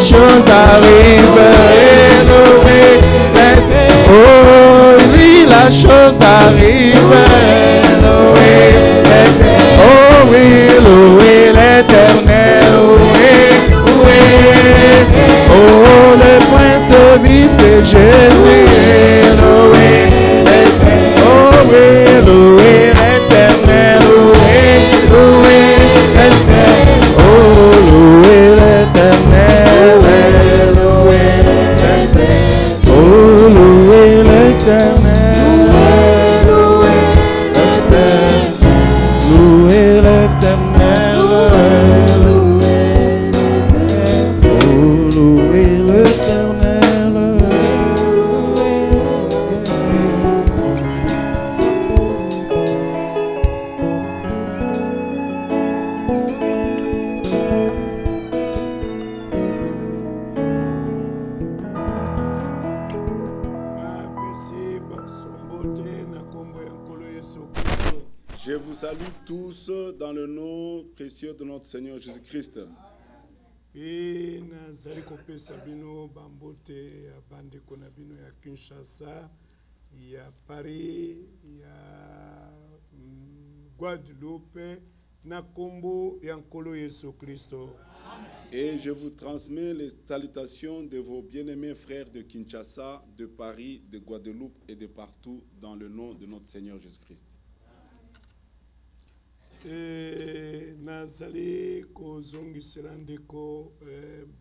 choses arrivent. Loué l'Éternel. Oh oui, la chose arrive. Loué l'Éternel. Oh oui, loué l'Éternel. Loué. Oh, le prince de vie, c'est Jésus. Loué l'Éternel. Oh oui, loué l'Éternel. Loué l'Éternel. Oh, loué l'Éternel. Loué l'Éternel. Oh, loué l'Éternel. Loué l'Éternel. Je vous salue tous dans le nom précieux de notre Seigneur Jésus-Christ. Et nazali kopesa bino bambote ya bandeko na bino ya Kinshasa, ya Paris, ya Guadeloupe, na kombo ya nkolo Yesu Kristo. Et je vous transmets les salutations de vos bien-aimés frères de Kinshasa, de Paris, de Guadeloupe et de partout dans le nom de notre Seigneur Jésus-Christ. Nazali kozongisela ndeko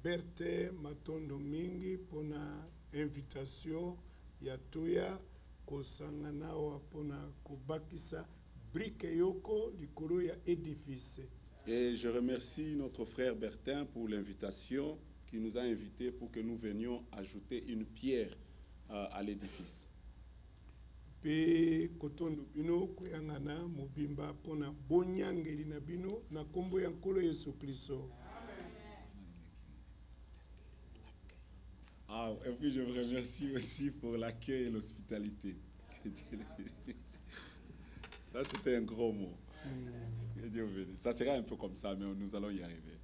Berthe matondo mingi pona invitation ya toya kosangana wa pona kobakisa brique yoko likolo ya édifice. Et je remercie notre frère Bertin pour l'invitation qui nous a invités pour que nous venions ajouter une pierre à l'édifice. Pe kotondo bino koyangana mobimba pona bonyangeli na bino na kombo ya nkolo Yesu Kristo. Ah, et puis je vous remercie aussi pour l'accueil et l'hospitalité. Là, c'était un gros mot. Que Dieu vous bénisse. Ça sera un peu comme ça, mais nous allons y arriver.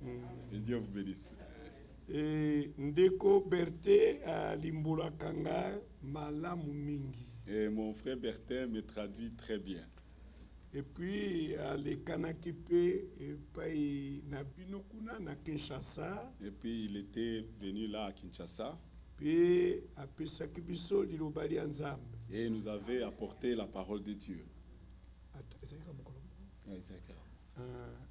Que Dieu vous bénisse. Et ndeko Berthe alimbula kanga malamu mingi. Et mon frère Bertin me traduit très bien. Et puis les kanaki pe pai na bino kuna na Kinshasa. Et puis il était venu là à Kinshasa. Pe apesaki biso liloba lya Nzambe. Et il nous avait apporté la parole de Dieu.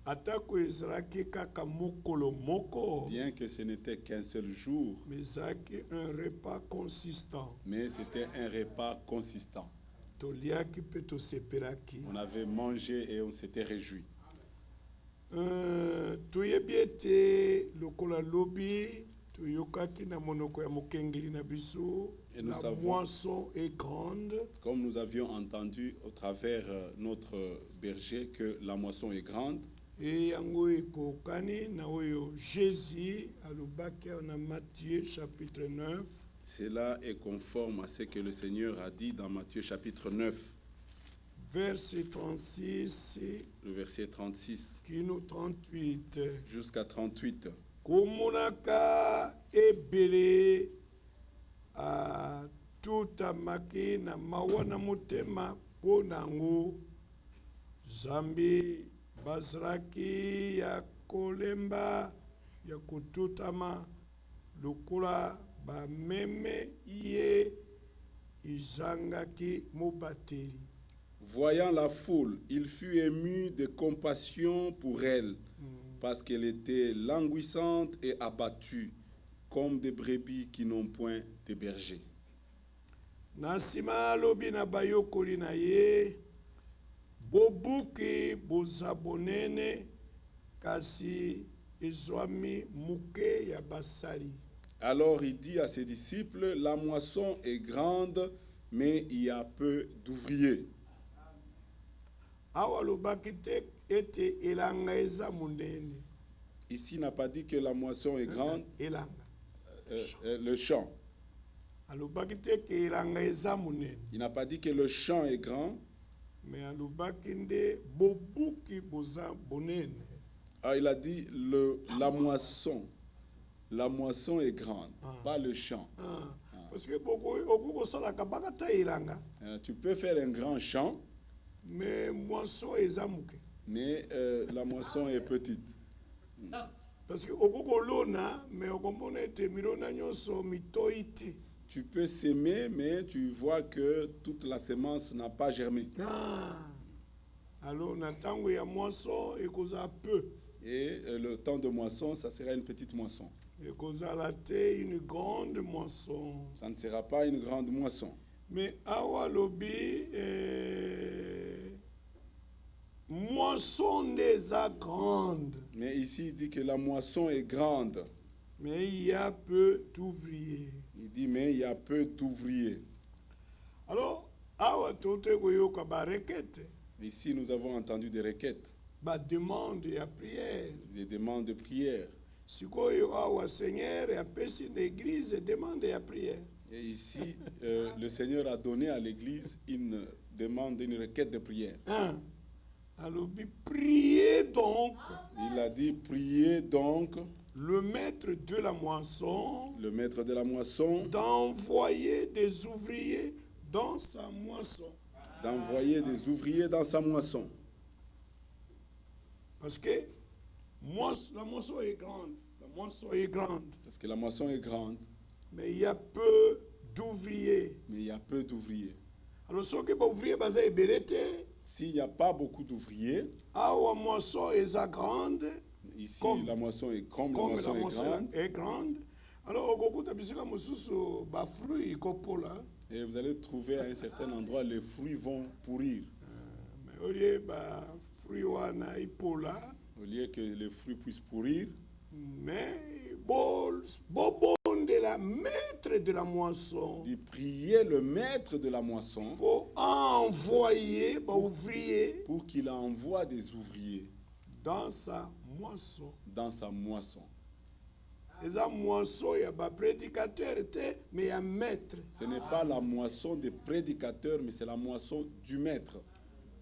Atako ezalaki kaka mokolo moko. Bien que ce n'était qu'un seul jour, Mais ezalaki un repas consistant. mais c'était un repas consistant. Toliaki pe tosepelaki. On avait mangé et on s'était réjoui. Toyebi ete lokola lobi toyokaki na monoko ya mokengeli na biso. Et nous La savons, moisson est grande. comme nous avions entendu au travers notre berger, que la moisson est grande. Et yango ekokani na oyo Jésus alobaki na Matthieu chapitre 9. Cela est conforme à ce que le Seigneur a dit dans Matthieu chapitre 9, Verset 36 le verset 36 kino 38. jusqu'à 38. Komonaka ebele a tutamaki na mawa na motema po nango. Zambi bazraki ya kolemba ya kututama lukula ba meme iye izangaki mobateli. Voyant la foule, il fut ému de compassion pour elle, parce qu'elle était languissante et abattue, comme des brebis qui n'ont point de berger. Nasima lobi na bayokoli na ye, bobuki bozabonene kasi ezwami muke ya basali. Alors il dit à ses disciples, la moisson est grande, mais il y a peu d'ouvriers. Awa lobaki te ete elanga eza munene. Ici, il n'a pas dit que la moisson est grande, Elanga. le champ. Alobaki te ke elanga eza munene. Il n'a pas dit que le champ est grand. Mais alobaki nde bobuki boza bonene. Ah, il a dit la moisson La moisson est grande, pas le champ. Parce que beaucoup okosalaka bakata ilanga, Tu peux faire un grand champ, mais moisson ezamuke. mais la moisson est petite. Parce que okokolona, mais okomona ete milona nyonso mitoi te. Tu peux s'aimer, mais tu vois que toute la semence n'a pas germé. Alors na ntango ya moisson ekozala peu. Et le temps de moisson, ça sera une petite moisson. Ekozala te une grande moisson. Ça ne sera pas une grande moisson. Mais awa lobi moisson déjà grande, Mais ici, il dit que la moisson est grande. mais il y a peu d'ouvriers. Il dit, mais il y a peu d'ouvriers. Alors awa tote koyoka ba requête, Ici, nous avons entendu des requêtes, ba demande ya prière. des demandes de prière. Sikoyo awa Seigneur apesi l'église demande ya prière. Et ici, le Seigneur a donné à l'Église une demande, une requête de prière. Alors priez donc Il a dit, priez donc le maître de la moisson le maître de la moisson d'envoyer des ouvriers dans sa moisson. d'envoyer des ouvriers dans sa moisson. Parce que la moisson est grande. La moisson est grande. Parce que la moisson est grande, Mais il y a peu d'ouvriers. mais il y a peu d'ouvriers. Alors, ceux qui sont ouvriers, baza ebelete, S'il n'y a pas beaucoup d'ouvriers, awa moisson est grande, ici Comme- la moisson est grande, la comme moisson la est moisson grande, est grande. Alors, okokuta bisika mosusu ba fruits ikopola, et vous allez trouver à un certain endroit les fruits vont pourrir. mais au lieu ba fruits wana ipola, Au lieu que les fruits puissent pourrir, mais bonde la maître de la moisson dit prier le maître de la moisson pour envoyer ba ouvriers pour qu'il envoie des ouvriers dans sa moisson. dans sa moisson. Eza moisson ya ba prédicateur te, mais ya maître. Ce n'est pas la moisson des prédicateurs, mais c'est la moisson du maître.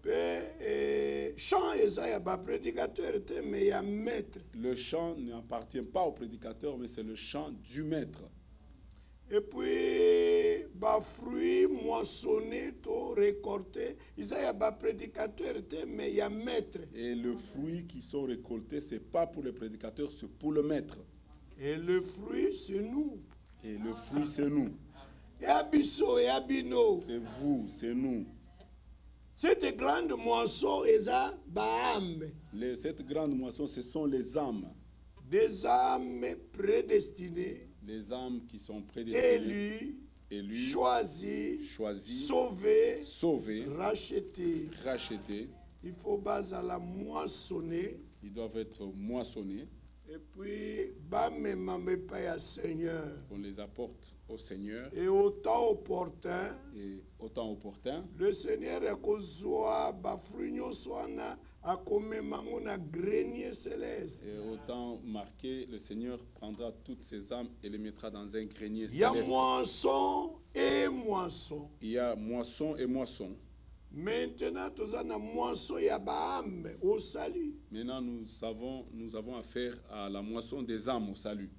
Pe chant eza ya ba prédicateur te, mais ya maître. Le chant n'appartient pas au prédicateur, mais c'est le chant du maître. Et puis ba fruits moissonnés to récoltés, eza ya ba prédicateur te, mais ya maître. Et le fruit qui sont récoltés, ce n'est pas pour le prédicateur, c'est pour le maître. Et le fruit c'est nous. Et le fruit, c'est nous. Et abiso et abino. C'est vous, c'est nous. Cette grande moisson eza ba âme, Cette grande moisson, ce sont les âmes. des âmes prédestinées, Les âmes qui sont prédestinées, élus, élus, choisis, sauvés, sauvés, rachetés. rachetés. Il faut bazala moissonner Ils doivent être moissonnés. et puis bamema mepa ya Seigneur. On les apporte au Seigneur. Et au temps opportun, Et au temps opportun, le Seigneur akozwa ba fruits nyonso wana akomema ngo na grenier céleste. et au temps marqué, le Seigneur prendra toutes ces âmes et les mettra dans un grenier Il y a céleste. moisson et moisson. Il y a moisson et moisson. Maintenant, toza na moisson ya ba âme au salut. Maintenant, nous avons affaire à la moisson des âmes au salut.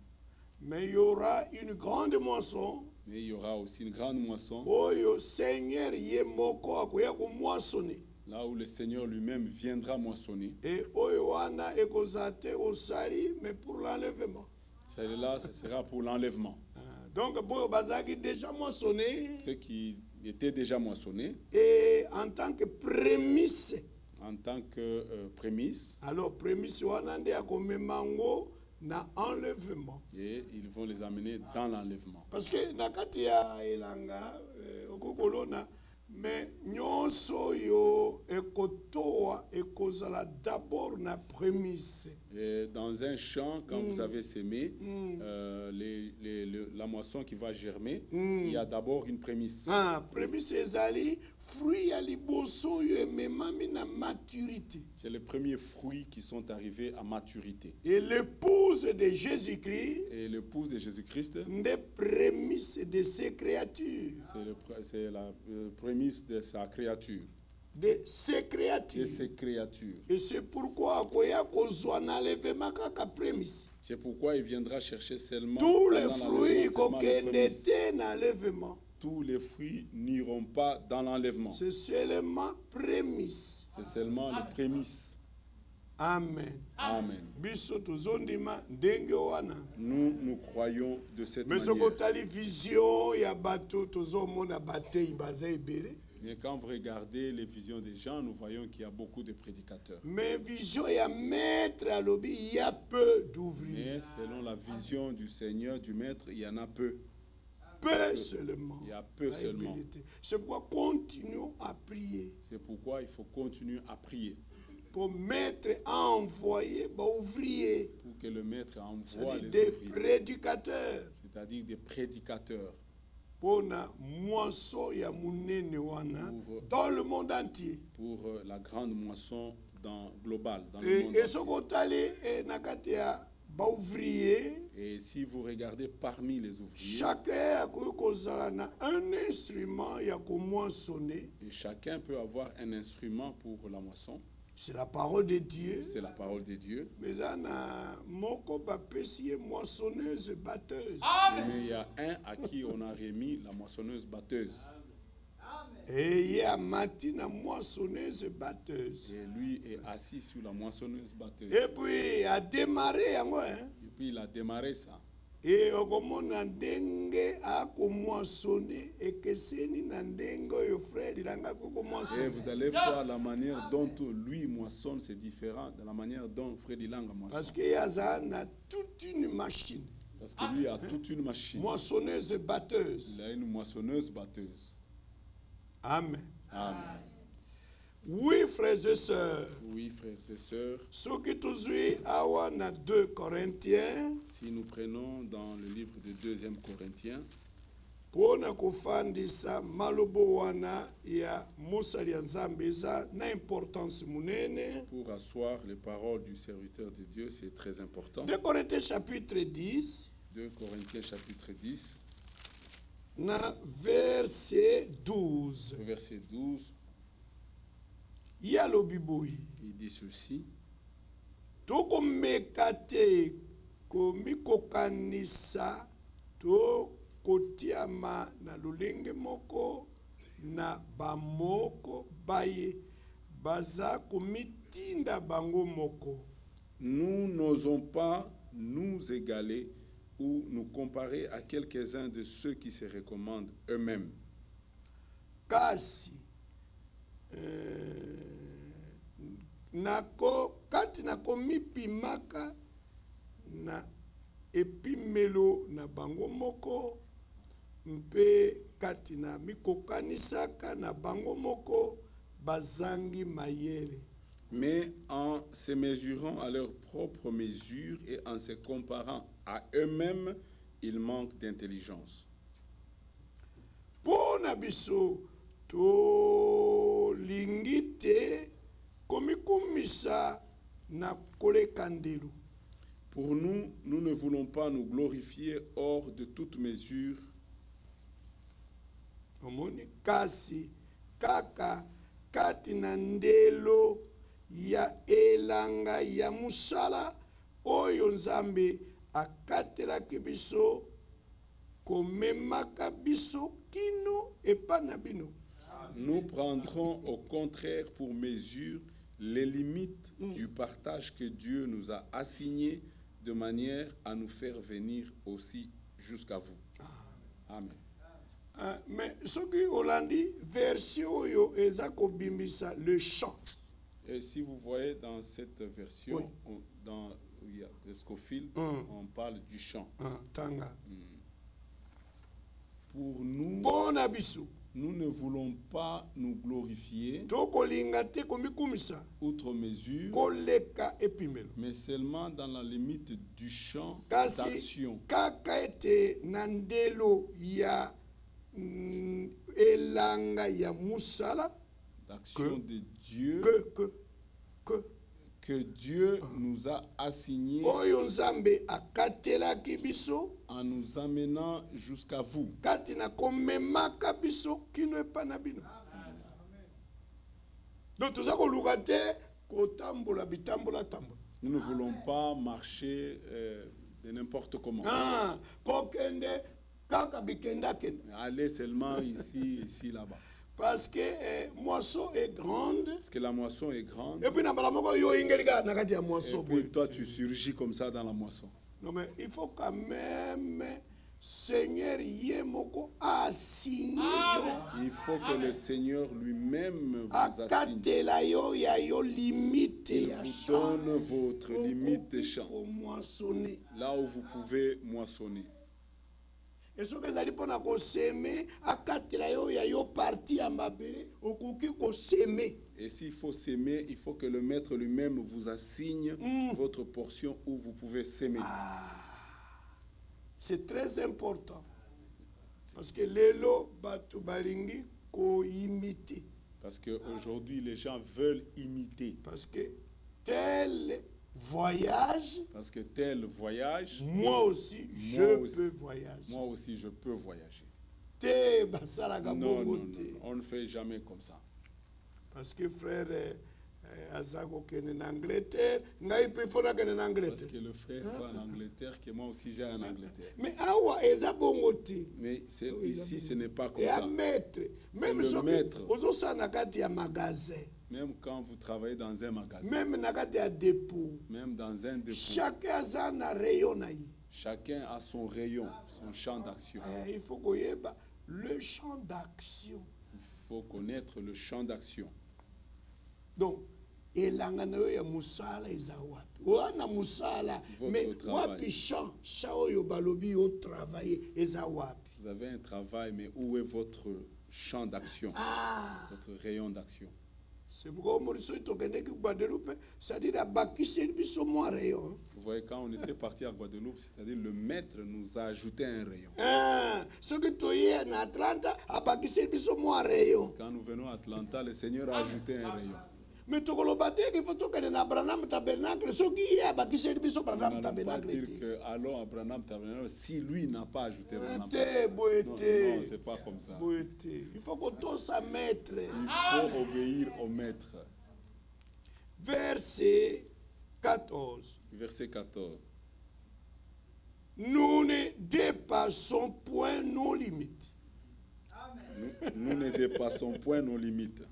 Mais il y aura une grande moisson. Mais il y aura aussi une grande moisson, Oyo Seigneur ye moko akoya ko moissonner. là où le Seigneur lui-même viendra moissonner. Et oyo wana ekozate au salut, mais pour l'enlèvement. Celle-là, ce sera pour l'enlèvement. Donc, boyo bazaki déjà moissonné Ceux qui étaient déjà moissonnés, et en tant que prémisse. en tant que prémisse, Alors, prémisse wana nde akomemango na enlèvement. et ils vont les amener dans l'enlèvement. Parce que na kati ya elanga okokolona mais nyonso yo ekotoa ekozala d'abord na prémisse. Et dans un champ, quand vous avez semé, la moisson qui va germer, il y a d'abord une prémisse. Prémisse ezali fruit ya liboso oyo ememami na maturité. C'est les premiers fruits qui sont arrivés à maturité. Et l'épouse de Jésus-Christ Et l'épouse de Jésus-Christ, des prémices de ses créatures. c'est la prémisse de sa créature. de ces de créatures. ces créatures. Et c'est pourquoi akoya kozwa na levema kaka prémisse. C'est pourquoi il viendra chercher seulement Tous les pendant fruits l'enlèvement, seulement les kokende prémices. te na levema. Tous les fruits n'iront pas dans l'enlèvement. C'est seulement prémisse. C'est seulement les prémices. Amen. Amen. Biso tozondima ndenge wana. Nous croyons de cette Mais manière. sokotali vision ya bato tozomona batei baza ebele. Mais quand vous regardez les visions des gens, nous voyons qu'il y a beaucoup de prédicateurs. Mais vision ya maître alobi il y a peu d'ouvriers. Mais selon la vision du Seigneur, du Maître, il y en a peu. Peu seulement. Il y a peu seulement. C'est pourquoi continuons à prier. C'est pourquoi il faut continuer à prier Pour mettre à envoyer ouvriers, pour que le Maître envoie c'est-à-dire les des ouvriers, prédicateurs. c'est-à-dire des prédicateurs Pour na moisson ya munene wana Pour- dans le monde entier. pour la grande moisson globale dans le monde Et entier. sokotali nakati ya ouvriers, Et si vous regardez parmi les ouvriers, chacun akoki kozala na un instrument ya komoissonner. et chacun peut avoir un instrument pour la moisson, C'est la parole de Dieu. c'est la parole de Dieu. Mais na moko bapesi ye moissonneuse batteuse. Mais il y a un à qui on a remis la moissonneuse batteuse. Et ye amati na moissonneuse batteuse. Et lui est assis sur la moissonneuse batteuse. Et puis a démarré yango hein. Et puis il a démarré ça. Et okomona ndenge akomoissonner ekeseni na ndenge oyo frère ilanga Et komoissonner. vous allez voir la manière dont lui moissonne, c'est différent de la manière dont Fred Ilanga Parce moissonne. que yaza na toute une machine. Parce que lui a toute une machine. Moissonneuse batteuse. Il a une moissonneuse batteuse. Amen. Amen. Oui, frères et sœurs. Oui, frères et sœurs, Soki tozwi awa na 2 Corinthiens. si nous prenons dans le livre de 2 Corinthiens, Pona kofandisa malobo wana ya mosali ya Nzambe eza na importance munene. pour asseoir les paroles du serviteur de Dieu, c'est très important. 2 Corinthiens chapitre 10, 2 Corinthiens chapitre 10, na verset 12. verset 12, Ya lobi boyi. il dit ceci: Tokomeka te komikokanisa to kotiama na lolenge moko na bamoko baye baza komitinda bango moko. Nous n'osons pas nous égaler ou nous comparer à quelques-uns de ceux qui se recommandent eux-mêmes. Kasi kati nako mipimaka na epimelo na bango moko mpe kati na mikokanisaka na bango moko bazangi mayele. Mais en se mesurant à leur propre mesure et en se comparant à eux-mêmes, ils manquent d'intelligence. Pona biso tolingi te komikumisa na koleka ndelo. Pour nous, nous ne voulons pas nous glorifier hors de toute mesure, Omoni kasi kaka kati na ndelo ya elanga ya musala oyo Nzambe akatelaki biso komemaka biso kino epa na bino. nous prendrons au contraire pour mesure les limites du partage que Dieu nous a assigné de manière à nous faire venir aussi jusqu'à vous. Amen. Mais soki olandi version oyo eza kobimbisa le chant. Et si vous voyez dans cette version, Oui. dans Scofield, on parle du chant. Tanga. Pour nous, Pona biso nous ne voulons pas nous glorifier tokolinga te komikumisa outre mesure, koleka epimelo. mais seulement dans la limite du chant Kasi d'action. kaka ete na ndelo ya elanga ya musala D'action de Dieu que que Dieu nous a assigné oyo Nzambe akatelaki biso en nous amenant jusqu'à vous. kati na komemaka biso kino epa na bino. Donc toza koluka te kotambola bitambola tambola. Nous ne voulons pas marcher de n'importe comment. Kokende kaka bikenda kende. Aller seulement ici, ici, là-bas. Parce que moisson est grande. Parce que la moisson est grande. Et puis na balamoko yo ingeliga na kati ya moisson. Et puis toi tu surgis comme ça dans la moisson. Non mais il faut quand même Seigneur Yemoko assigné. Il faut que le Seigneur lui-même vous assigne. Akatela yo ya yo limite Il ya vous donne votre limite de champ. moissonner. Là où vous pouvez moissonner. Et ce que zali pona ko semer akatela yo ya yo parti ya mabele okoki ko semer. Et s'il faut s'aimer, il faut que le maître lui-même vous assigne votre portion où vous pouvez s'aimer. C'est très important. Parce que lelo batu balingi ko imiter. Parce qu'aujourd'hui, les gens veulent imiter. Parce que tel voyage, Parce que tel voyage, moi aussi, je peux voyager. moi aussi, je peux voyager. Te basalaka Non, bongo non, non, te. on ne fait jamais comme ça. Parce que frère aza kokende na Angleterre, ngai mpe fo nakende na Parce Angleterre. que le frère va en Angleterre, que moi aussi j'ai en Angleterre. Mais awa eza bongo te. Mais ici, ce n'est pas comme Et à ça. maître, même le soki maître. ozosala na kati ya magasin, Même quand vous travaillez dans un magasin, même na kati ya dépôt, même dans un dépôt, chacun aza na rayon na ye. chacun a son rayon, son champ d'action. Il faut koyeba le champ d'action. Il faut connaître le champ d'action. Donc, elanga na yo ya musala eza wapi? Wana musala, Votre mais travail. wapi champ oyo balobi yo travailler eza wapi? Vous avez un travail, mais où est votre champ d'action, votre rayon d'action? C'est pourquoi Maurice tokendeki Guadeloupe, c'est-à-dire abakiseli biso mwa rayon. Vous voyez, quand on était parti à Guadeloupe, c'est-à-dire le maître nous a ajouté un rayon. Soki toye na Atlanta abakiseli biso mwa rayon. Quand nous venons à Atlanta, le Seigneur a ajouté un rayon. Mais tokoloba te qu'il faut tokende na Branham Tabernacle, soki ye abakiseli biso On Branham n'allons pas Tabernacle dire te. que allons à Branham Tabernacle si lui n'a pas ajouté Branham Te Tabernacle. boye Non, te. c'est pas comme ça. Boye te. Il faut que tout ça maître. Il faut obéir au maître. Verset 14. Verset 14. Nous ne dépassons point nos limites. Nous ne dépassons point nos limites.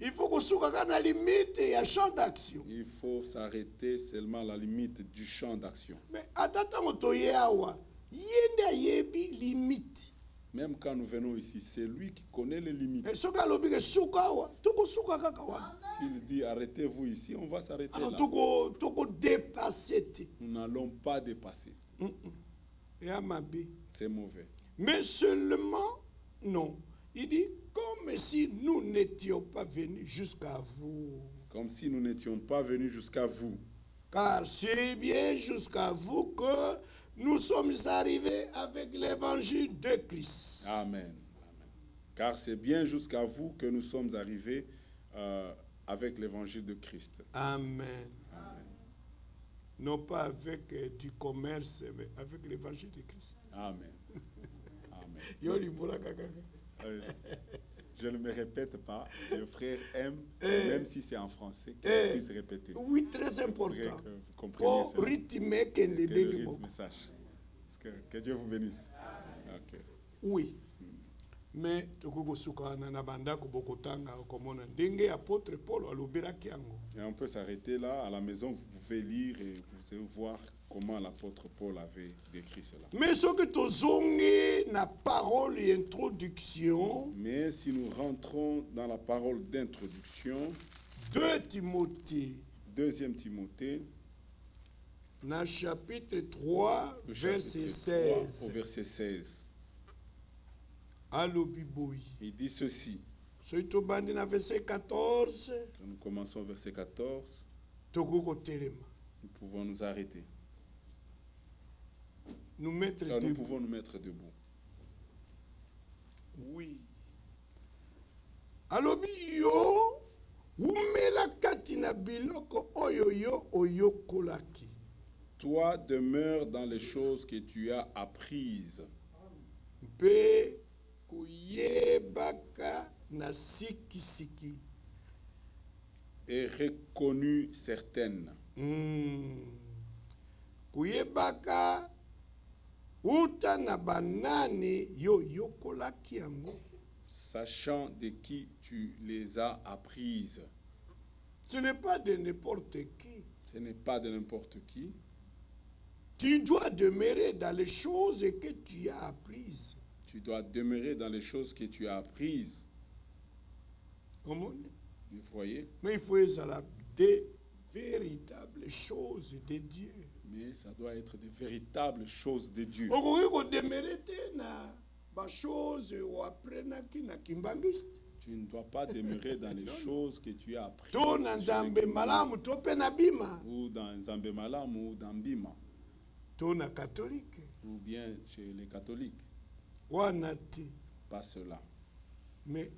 Il faut que suka kana limite ya champ d'action. Il faut s'arrêter seulement à la limite du champ d'action. Mais atatango toye awa, yende yebi limite. Même quand nous venons ici, c'est lui qui connaît les limites. Et soka lobi ke suka awa, toko suka kaka wana. S'il dit arrêtez-vous ici, on va s'arrêter Alors là. toko dépasser te. Nous n'allons pas dépasser. Et amabe. C'est mauvais. Mais seulement, non. Il dit, comme si nous n'étions pas venus jusqu'à vous. Comme si nous n'étions pas venus jusqu'à vous. Car c'est bien jusqu'à vous que nous sommes arrivés avec l'évangile de Christ. Amen. Amen. Car c'est bien jusqu'à vous que nous sommes arrivés avec l'évangile de Christ. Amen. Amen. Non pas avec du commerce, mais avec l'évangile de Christ. Amen. Amen. Je ne me répète pas. Le frère aime, même si c'est en français, qu'il puisse répéter. Oui, très important. Que vous compreniez Pour cela. rythmer Que le rythme sache. Que Dieu vous bénisse. Ok. Oui. Mais tokoko sukana na bandako bokotanga komona ndenge apôtre Paul alobelaki yango. Et on peut s'arrêter là. À la maison, vous pouvez lire et vous allez voir comment l'apôtre Paul avait décrit cela. Mais ce que tozongi na parole et introduction, Mais si nous rentrons dans la parole d'introduction, 2 Timothée, 2 Timothée, na chapitre 3, au verset chapitre 3, 16. au verset 16, Alobi boyi. il dit ceci. Soki tobandi na verset 14, Quand nous commençons au verset 14, tokoko telema. nous pouvons nous arrêter. Nous mettre Car nous debout. pouvons nous mettre debout. Oui. Alobi yo, umela kati na biloko oyo yo oyokolaki. Toi, demeure dans les choses que tu as apprises Mpe koyebaka na sikisiki. et reconnu certaines. Kuyebaka uta na banani yo yokolaki yango. Sachant de qui tu les as apprises. Ce n'est pas de n'importe qui. Ce n'est pas de n'importe qui. Tu dois demeurer dans les choses que tu as apprises. Tu dois demeurer dans les choses que tu as apprises. Vous voyez? Mais il faut être des véritables choses de Dieu. Mais ça doit être des véritables choses de Dieu. Tu ne dois pas demeurer dans les choses que tu as apprises. Ou dans Nzambe Malam ou dans Bima. Ou bien chez les catholiques. Pas cela. Mais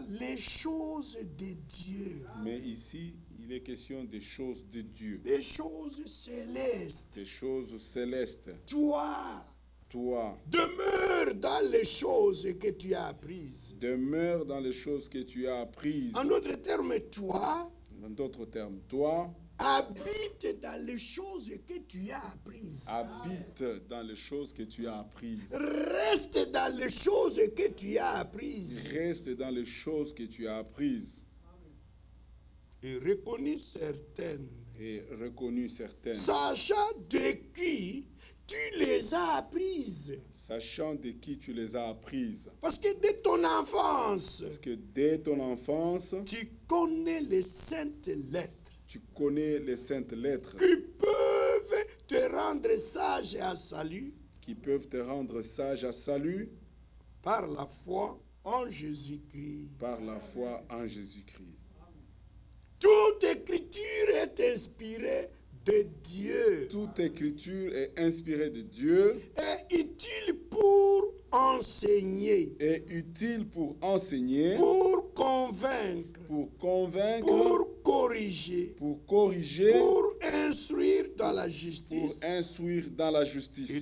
les choses de Dieu. Mais ici, il est question des choses de Dieu. Des choses célestes. Des choses célestes. Toi, demeure dans les choses que tu as apprises. Demeure dans les choses que tu as apprises. En d'autres termes, toi, habite dans les choses que tu as apprises. Habite dans les choses que tu as apprises. Reste dans les choses que tu as apprises. Reste dans les choses que tu as apprises. Et reconnus certaines. Sachant de qui tu les as apprises. Sachant de qui tu les as apprises. Parce que dès ton enfance. Tu connais les saintes lettres. Tu connais les saintes lettres. Qui peuvent te rendre sage à salut. Par la foi en Jésus-Christ. Toute écriture est inspirée de Dieu. Toute écriture est inspirée de Dieu. Est utile pour enseigner. Pour convaincre. Pour corriger. Pour instruire dans la justice. Et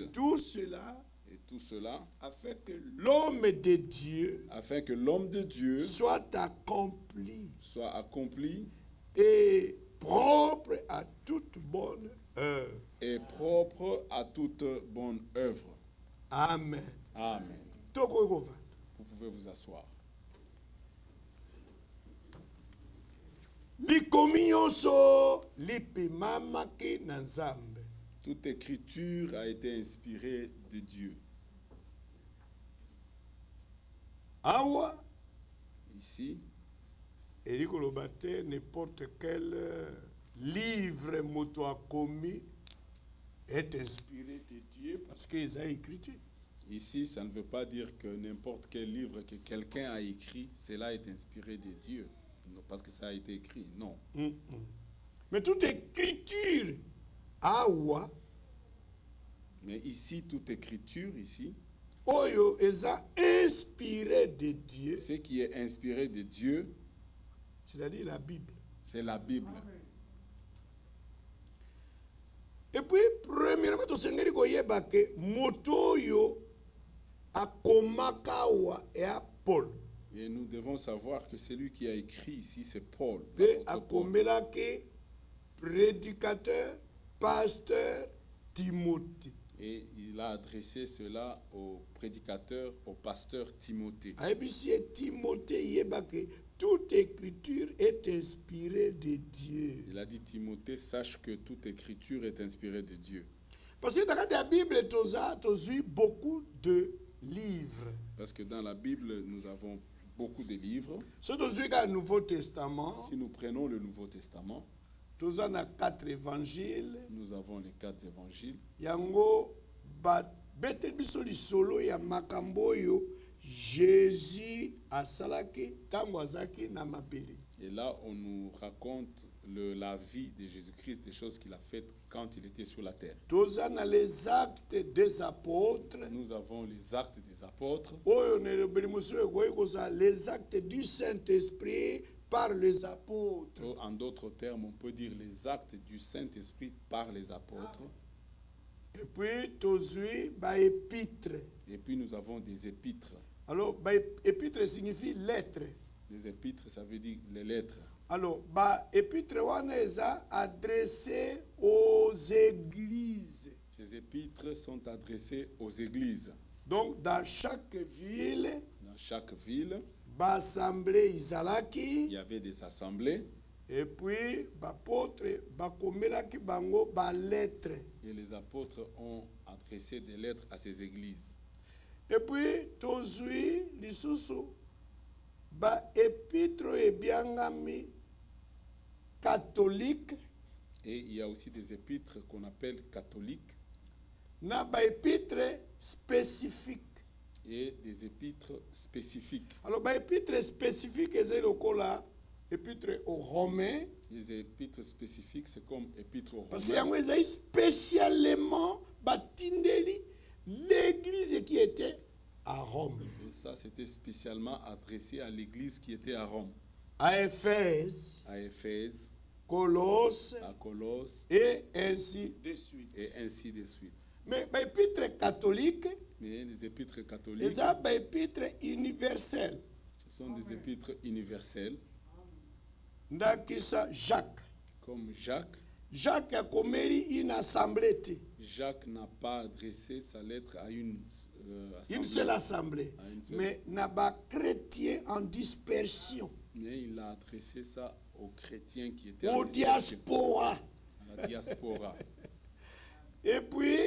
tout cela afin que l'homme de Dieu soit accompli. Et propre à toute bonne œuvre. Amen. Vous pouvez vous asseoir. Toute écriture a été inspirée de Dieu. Ici, n'importe quel livre moto a commis est inspiré de Dieu parce qu'ils ont écrit. Ici, ça ne veut pas dire que n'importe quel livre que quelqu'un a écrit, cela est inspiré de Dieu. Non, parce que ça a été écrit, non. Mais toute écriture, mais ici, toute écriture, Oyo est inspiré de Dieu. Ce qui est inspiré de Dieu, c'est-à-dire la Bible. C'est la Bible. Et puis, premièrement, tu sais que motoyo akomakawa et à Paul. Et nous devons savoir que celui qui a écrit ici, c'est Paul. Et akomelake prédicateur, pasteur Timothée. Et il a adressé cela au prédicateur, au pasteur Timothée. Toute écriture est inspirée de Dieu. Il a dit, Timothée, sache que toute écriture est inspirée de Dieu. Parce que dans la Bible, tu as beaucoup de livres. Parce que dans la Bible, nous avons beaucoup de livres. Si Nouveau Testament, si nous prenons le Nouveau Testament, nous avons 4 évangiles. Nous avons les 4 évangiles. Yango betel biso lisolo ya makambo oyo Jésus asalaki tango azaki na mabele. Et là, on nous raconte la vie de Jésus-Christ, des choses qu'il a faites quand il était sur la terre. Nous avons les actes des apôtres. Nous avons les actes des apôtres. Les actes du Saint-Esprit par les apôtres. En d'autres termes, on peut dire les actes du Saint-Esprit par les apôtres. Et puis, épîtres. Et puis nous avons des épîtres. Alors, épître signifie lettre. Les épîtres, ça veut dire les lettres. Alors, épître wana eza adressé aux églises. Ces épîtres sont adressés aux églises. Donc, dans chaque ville, Dans chaque ville, assemblée il izalaki, y avait des assemblées et puis apôtre bakomelaki bango lettre. et les apôtres ont adressé des lettres à ces églises. Et puis tozui lisusu épître ebiangami catholique Et il y a aussi des épîtres qu'on appelle catholiques na épître spécifique. et des épîtres spécifiques. Alors épître spécifique eza lokola épître aux Romains, Les épîtres spécifiques, c'est comme épîtres aux parce que Romains. yango ezali spécialement batindeli l'église qui était à Rome, Et ça, c'était spécialement adressé à l'église qui était à Rome, à Éphèse, à Éphèse, Colosse à Colosse, et ainsi de suite. et ainsi de suite. Mais épître catholique, Mais les épîtres catholiques, eza épître universel. ce sont des épîtres universels, Ndakisa Jacques. comme Jacques. Jacques akomeli une assemblée te. Jacques n'a pas adressé sa lettre à une Une assemblée, seule assemblée. À une seule. Mais n'a chrétien en dispersion. mais il a adressé ça aux chrétiens qui étaient en Au dispersion, diaspora. à la diaspora. Et puis,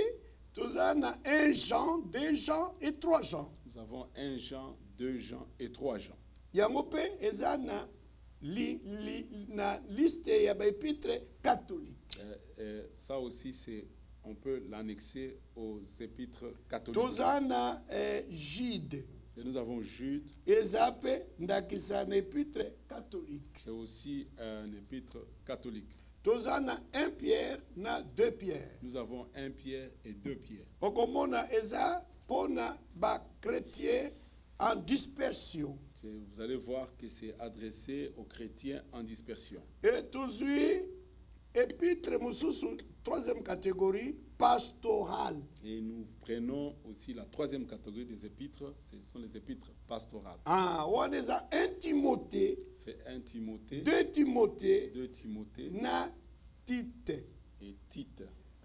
tout ça, on a 1 Jean, 2 Jean et 3 Jean. Nous avons 1 Jean, 2 Jean et 3 Jean. Yango pe eza na liste ya épître catholique. Ça aussi, on peut l'annexer aux épîtres Tout catholiques. ça, on a Jude. Et nous avons Jude, Eza pe ndakisa na épître catholique. c'est aussi un épître catholique. Tout ça, on a 1 Pierre, na 2 Pierre. Nous avons 1 Pierre et 2 Pierre. Okomona eza pona ba chrétien en dispersion. Vous allez voir que c'est adressé aux chrétiens en dispersion. Et toujours épître mususu 3e catégorie pastorale. Et nous prenons aussi la 3e catégorie des épîtres, ce sont les épîtres pastorales. Ah, on eza 1 Timothée, C'est 1 Timothée, 2 Timothée 2 Timothée na Tite. et Tite.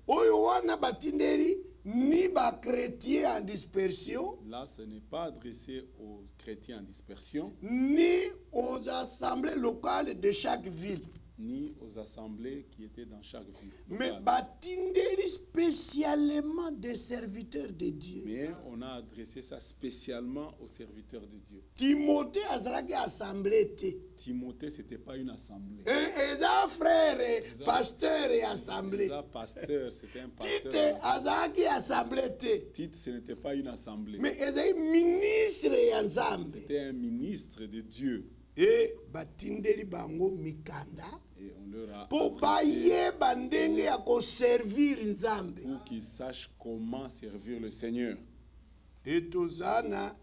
Oyo wana batindeli ni ba chrétien en dispersion Là, ce n'est pas adressé aux chrétiens en dispersion, ni aux assemblées locales de chaque ville. ni aux assemblées qui étaient dans chaque ville. Mais locale. batindeli spécialement des serviteurs de Dieu. Mais on a adressé ça spécialement aux serviteurs de Dieu. Timothée azalaki assemblée te. Timothée, ce n'était pas une assemblée. Eza frère, pasteur et assemblée. Ça, pasteur, c'était un Tite pasteur. azalaki assemblée te. Tite, ce n'était pas une assemblée. Mais ezali ministre ya Nzambe. C'était un ministre de Dieu. Et batindeli bango mikanda Et on leur a po adressé bayeba ndenge ya koservir Nzambe. pour qu'ils sachent comment servir le Seigneur. Et tozana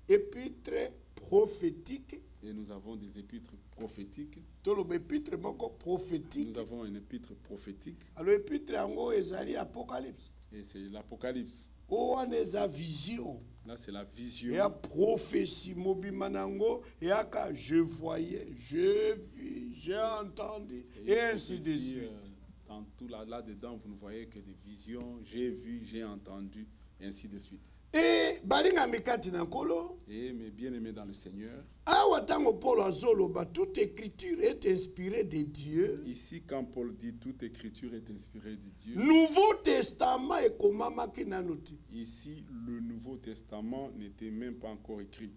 épître prophétique. Et nous avons des épîtres prophétiques. Toloba épître moko prophétique. Nous avons un épître prophétique. Alors épître yango ezali apocalypse. Et c'est l'Apocalypse. O wana eza vision. Là, c'est la Et vision. à prophétie mobimanango et à ka je voyais, je vis, j'ai entendu et ainsi de prophétie, suite. Dans tout là-dedans, vous ne voyez que des visions. J'ai vu, j'ai entendu, et ainsi de suite. Et balinga mikati na nkolo Et mes bien-aimés dans le Seigneur, awa tango Paul azoloba toute écriture est inspirée de Dieu. ici, quand Paul dit toute écriture est inspirée de Dieu, Nouveau Testament ekomamaki nano te. ici, le Nouveau Testament n'était même pas encore écrit.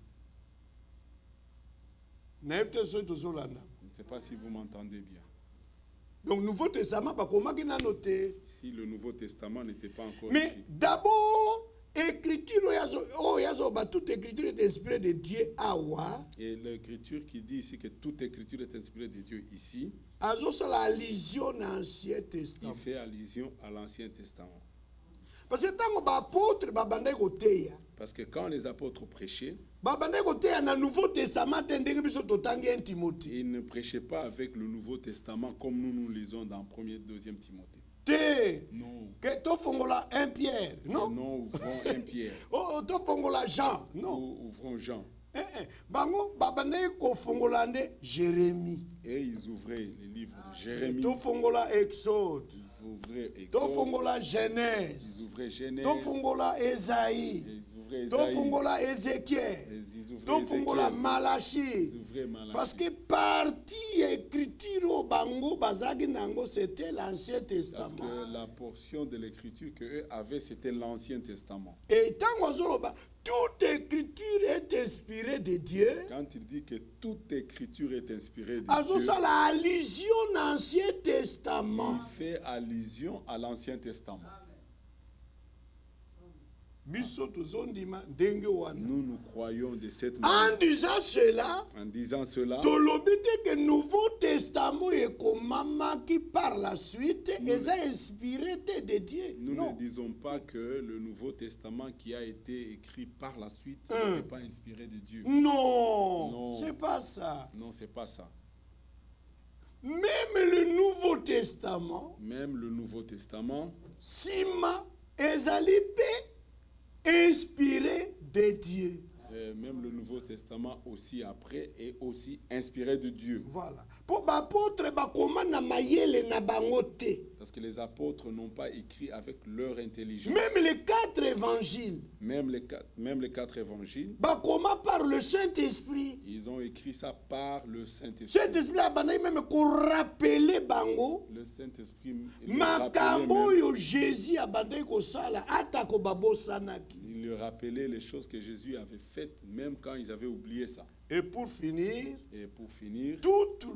Nayebi te soki tozolanda. Je ne sais pas si vous m'entendez bien. Donc Nouveau Testament bakomaki nano te. Si le Nouveau Testament n'était pas encore Mais écrit. d'abord écriture oyazoba toute écriture est inspirée de Dieu awa. Et l'écriture qui dit ici que toute écriture est inspirée de Dieu ici, azosala allusion na Ancien il Testament. fait allusion à l'Ancien Testament. Parce que ntango baapôtre babandaki koteya Parce que quand les apôtres prêchaient, babandaki koteya na Nouveau Testament te ndenge biso totangi 1 Timothée ils ne prêchaient pas avec le Nouveau Testament comme nous lisons dans 1er et 2e Timothée. te Non. ke tofongola 1 Pierre non Non, ouvrons 1 Pierre. tofongola Jean non Ou ouvrons Jean. Bango babandaki kofongola nde Jérémie. Et ils ouvraient les livres de Jérémie. Tofongola Exode. Ils ouvraient Exode. Tofongola Ils Genèse. ouvraient Genèse. Tofongola Esaïe. Ils ouvraient Esaïe. Tofongola Ézéchiel. Ils ouvraient Tofongola Ézéchiel. Malachi. Ils ouvraient Malachie. Parce que partie écriture au bango bazaki nango c'était l'Ancien Parce Testament. que la portion de l'écriture qu'eux avaient, c'était l'Ancien Testament. Et tant toute écriture est inspirée de Dieu. Quand il dit que toute écriture est inspirée de Alors Dieu, ça la allusion à l'Ancien Testament. il fait allusion à l'Ancien Testament. Biso tozondima ndenge wana. Nous croyons de cette En manière. disant cela, En disant cela, tolobi te que Nouveau Testament ekomamaki par la suite et ça inspiré te de Dieu. nous Non. ne disons pas que le Nouveau Testament qui a été écrit par la suite n'était pas inspiré de Dieu. Non, Non. c'est pas ça. Non, c'est pas ça. Même le Nouveau Testament, Même le Nouveau Testament, sima ezali pe inspiré de Dieu. même le Nouveau Testament aussi après est aussi inspiré de Dieu. Voilà. Pour l'apôtre, bakoma na mayele na bango te. Parce que les apôtres n'ont pas écrit avec leur intelligence. Même les 4 évangiles, Même les quatre évangiles, bakoma par le Saint-Esprit. ils ont écrit ça par le Saint-Esprit. Saint-Esprit abandai même qu'on rappelait bango. Le Saint-Esprit leur Makambo rappelait yo Jésus abandai ko sala atako babo sanaki. il leur rappelait les choses que Jésus avait faites, même quand ils avaient oublié ça. Et pour finir, Et pour finir, toute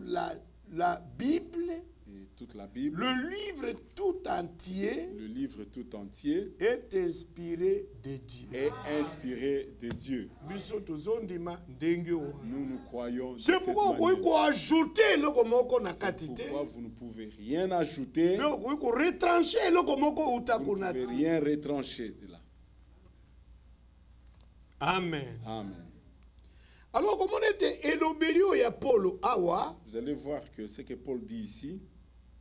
la Bible, et toute la Bible, le livre tout entier le livre tout entier est inspiré de Dieu. est inspiré de Dieu. Biso tozondima ndenge wana. Nous croyons de C'est cette pourquoi on manière. peut ajouter loko moko na C'est katite. pourquoi vous ne pouvez rien ajouter, Mais on peut retrancher loko moko vous ne utakuna. pouvez rien retrancher de là. Amen. Amen. Alors comment était elobelio ya Paulo awa Vous allez voir que ce que Paul dit ici,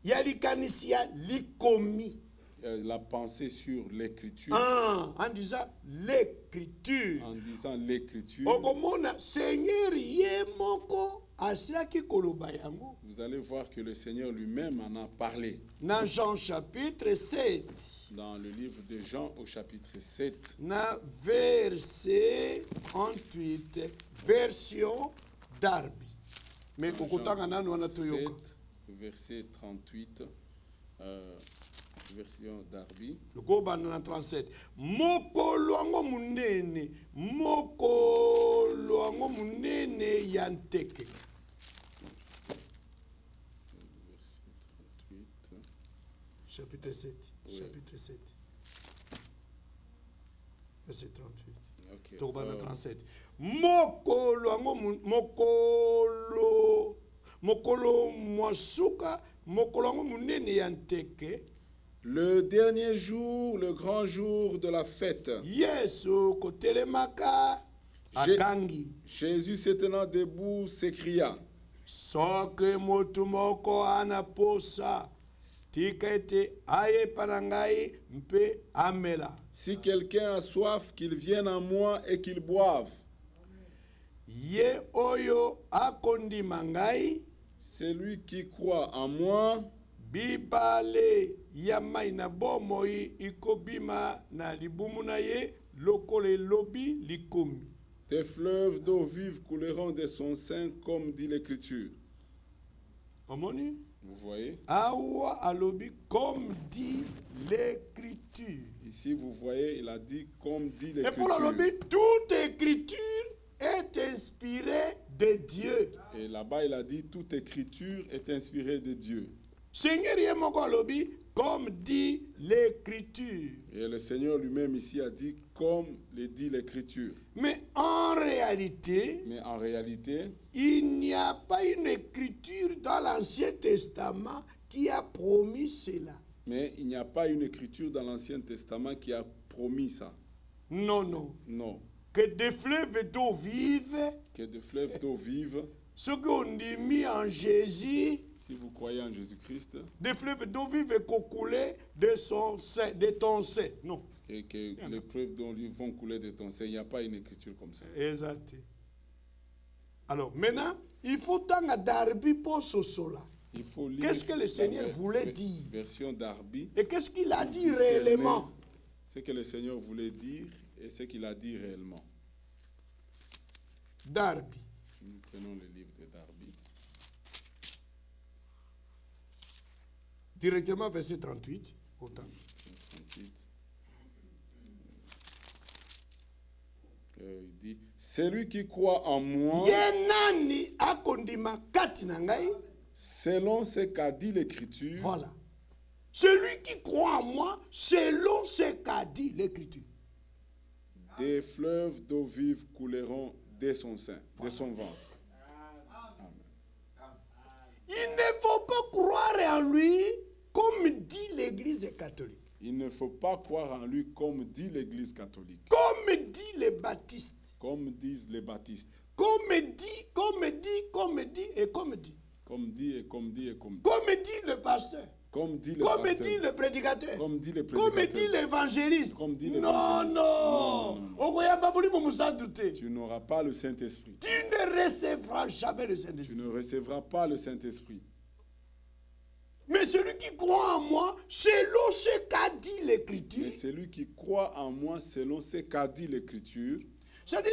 ya likanisia likomi. la pensée sur l'écriture, En disant l'écriture. en disant l'écriture, Okomona Seigneur ye moko asilaki koloba yango. vous allez voir que le Seigneur lui-même en a parlé. Na Jean chapitre 7. Dans le livre de Jean au chapitre 7, Na verset 38, version Darby. Mais kokotanga nanu wana toyoka. 7, verset 38, version Darby. Lukoba na 37. Mokolo yango munene ya nteke. Verset 38. Chapitre 7. Oui. Chapitre 7. Verset 38. Ok. Tokoba na 37. Mokolo yango mokolo mwasuka mokolo yango munene ya nteke. Le dernier jour, le grand jour de la fête, Yesu kotelemaka akangi. Jésus se tenant debout s'écria, Soki motu moko ana posa tika ete ayepa na ngai mpe amela. si quelqu'un a soif, qu'il vienne à moi et qu'il boive. Ye oyo akondima ngai Celui qui croit en moi, bibale ya mai na bomoi ikobima na libumu na ye lokola elobi likomi. des fleuves d'eau vive couleront de son sein, comme dit l'Écriture. Omoni? Vous voyez? Awa alobi comme dit l'écriture. Ici, vous voyez, il a dit, comme dit Et pour l'Écriture. alobi, toute écriture est inspirée de Dieu. Et là-bas, il a dit, toute écriture est inspirée de Dieu. Seigneur yemoko alobi comme dit l'écriture. Et le Seigneur lui-même ici a dit, comme le dit l'Écriture. Mais en réalité, Mais en réalité, il n'y a pas une écriture dans l'Ancien Testament qui a promis cela. mais il n'y a pas une écriture dans l'Ancien Testament qui a promis ça. Non, non. Non. Que des fleuves d'eau vive, Que des fleuves d'eau vive, ce qu'on dit mis en Jésus, si vous croyez en Jésus-Christ, des fleuves d'eau vive coulent de ton sein. Non. et que les fleuves d'eau vont couler de ton sein, il n'y a pas une écriture comme ça. Exact. Alors maintenant, il faut tant Darby pour ce cela. Il faut lire Qu'est-ce que le Seigneur la voulait dire? version d'Arby. Et qu'est-ce qu'il a dit Discerner réellement? Ce que le Seigneur voulait dire et ce qu'il a dit réellement. Darby. Nous prenons le livre de Darby. Directement verset 38. Autant. 38. Il dit, celui qui croit en moi, Yenani akondima kati na ngai. selon ce qu'a dit l'Écriture, Voilà. Celui qui croit en moi, selon ce qu'a dit l'Écriture. des fleuves d'eau vive couleront de son sein, de son ventre. Il ne faut pas croire en lui comme dit l'Église catholique. Il ne faut pas croire en lui comme dit l'Église catholique, Comme dit les baptistes. comme disent les baptistes, Comme dit et comme dit. comme dit et comme dit et comme dit, Comme dit le pasteur. comme dit le Comme pasteur, dit le prédicateur. comme dit le Comme prédicateur. dit l'évangéliste. Comme dit Non, l'évangéliste. non. Tu n'auras pas le Saint-Esprit. Tu ne recevras jamais le Tu Saint-Esprit. ne recevras pas le Saint-Esprit. Mais celui qui croit en moi, selon ce qu'a dit Mais l'Écriture, celui qui croit en moi selon ce qu'a dit l'Écriture, c'est-à-dire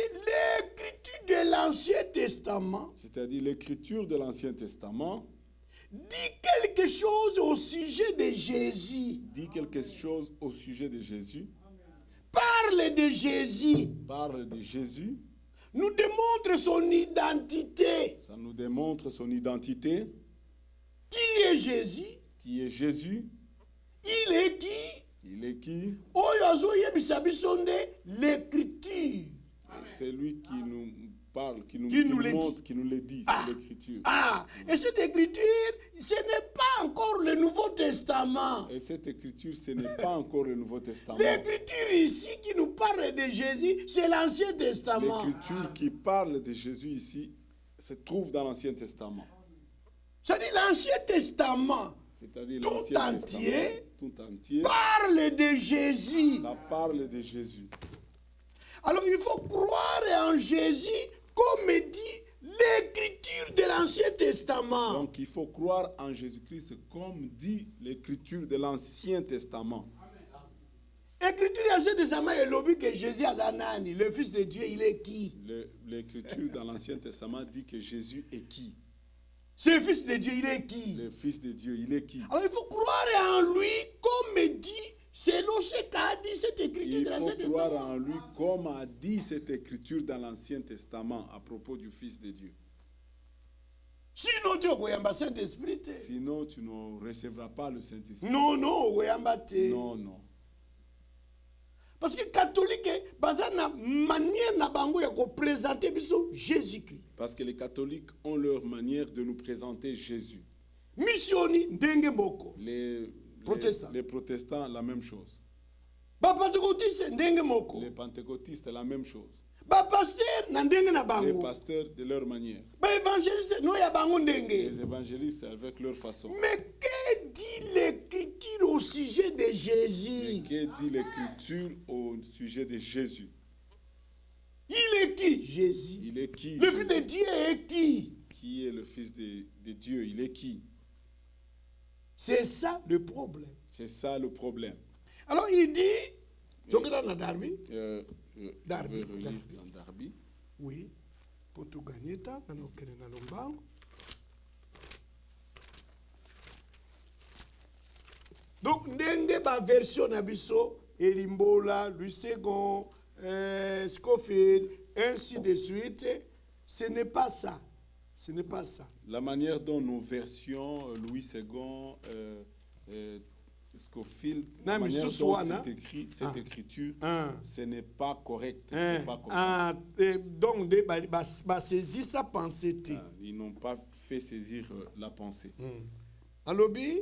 l'Écriture de l'Ancien Testament, c'est-à-dire l'Écriture de l'Ancien Testament, dit quelque chose au sujet de Jésus. dit quelque chose au sujet de Jésus, Parle de Jésus. parle de Jésus, Nous démontre son identité. ça nous démontre son identité, Qui est Jésus? qui est Jésus, Il est qui? il est qui? Oyo azoyebisa biso nde l'Écriture. C'est lui qui nous parle, qui nous le montre, dit. qui nous le dit, c'est l'Écriture. Ah, et cette écriture, ce n'est pas encore le Nouveau Testament. Et cette Écriture, ce n'est pas encore le Nouveau Testament. L'écriture ici qui nous parle de Jésus, c'est l'Ancien Testament. L'Écriture qui parle de Jésus ici se trouve dans l'Ancien Testament. C'est-à-dire l'Ancien Testament C'est-à-dire tout l'Ancien entier Testament, tout entier, parle de Jésus. ça parle de Jésus. Alors il faut croire en Jésus comme dit l'écriture de l'Ancien Testament. Donc il faut croire en Jésus-Christ comme dit l'Écriture de l'Ancien Testament. L'écriture de l'Ancien Testament est l'objet que Jésus Azanani, le Fils de Dieu, il est qui? L'Écriture dans l'Ancien Testament dit que Jésus est qui? Ce Fils de Dieu, il est qui? Le Fils de Dieu, il est qui? Alors il faut croire en lui comme dit, selon ce qu'a dit cette écriture Il de l'Ancien faut croire Testament. en lui comme a dit cette Écriture dans l'Ancien Testament à propos du Fils de Dieu. Sinon tu okoyamba Saint-Esprit te. Sinon, tu ne recevras pas le Saint-Esprit. Non, non, okoyamba te. Non, non. Parce que catholique, baza na manière na bango ya ko présenter biso Jésus-Christ. Parce que les catholiques ont leur manière de nous présenter Jésus. Missioni ndenge moko. Les protestants, la même chose. Ba pentecôtiste ndenge moko. Les pentecôtistes, la même chose. Ba pasteur na ndenge na Les bango. pasteurs de leur manière. Ba évangéliste no ya bango ndenge. Les évangélistes avec leur façon. Mais que dit l'écriture au sujet de Et Jésus? que dit l'Écriture au sujet de Jésus? Il est qui? Jésus. Il est qui? Le Fils de Jésus? Dieu est qui? Qui est le Fils de Dieu? Il est qui? C'est ça le problème. C'est ça le problème. Alors il dit, Jokela na Darby, Je Darby, vais relire Darby. dans Darby. Oui, pour tout gagner, ta na okene na lombango. Donc ndenge ba version na biso Elimbola, Louis II, Scofield, ainsi de suite, ce n'est pas ça. Ce n'est pas ça. La manière dont nos versions, Louis II, Scofield, la Non, mais manière ce dont soir, c'est écrit, cette écriture, ce n'est pas correct. C'est pas comme ça. Donc, bah, saisir sa pensée. Ils n'ont pas fait saisir la pensée. Alobi,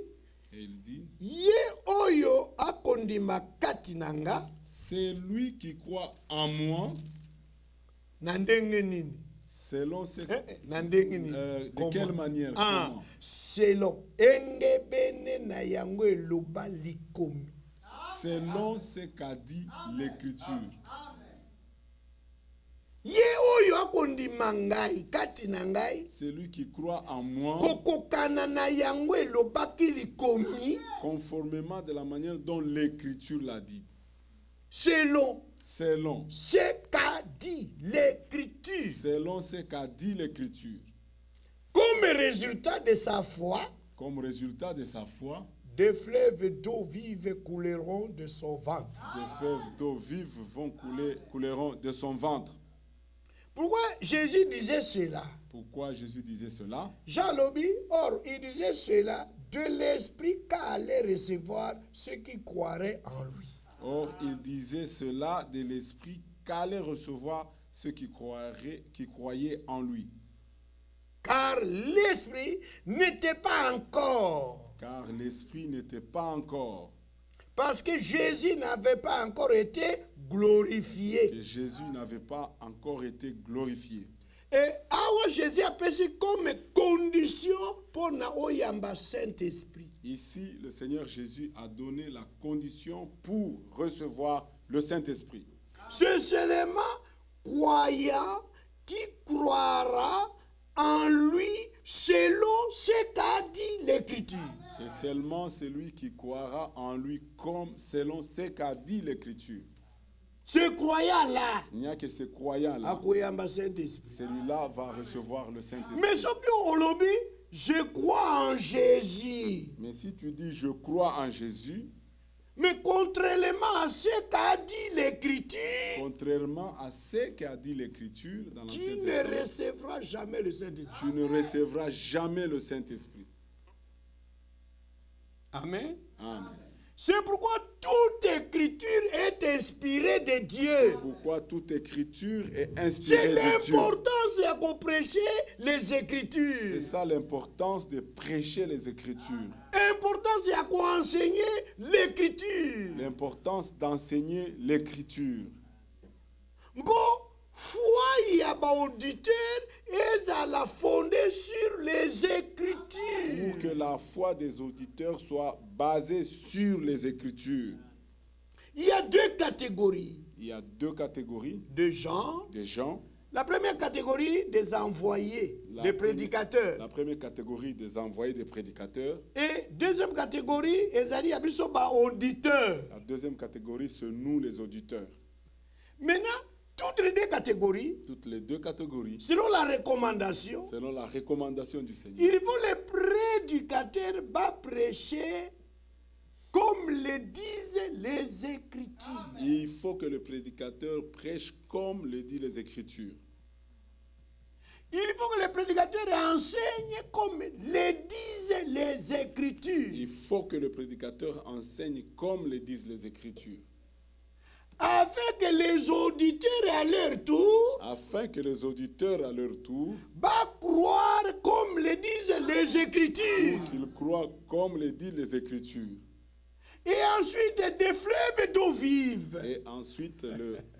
Et il dit, ye oyo akondima kati nanga, c'est lui qui croit en moi, na ndenge nini? selon ce... Na ndenge nini? de quelle manière? Comment? Selon engebene na yango eloba likomi. Selon ce qu'a dit l'Écriture. Ye oyo akondima ngai kati na ngai celui qui croit en moi, kokokana na yango elobaki likomi conformément de la manière dont l'Écriture l'a dit. selon Selon ce qu'a dit l'écriture. Selon ce qu'a dit l'Écriture. Comme résultat de sa foi, Comme résultat de sa foi, des fleuves d'eau vive couleront de son ventre. des fleuves d'eau vive couleront de son ventre. Pourquoi Jésus disait cela? Pourquoi Jésus disait cela? Jean Lobi, or, il disait cela de l'esprit qu'allait recevoir ceux qui croiraient en lui. Or, il disait cela de l'Esprit qu'allaient recevoir ceux qui croyaient en lui. Car l'esprit n'était pas encore. Car l'Esprit n'était pas encore. Parce que Jésus n'avait pas encore été glorifié. Et Jésus n'avait pas encore été glorifié. Et awa Jésus a passé comme condition pour na oyamba Saint-Esprit. Ici, le Seigneur Jésus a donné la condition pour recevoir le Saint-Esprit. C'est seulement croyant qui croira en lui selon ce qu'a dit l'Écriture. C'est seulement celui qui croira en lui comme selon ce qu'a dit l'Écriture. Ce croyant-là, Il n'y a que ce croyant-là. akoyamba Saint-Esprit. Celui-là va recevoir le Saint-Esprit. Mais soki olobi, je crois en Jésus. Mais si tu dis je crois en Jésus, Mais contrairement à ce qu'a dit l'Écriture, contrairement à ce qu'a dit l'Écriture dans l'Ancien tu ne Testament, recevras jamais le Saint-Esprit. tu ne recevras jamais le Saint-Esprit. Amen. Amen. C'est pourquoi toute écriture est inspirée de Dieu. Pourquoi toute écriture est C'est inspirée de Dieu. l'importance à qu'on prêcher les C'est écritures. ça l'importance de prêcher les Écritures. L'importance à qu'on enseigner l'écriture. L'importance d'enseigner l'Écriture. Bon, foi y a ba auditeur et à la fonder sur les écritures. Pour que la foi des auditeurs soit basée sur les Écritures. Il y a deux catégories Il y a deux catégories de gens. de gens. La première catégorie, des envoyés, des prédicateurs. La première catégorie des envoyés des prédicateurs. Et deuxième catégorie, ezali ya biso ba auditeurs. La deuxième catégorie, c'est nous les auditeurs. Maintenant, toutes les deux catégories, Toutes les deux catégories, selon la recommandation, selon la recommandation du Seigneur. il faut les prédicateurs va prêcher comme le disent les Écritures. Il faut que le prédicateur prêche comme le dit les Écritures. Il faut que les prédicateurs enseignent comme le disent les Écritures. Il faut que le prédicateur enseigne comme le disent les Écritures. Afin que les auditeurs à leur tour Afin que les auditeurs, à leur tour, va croire comme le disent les Écritures. qu'ils croient comme le disent les Écritures. Et ensuite des fleuves d'eau vive Et ensuite,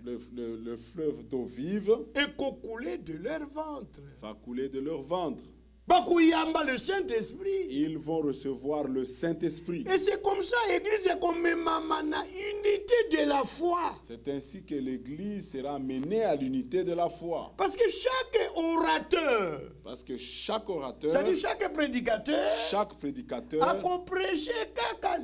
le fleuve d'eau vive et couler de leur ventre. va couler de leur ventre. Bakuyamba le Saint-Esprit. Ils vont recevoir le Saint-Esprit. Et c'est comme ça l'Église est comme mamana, unité de la foi. C'est ainsi que l'Église sera menée à l'unité de la foi. Parce que chaque orateur, Parce que chaque orateur, c'est-à-dire chaque prédicateur, chaque a prédicateur, prêché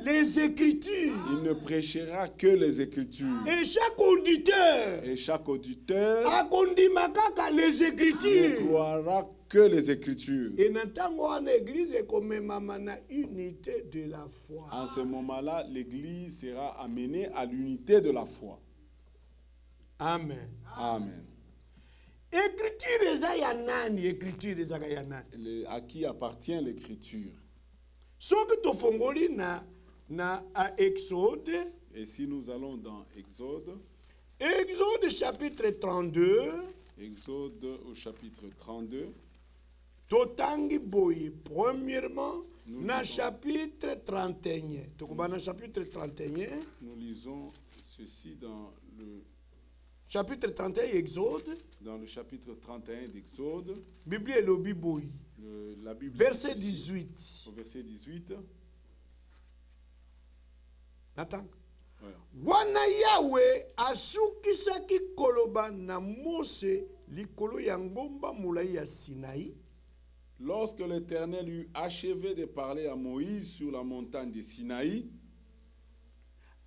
les Écritures. il ne prêchera que les Écritures. Et chaque auditeur Et chaque auditeur a condima les ne Écritures. croira que les Écritures. Et maintenant, l'Église est comme mamana, unité de la foi. En ce moment-là, l'Église sera amenée à l'unité de la foi. Amen. Amen. Écriture eza ya nani? Écriture eza ya nani? À qui appartient l'Écriture? Soki tofongoli na Exode, Et si nous allons dans Exode, Exode chapitre 32, Exode au chapitre 32, totangi boye premièrement na lisons. chapitre 31. Tokoba na chapitre 31, nous lisons ceci dans chapitre 31 Exode, le chapitre 31 d'Exode, Bible elobi boye. la Bible Verset dit ceci, 18. au verset 18. Natanga. Voilà. Wana Yahweh asukisaki koloba na Mose likolo ya ngomba mulayi ya Sinaï. Lorsque l'Éternel eut achevé de parler à Moïse sur la montagne de Sinaï,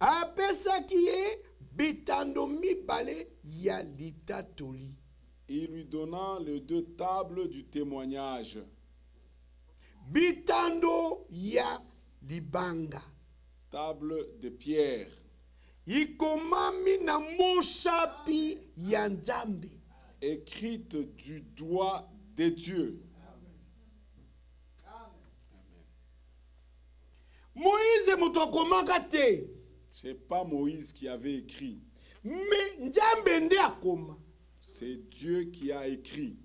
apesaki ye bitando mibale ya litatoli. il lui donna les 2 tables du témoignage. Bitando ya libanga. Table de pierre. Ikomami na mosapi ya Nzambe. Écrite du doigt de Dieu. Moïse muto akomaka te. Ce n'est pas Moïse qui avait écrit. Mais Nzambe nde akoma. C'est Dieu qui a écrit.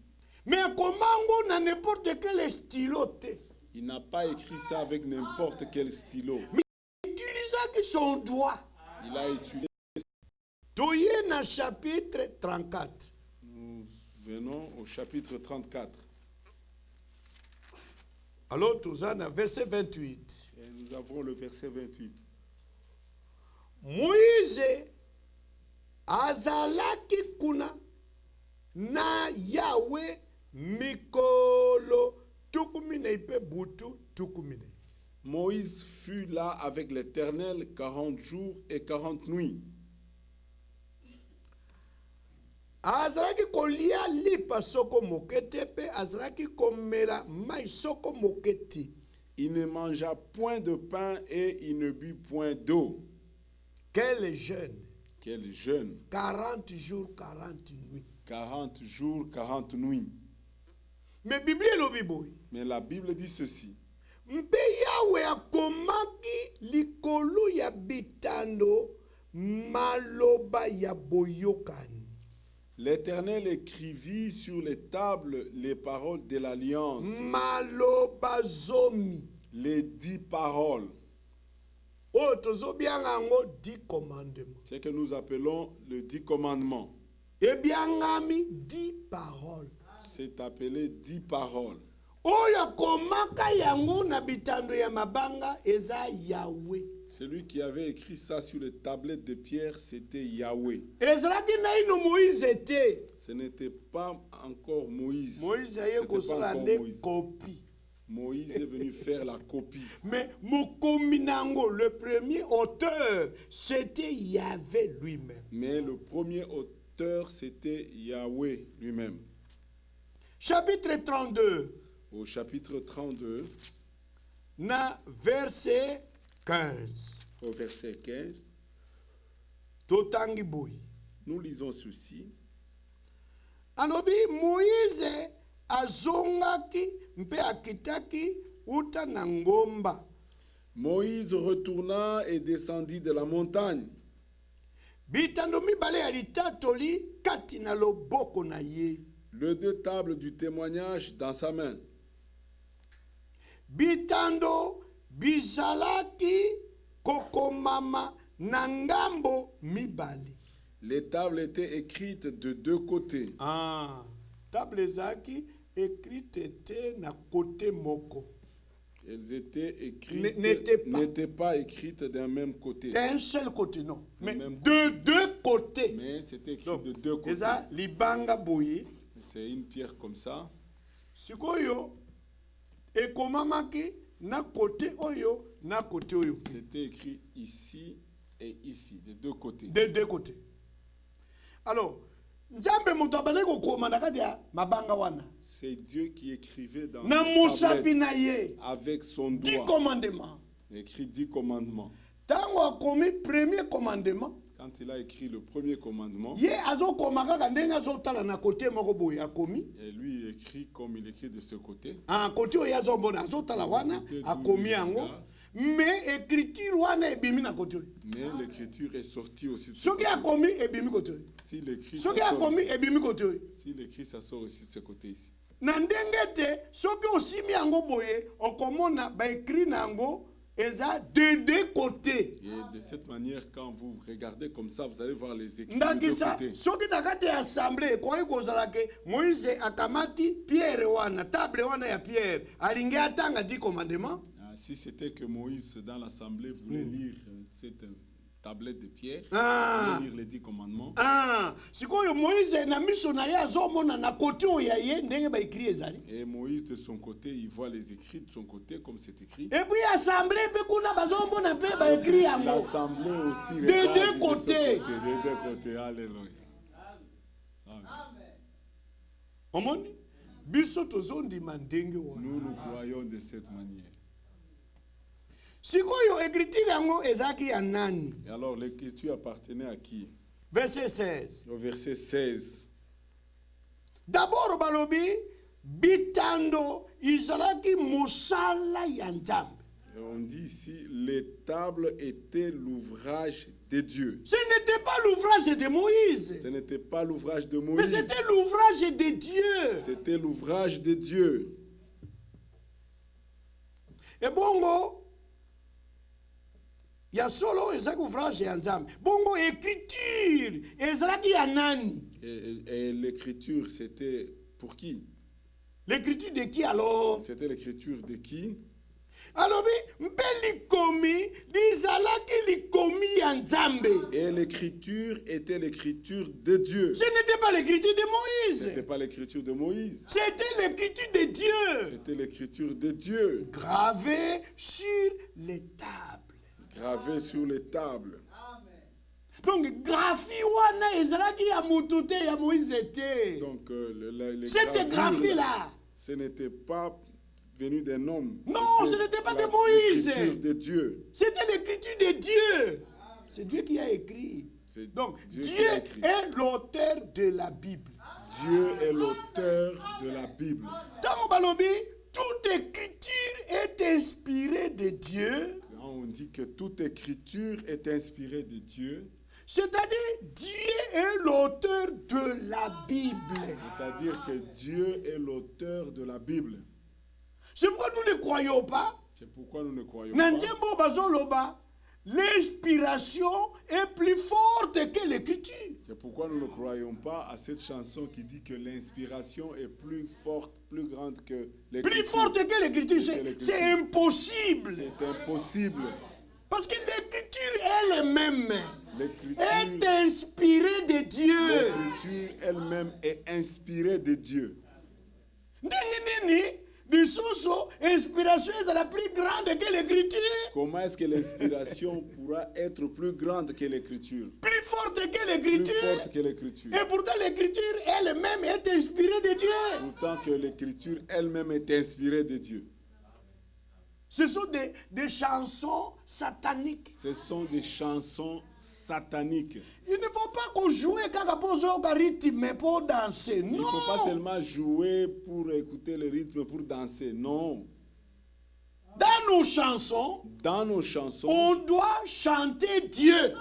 Mais akomango na n'importe quel stylo te. Il n'a pas écrit ça avec n'importe quel stylo. Mais il utilisait son doigt. Il a utilisé. Toye na chapitre 34. Nous venons au chapitre 34. Alors, tout ça, verset 28. Et nous avons le verset 28. Moïse azalaki kuna na Yahweh mikolo tukumine ipe butu tukumine. Moïse fut là avec l'Éternel 40 jours et 40 nuits. Azalaki kolia lipa soko mokete pe azalaki komela mai soko mokete. Il ne mangea point de pain et il ne but point d'eau. Quel jeûne? Quel jeûne! 40 jours, 40 nuits. 40 jours, 40 nuits. Mais Bible elobi boy. Mais la Bible dit ceci. Mpe Yahweh akomaki likolo ya bitando maloba ya boyokani. L'Éternel écrivit sur les tables les paroles de l'alliance. Maloba zomi. Les 10 paroles. Oh, tozobiangango 10 commandements. C'est que nous appelons le 10 commandements. Et biangami 10 paroles. C'est appelé 10 paroles. Oyo komaka yango na bitando ya mabanga eza Yahweh. Celui qui avait écrit ça sur les tablettes de pierre, c'était Yahweh. Ezalaki naino Moïse était. Ce n'était pas encore Moïse. Moïse aye kosala nde copie. Moïse est venu faire la copie. Mais Mokominango, le premier auteur, c'était Yahweh lui-même. Mais le premier auteur, c'était Yahweh lui-même. Chapitre 32. Au chapitre 32, na verset 15. au verset 15, Totangi boy. nous lisons ceci. Alobi Moïse azongaki mpe akitaki uta na ngomba. Moïse retourna et descendit de la montagne. Bitando mibale ya litatoli kati na loboko na ye. Les 2 tables du témoignage dans sa main. Bitando bizalaki kokomama na ngambo mibale. Les tables étaient écrites de 2 côtés. Ah, table zaki écrite était na côté moko. Elles étaient écrites, N'étaient pas écrites d'un même côté. D'un seul côté, non. Mais même de 2 côtés. Mais c'était écrit Donc, de 2 côtés. Eza libanga boye. C'est une pierre comme ça. Sikoyo ekomamaki na côté oyo na côté oyo. C'était écrit ici et ici, de 2 côtés. De 2 côtés. Alors, Nzambe muto abane ko koma na kati ya mabanga wana. C'est Dieu qui écrivait dans Na ses musapi tablettes na ye. avec son 10 doigt. commandements. Il écrit 10 commandements. Tango akomi premier commandement. Quand il a écrit le premier commandement, Ye azo koma kaka ndenge azotala na côté moko boye akomi. et lui il écrit comme il écrit de ce côté. Ah, côté oyo azomona azotala wana akomi yango. Mais écriture wana ebimi na côté oyo. Mais l'écriture est sortie aussi de ce Soki côté. akomi ebimi côté oyo. S'il écrit, Soki ça sort akomi ici. ebimi côté oyo. S'il écrit, ça sort aussi de ce côté ici. Na ndenge te soki osimi yango boye okomona ba écrit nango eza de 2 côtés. Et de cette manière, quand vous regardez comme ça, vous allez voir les écrits de 2 Ndakisa côtés. soki na kati ya assemblée ekoki kozala ke Moïse akamati Pierre wana table wana ya Pierre alingi atanga 10 commandements. Si c'était que Moïse, dans l'assemblée, voulait lire cette tablette de pierre, Ah. lire les 10 commandements. Sikoyo Moïse na miso na ye azomona na côté oyo ya ye ndenge ba écrit ezali. Et Moïse, de son côté, il voit les écrits de son côté, comme c'est écrit. Et puis assemblée pe kuna bazomona pe ba écrit yango. L'assemblée aussi Des regarde deux de côtés. ce côté, des deux côtés. Alléluia. Amen. Omoni biso tozondima ndenge wana. Nous croyons de cette manière. Sikoyo écriture yango ezaki ya nani? Et alors, l'écriture appartenait à qui? Verset 16. Au verset 16. D'abord balobi bitando izalaki musala ya Nzambe. Et on dit ici, les tables étaient l'ouvrage de Dieu. Ce n'était pas l'ouvrage de Moïse, Ce n'était pas l'ouvrage de mais Moïse. c'était l'ouvrage de Dieu. C'était l'ouvrage de Dieu. Et bongo ya solo ezaki ouvrage ya Nzambe. Bongo écriture ezalaki ya nani? Et l'écriture, c'était pour qui? L'écriture de qui alors? C'était l'écriture de qui? Alors mpe likomi lizalaki likomi ya Nzambe. Et l'écriture était l'écriture de Dieu. Ce n'était pas l'écriture de Ce n'était Moïse. pas l'écriture de Moïse. C'était l'écriture de Dieu. C'était l'écriture de Dieu, Gravée sur les tables. gravée sur les tables. Donc graphie wana ezalaki ya mutu te ya Moïse te. Donc, les Cette graphie là. ce n'était pas venu d'un homme. Non, C'était ce n'était pas de la- Moïse. l'écriture de Dieu. C'était l'écriture de Dieu. C'est Dieu qui a écrit. C'est Donc Dieu Dieu qui a écrit. est l'auteur de la Bible. Dieu est l'auteur de la Bible. Tango balobi, toute écriture est inspirée de Dieu. Quand on dit que toute écriture est inspirée de Dieu, C'est-à-dire Dieu est l'auteur de la Bible. c'est-à-dire que Dieu est l'auteur de la Bible. C'est pourquoi nous ne croyons pas. C'est pourquoi nous ne croyons pas. Nanjembo bazoloba, l'inspiration est plus forte que l'écriture. C'est pourquoi nous ne croyons pas à cette chanson qui dit que l'inspiration est plus forte, plus grande que l'écriture. Plus forte que l'écriture, c'est impossible. C'est impossible. Parce que l'écriture elle-même L'écriture, est inspirée de Dieu. l'écriture elle-même est inspirée de Dieu. Ndenge nini lisusu inspiration est la plus grande que l'écriture, Comment est-ce que l'inspiration pourra être plus grande que l'écriture? plus forte que Plus l'écriture. forte que l'écriture. Et pourtant l'écriture elle-même est inspirée de Dieu. Pourtant que l'écriture elle-même est inspirée de Dieu. Ce sont des chansons sataniques. Ce sont des chansons sataniques. Il ne faut pas qu'on joue quand rythme pour danser. Il ne Non. faut pas seulement jouer pour écouter le rythme, pour danser. Non. Dans nos chansons, Dans nos chansons, on doit chanter Dieu.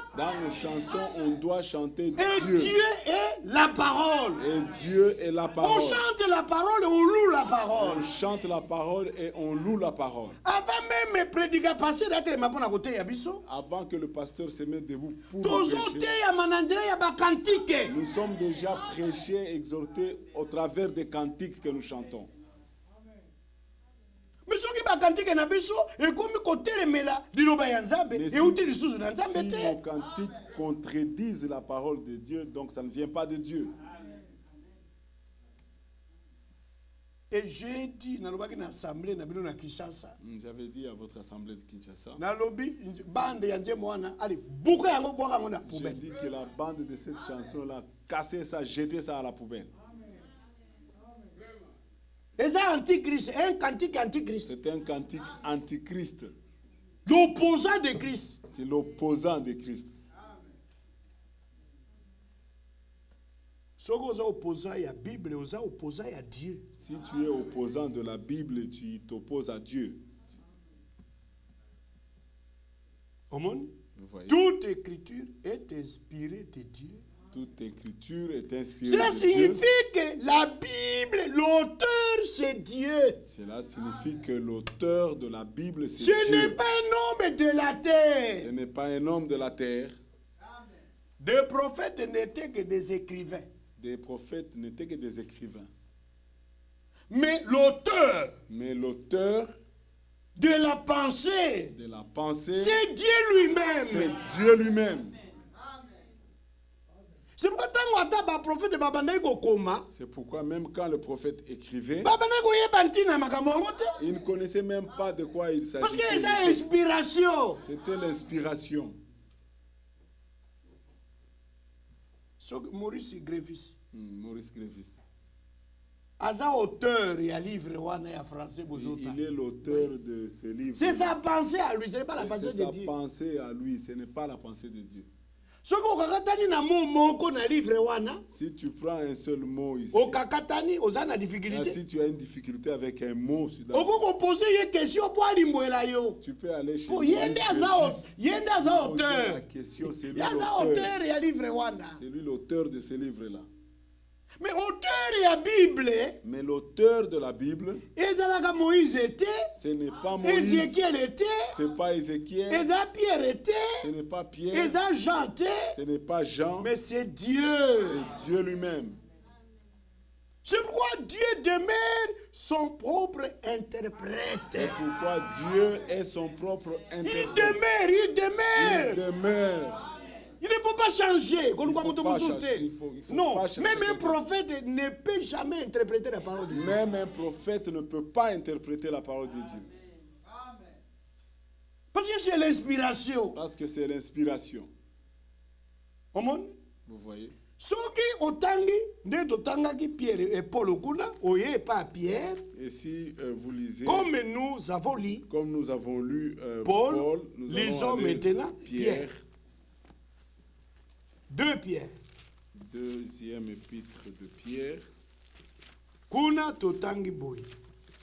on doit chanter Et Dieu. Dieu est la parole. Et Dieu est la On parole. chante la parole et on loue la parole. On chante la parole et on loue la parole. Avant même prédica passer d'être ma bonne à côté ya biso. Avant que le pasteur se mette debout pour Tozo prêcher, te ya mananzela ya ba cantique. nous sommes déjà prêchés, exhortés au travers des cantiques que nous chantons. Mais soki ba cantique na biso ekomi kotelemela liloba ya Nzambe Mais si- et uti lisusu na Nzambe Si nos te. cantiques contredisent la parole de Dieu, donc ça ne vient pas de Dieu. Et j'ai dit na lobaki na assemblée na bino na Kinshasa. J'avais dit à votre assemblée de Kinshasa, Na lobi bande ya nzembo wana ali buka yango bwaka yango na j'ai poubelle. dit que la bande de cette chanson-là, casser ça, jeter ça à la poubelle. Eza antichrist, un cantique antichrist. C'est un cantique antichrist. L'opposant de Christ. C'est l'opposant de Christ. Soki oza opposant ya Bible, oza opposant ya Dieu. Si tu es opposant de la Bible, tu t'opposes à Dieu. Omoni? Vous voyez? Toute écriture est inspirée de Dieu. Toute écriture est inspirée Cela de Dieu. signifie que la Bible, l'auteur, c'est Dieu. Cela signifie que l'auteur de la Bible, c'est Ce n'est Dieu. pas un homme de la Ce terre. n'est pas un homme de la terre. Des prophètes n'étaient que des écrivains. Des prophètes n'étaient que des écrivains. Mais l'auteur, Mais l'auteur de la pensée. de la pensée, C'est Dieu c'est lui-même. Dieu lui-même. C'est pourquoi tant que le prophète babandai kokoma, C'est pourquoi même quand le prophète écrivait, babandai koyeba ntina makambo yango te. il ne connaissait même pas de quoi il Parce que s'agissait. c'est inspiration. C'était l'inspiration. Maurice Grévis. Maurice Grévis. Aza auteur et à livre wana ya français bozota. Il est l'auteur de ce livre. C'est sa pensée à lui, ce n'est pas la C'est pensée de sa Dieu. pensée à lui, ce n'est pas la pensée de Dieu. Soki okakatani na mot moko na livre wana, Si tu prends un seul mot ici, okakatani oza na là, difficulté. si tu as une difficulté avec un mot, dans- Okoko poser ye question po alimboela yo. tu peux aller chez Po Maurice yende Grévis, aza poser auteur. la question, c'est lui Aza l'auteur. auteur ya livre wana. C'est lui l'auteur de ce livre-là. Mais auteur ya Bible, Mais l'auteur de la Bible, ezalaka Moïse était, ce n'est pas Moïse, Ézéchiel était, ce n'est pas Ézéchiel, Eza Pierre était, ce n'est pas Pierre, Eza Jean était, ce n'est pas Jean, mais c'est Dieu. c'est Dieu lui-même. C'est pourquoi Dieu demeure son propre interprète. C'est pourquoi Dieu est son propre Il interprète. demeure, il Il demeure. demeure. Il ne faut pas changer. Il faut pas changer, il faut Non, pas changer même un quelque prophète ne peut jamais interpréter la parole de Dieu. Même un prophète ne peut pas interpréter la parole de Dieu. Parce que c'est l'inspiration. Parce que c'est l'inspiration. Omoni? Vous voyez? Soki otangi, nde totangaki Pierre et Paul kuna, oye pas Pierre, Et si vous lisez, comme nous avons lu, comme nous avons lu Paul, Paul, nous lisons allons aller maintenant Pierre, 2 Pierre. deuxième épître de Pierre. Kuna totangi boy.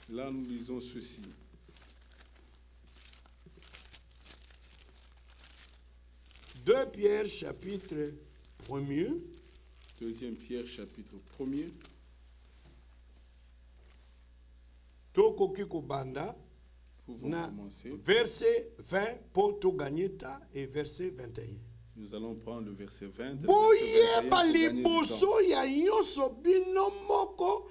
Là, nous lisons ceci. Deux Pierre chapitre 1er. Deuxième Pierre, chapitre 1er. Tokoki kobanda Pouvons na commencer. verset 20 pour to gagner ta et verset 21. Nous allons prendre le verset 20. et le verset 21 Boyeba pour gagner du liboso temps. ya nyonso bino moko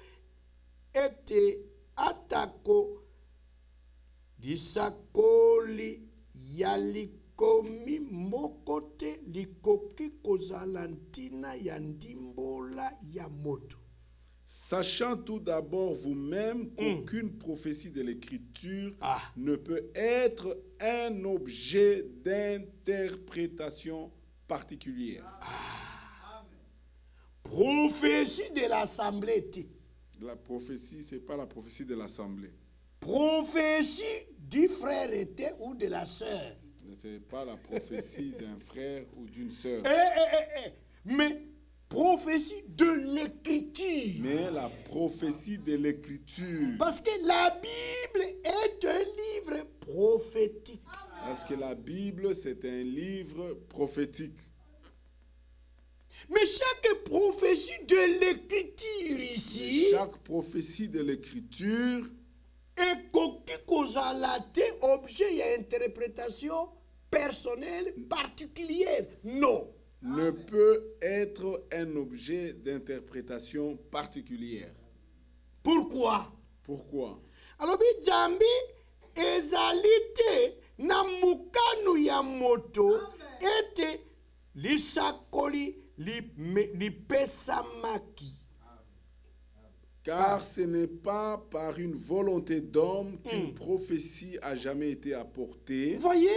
ete atako lisakoli ya likomi moko te likoki kozala ntina ya ndimbola ya moto. Sachant tout d'abord vous-même qu'aucune prophétie de l'Écriture Ah. ne peut être un objet d'interprétation particulière. Prophétie de l'assemblée te. La prophétie, ce n'est pas la prophétie de l'Assemblée. Prophétie du frère était ou de la sœur. Ce n'est pas la prophétie d'un frère ou d'une sœur. Mais prophétie de l'écriture. Mais la prophétie de l'Écriture. Parce que la Bible est un livre prophétique. Parce que la Bible, c'est un livre prophétique. Mais chaque prophétie de l'écriture ici Chaque prophétie de l'Écriture est objet et interprétation personnelle particulière. Non. ne peut être un objet d'interprétation particulière. Pourquoi? Pourquoi? Alors, Jambi ezalite na mukanu ya moto ete lisakoli lipesamaki. Car ce n'est pas par une volonté d'homme qu'une prophétie a jamais été apportée. Vous voyez?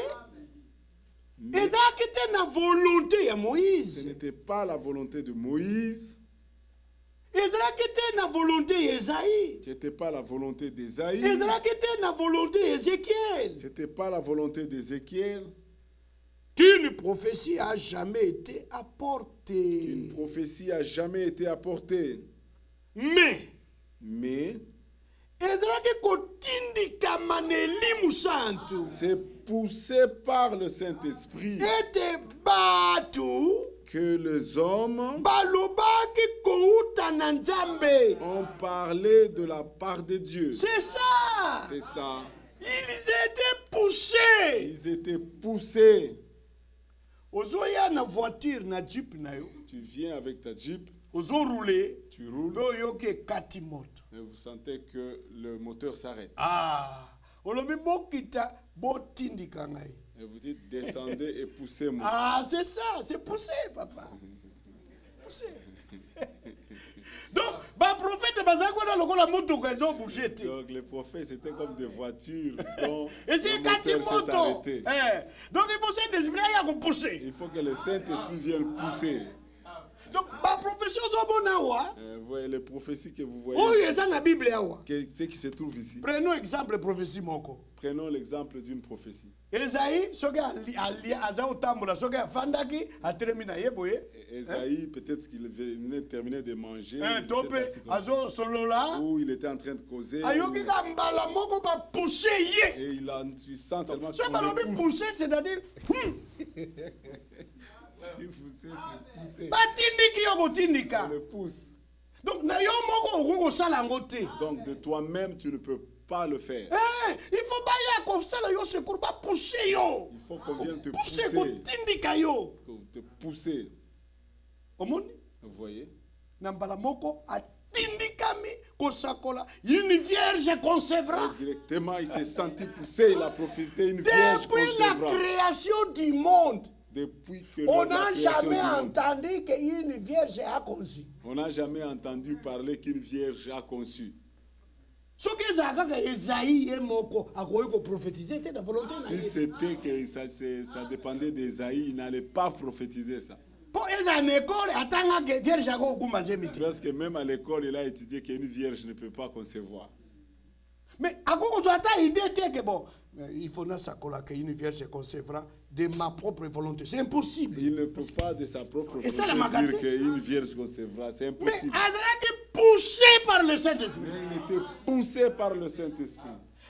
Ezalaki te na volonté ya Ce Moïse. n'était pas la volonté de Moïse. Ezalaki te na volonté ya Esaïe. Ce n'était pas la volonté d'Ésaïe. Ezalaki te na volonté ya Ézéchiel. Ce n'était pas la volonté d'Ézéchiel. Qu'une prophétie a jamais été apportée. Une prophétie a jamais été apportée. Mais Mais ezalaki kotindikama na Elimu Santu c'est poussé par le Saint-Esprit ete batu que les hommes balobaki kouta na Nzambe. ont parlé de la part de Dieu. C'est ça. C'est ça. Ils étaient poussés. Ils étaient poussés. Ozoya na voiture na jeep na yo. Tu viens avec ta Jeep, Ozo rouler. tu roules, Oyoke kati moto. et vous sentez que le moteur s'arrête. Ah. olobi bokita botindika ngai. Et vous dites, descendez et poussez-moi. Ah, c'est ça, c'est pousser, papa. Pousser. Donc, bah, prophète, Donc les prophètes, c'était comme des voitures dont et c'est le moteur s'est moto. arrêté. Donc, il faut Saint-Esprit à pousser. Il faut que le Saint-Esprit vienne pousser. Donc, ma profession, Vous voyez les prophéties que vous voyez, oh, il y a la Bible. ce qui se trouve ici. Prenons exemple prophétie moko. Prenons l'exemple d'une prophétie. Esaïe, soga aza otambola, soga fandaki, atremina yeboye. Esaïe, peut-être qu'il venait de terminer de manger. Tope, azo solola. Où il était en train de causer. Ayoki ka mbala moko ba pousser ye. Et il a tu sens tellement Ça qu'on le pousse. pousser, c'est-à-dire Si vous êtes poussé, batindiki yo kotindika. on le pousse. Donc na yo moko okoki kosala yango te. Donc de toi-même, tu ne peux pas le faire. Il faut baya kosala yo secours ba pousser yo. Il faut qu'on vienne te Pousser pousser. kotindika yo. Te pousser. Omoni Vous voyez? na mbala moko atindikami kosakola une vierge concevra. Directement, il s'est senti pousser. Il a prophétisé une vierge Depuis la concevra. création du monde, Depuis que on la n'a création jamais du monde. entendu qu'une vierge a conçu. On n'a jamais entendu parler qu'une vierge a conçu. Ce que Esaïe et Moko a prophétisé était la volonté de Si c'était que ça dépendait d'Ésaïe, il n'allait pas prophétiser ça. Pour les écoles, attends que vierge a commencé. Parce que même à l'école, il a étudié qu'une vierge ne peut pas concevoir. Mais à quoi tu as l'idée que bon, il faut qu'une vierge concevra de ma propre volonté. C'est impossible. Il ne peut pas de sa propre Et ça, la volonté magate. dire qu'une vierge concevra. C'est Mais impossible. Azra est poussé par le Saint-Esprit. Mais il était poussé par le Saint-Esprit.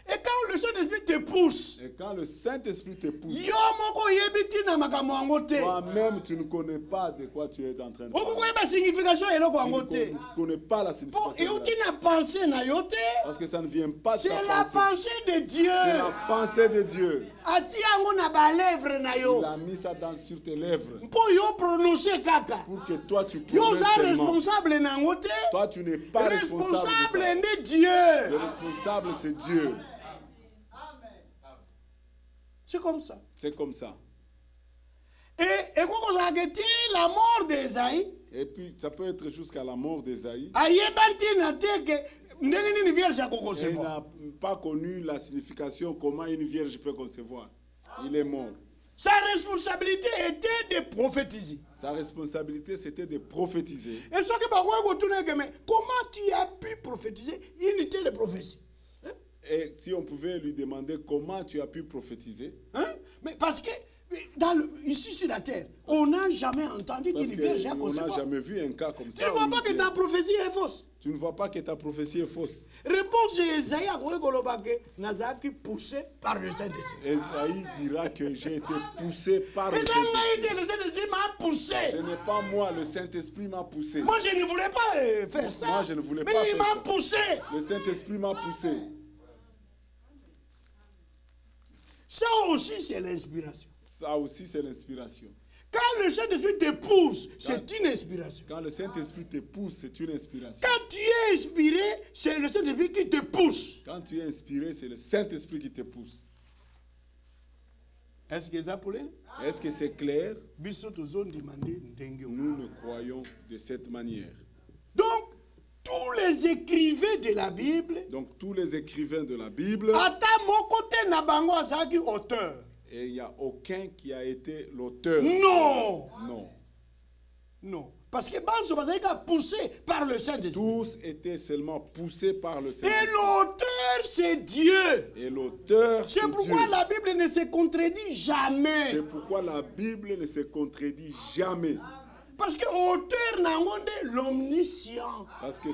Et quand le Saint-Esprit te pousse, Et quand le Saint-Esprit te pousse, yo moko yebiti na makambo yango te. toi-même, tu ne connais pas de quoi tu es en train de parler. Okokoyeba signification eloko yango te. Tu ne connais pas la Po signification. de euti la- na pensée na yo te. Parce que ça ne vient pas de C'est ta la pensée. pensée de Dieu. C'est la pensée de Dieu. Ati yango na balèvre na Il yo. a mis ça sur tes lèvres Po yo prononcer kaka. pour que toi tu Yo prononces za seulement. responsable na yango te. Toi tu n'es pas responsable Responsable de ça. de Dieu. Le responsable c'est Dieu. C'est comme ça. C'est comme ça. Et quand on a guetté la mort d'Esaïe, Et puis ça peut être jusqu'à la mort d'Ésaïe. ayebanti na te que ndenge nini vierge Et il akokoncevoir. n'a pas connu la signification comment une vierge peut concevoir. Il est mort. Sa responsabilité était de prophétiser. Sa responsabilité c'était de prophétiser. Et ce que mais comment tu as pu prophétiser une telle prophétie? Et si on pouvait lui demander comment tu as pu prophétiser, Hein? Mais parce que ici sur la terre, on n'a jamais entendu parce qu'une vierge a qu'on n'a concevoir. jamais vu un cas comme Tu ça. ne vois où pas une que ta vierge- prophétie est fausse. Tu ne vois pas que ta prophétie est fausse. Réponse d'Esaïe à Golobake, Nazaki poussé par le Saint-Esprit. Esaïe dira que j'ai été poussé par le Et Saint-Esprit. le Saint-Esprit m'a poussé. Ce n'est pas moi, le Saint-Esprit m'a poussé. Moi, je ne voulais pas faire ça. Moi, je ne voulais mais pas il faire m'a ça. poussé. Le Saint-Esprit m'a poussé. Ça aussi, c'est l'inspiration. Ça aussi, c'est l'inspiration. Quand le Saint-Esprit te pousse, c'est une inspiration. Quand le Saint-Esprit te pousse, c'est une inspiration. Quand tu es inspiré, c'est le Saint-Esprit qui te pousse. Quand tu es inspiré, c'est le Saint-Esprit qui te pousse. Est-ce que ça pour Est-ce que c'est clair? Donc, Nous ne croyons de cette manière. tous les écrivains de la Bible, Donc, tous les écrivains de la Bible, ata mokote na bango azaki auteur. et il n'y a aucun qui a été l'auteur. Non. Non. Non. Parce que Banso Bazalika poussé par le Saint-Esprit. Tous étaient seulement poussés par le Et Saint-Esprit. l'auteur, c'est Dieu. Et l'auteur, c'est C'est Dieu. pourquoi la Bible ne se contredit jamais. C'est pourquoi la Bible ne se contredit jamais. Parce que l'auteur n'a l'omniscient. Parce que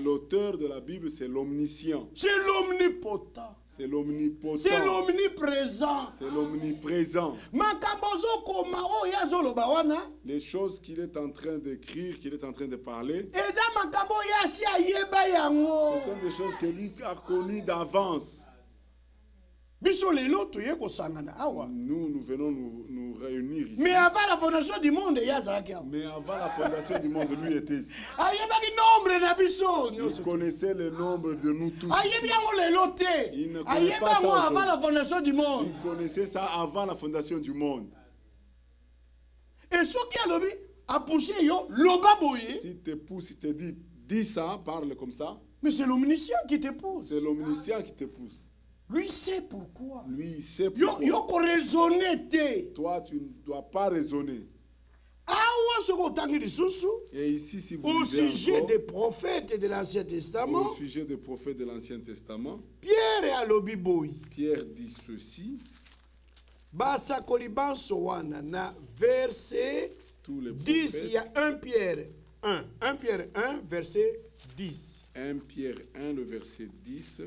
l'auteur de la Bible, c'est l'omniscient. C'est l'omnipotent. C'est l'omnipotent. C'est l'omniprésent. C'est l'omniprésent. Makambozo koma o yazolo bawana. Les choses qu'il est en train d'écrire, qu'il est en train de parler, Eza makambo yasi ayeba yango. ce sont des choses que lui a connues d'avance. Biso lelo toye kosangana awa. Nous venons nous réunir ici. Mais avant la fondation du monde, il y a Zalaki. Mais avant la fondation du monde, lui était ici. Ayebaki nombre na biso. Il connaissait le nombre de nous tous. Ayebi yango lelo te. Il ne connaît pas ça Ayebi avant encore. la fondation du monde. Il connaissait ça avant la fondation du monde. Et ce qui a lobby a poussé yo loba boye. Si te pousse, il te dit, dis ça, parle comme ça. Mais c'est l'omniscient qui te pousse. C'est l'omniscient qui te pousse. Lui sait pourquoi. Lui, il sait Yo pourquoi. yo ko raisonner te. Toi, tu ne dois pas raisonner. Awa ce ko tangi lisusu. Et ici, si vous Au lisez sujet encore, des prophètes de l'Ancien Testament, au sujet des prophètes de l'Ancien Testament, Pierre a lobby boy. Pierre dit ceci, Basa kolibanso wana na verset tous les 10, il prophètes, y a 1 Pierre 1. 1 Pierre 1, verset 10. 1 Pierre 1, le verset 10,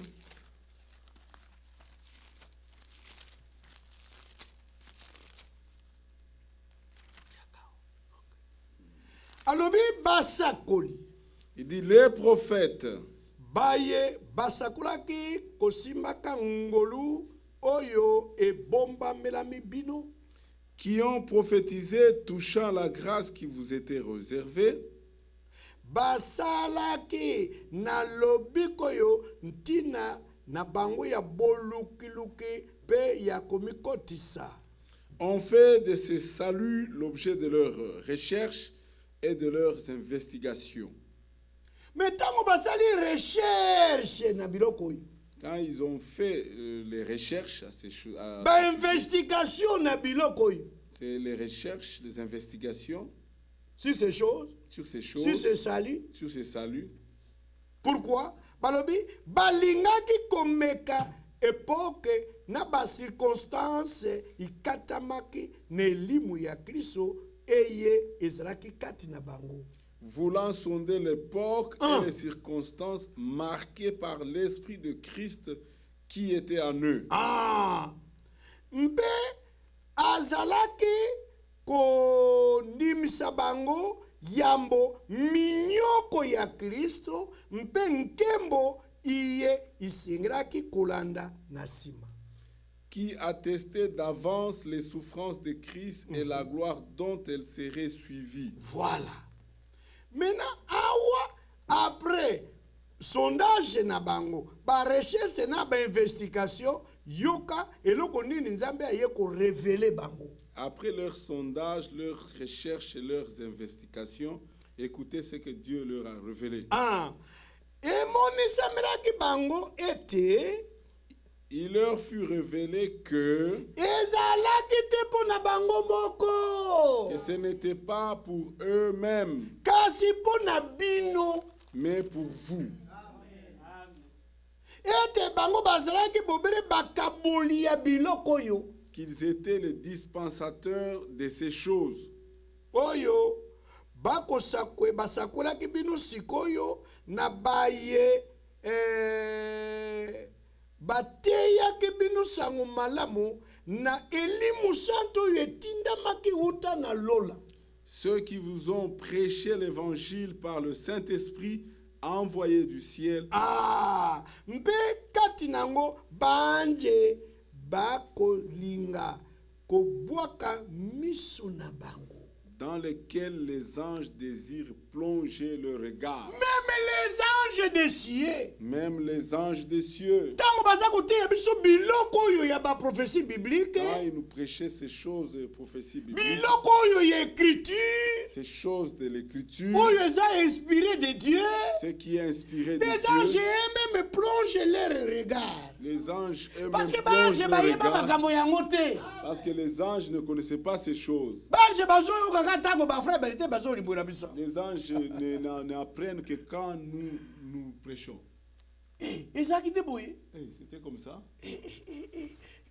Alobi basakoli. il dit, les prophètes Baye basakulaki kosimbaka ngolu oyo e bomba melami bino. qui ont prophétisé touchant la grâce qui vous était réservée, Basalaki na lobiko yo ntina na bango ya bolukiluki pe ya komikotisa. ont fait de ces saluts l'objet de leurs recherches et de leurs investigations. Mais tango basali recherche na biloko yi. Quand ils ont fait les recherches à ces choses, Ba investigation na biloko yi. c'est les recherches, les investigations Sur ces choses, sur ces sur choses, ces salis. sur ces saluts. Pourquoi? Balobi balingaki komeka époque na ba circonstance ikatamaki na elimu ya Kristo eye ezalaki kati na bango. Voulant sonder l'époque Un. et les circonstances marquées par l'Esprit de Christ qui était en eux. Ah, mpe azalaki kondimisa bango yambo minyoko ya Kristo mpe nkembo iye isengelaki kolanda na nsima. Qui attestait d'avance les souffrances de Christ et la gloire dont elle serait suivie. Voilà. Maintenant, awa après sondage na bango, ba recherche na ba investigation, yoka eloko nini nzambe aye ko révéler bango. Après leurs sondages, leurs recherches et leurs investigations, écoutez ce que Dieu leur a révélé. Ah, emonisa miraki bango ete Il leur fut révélé que ezalaki te mpo na bango moko, ce n'était pas pour eux-mêmes, kasi mpo na bino. mais pour vous. Ete bango bazalaki bobele bakaboli ya biloko oyo. Qu'ils étaient les dispensateurs de ces choses. Oyo basakolaki bino sikoyo na baye bateyaki bino sango malamu na elimu santo oyo etindamaki uta na lola. Ceux qui vous ont prêché l'évangile par le Saint-Esprit envoyé du ciel, Ah, mpe kati nango banje bakolinga kobwaka miso na bango. dans lesquels les anges désirent plonger le regard. Même les anges des cieux. Même les anges des cieux. Tango baza koteya biso biloko oyo ya ba prophétie biblique. Quand ils nous prêchaient ces choses, prophéties bibliques, Biloko oyo ya écriture. ces choses de l'écriture, Oyo eza inspiré de Dieu. ce qui est inspiré de Les anges Dieu, eux-mêmes plongent leur regard. les anges Parce eux-mêmes que plongent bange le bayeba regard, makambo yango te. parce que les anges ne connaissaient pas ces choses. Bange bazoyokaka ntango bafrère berité bazolimbwela biso. Les anges n'apprennent que quand nous prêchons. Ezalaki te boye. C'était comme ça.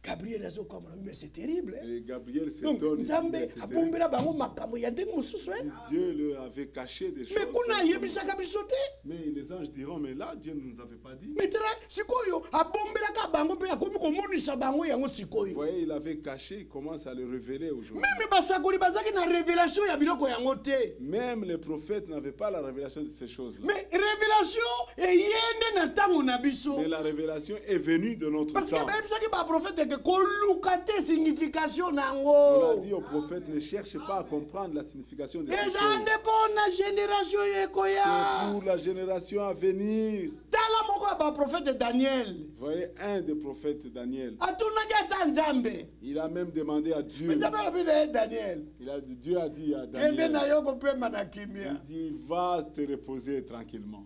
Gabriel azokamona, mais c'est terrible. Hein? Et Gabriel Donc, s'étonne. Nzambe Mais c'est abombela bango makambo ya ndenge mosusu. terrible. Dieu leur avait caché des choses. Mais kuna yebisaka biso te. Mais les anges diront, mais là, Dieu ne nous avait pas dit. Mais tala sikoyo abombelaka bango pe akomi komonisa bango yango Vous sikoyo. voyez, il avait caché, il commence à le révéler aujourd'hui. Même basakoli bazaki na révélation ya biloko yango te. Même les prophètes n'avaient pas la révélation de ces choses-là. Mais révélation eyende na tango na biso. Mais la révélation est venue de notre Parce que temps. bayebisaki baprofete ke koluka te signification On a nango. dit aux prophètes, ne cherchez pas à comprendre la signification de ces Eza choses. nde mpona génération C'est ekoya. pour la génération à venir. Tala moko ya baprofete Daniel. Vous voyez, un des prophètes, Daniel, Atunaki ata Nzambe. il a même demandé à Dieu. Nzambe alobi na ye Daniel. Dieu a dit à Kende na Daniel, yo kopema na kimia. il dit, va te reposer tranquillement.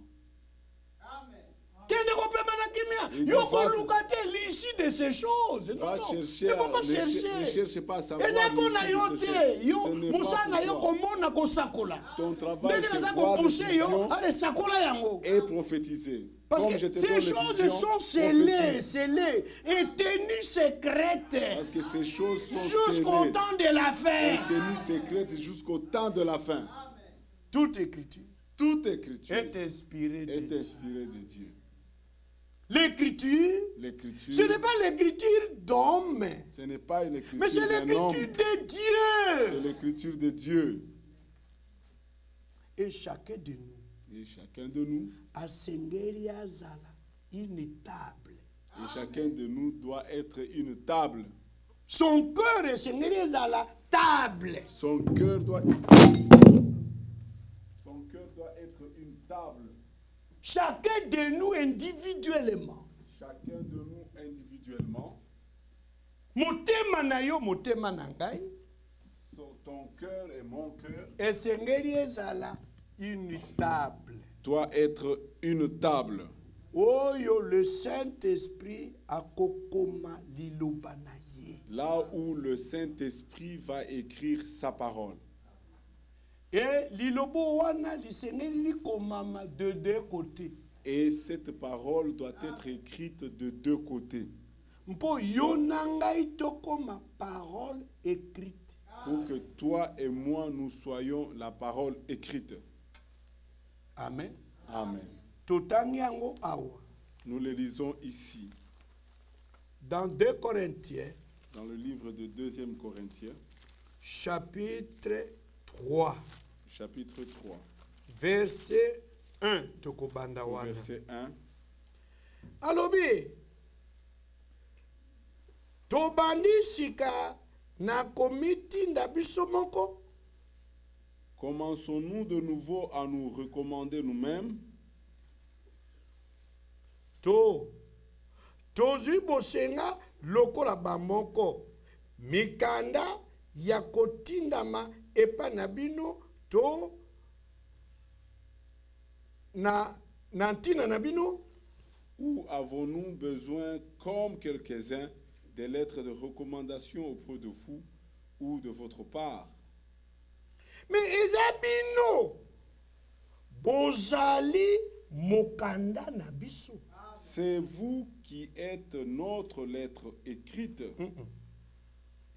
Kende kopema na kimia. Il Yo dit, va- koluka te l'issue de ces choses. Non, Va non. chercher, Ne faut pas ne chercher. cherche pas à savoir. Eza mpona yo l'issue de ces te. choses. Yo Ce n'est pas mosala na yo pour toi. komona kosakola. Ton travail, Ndenge c'est naza voir les kopousse yo visions ale sakola yango. et prophétiser. Parce Comme que je te ces donne les choses visions, sont scellées, prophétise. scellées et tenues secrètes Parce que ces choses sont jusqu'au scellées temps de la et fin. tenues secrètes jusqu'au temps de la fin. Toute écriture Toute écriture est inspirée de est Dieu. inspirée de Dieu. L'écriture, L'écriture, ce n'est pas l'écriture d'homme, ce n'est pas une mais écriture c'est d'un l'écriture homme, de c'est Dieu. l'écriture de Dieu. Et chacun de nous Et chacun de nous, asengeli azala une table. et chacun de nous doit être une table. Son cœur esengeli ezala table. Son cœur doit être une table. Chacun de nous individuellement. Chacun de nous individuellement, Motema na yo, motema na ngai. ton cœur et mon cœur Esengeli ezala une table. doit être une table. Oyo le Saint-Esprit akokoma liloba na ye. Là où le Saint-Esprit va écrire sa parole. Et lilobo wana lisengeli likomama de deux côtés. Et cette parole doit être écrite de deux côtés. Mpo yo na ngai tokoma parole écrite. Pour que toi et moi, nous soyons la parole écrite. Amen. Amen. Totangi yango awa. Nous le lisons ici, Dans 2 Corinthiens, dans le livre de 2 Corinthiens, chapitre 3, chapitre 3, verset 1. Tokobanda au wana. verset 1. Alobi, tobandi sika na komitinda biso moko. Commençons-nous de nouveau à nous recommander nous-mêmes? Tozwi bosenga lokola bamoko. Mikanda ya kotindama epa na bino to na ntina na bino. Ou avons-nous besoin, comme quelques-uns, des lettres de recommandation auprès de vous ou de votre part? Mais eza bino bozali mokanda na biso. C'est vous qui êtes notre lettre écrite.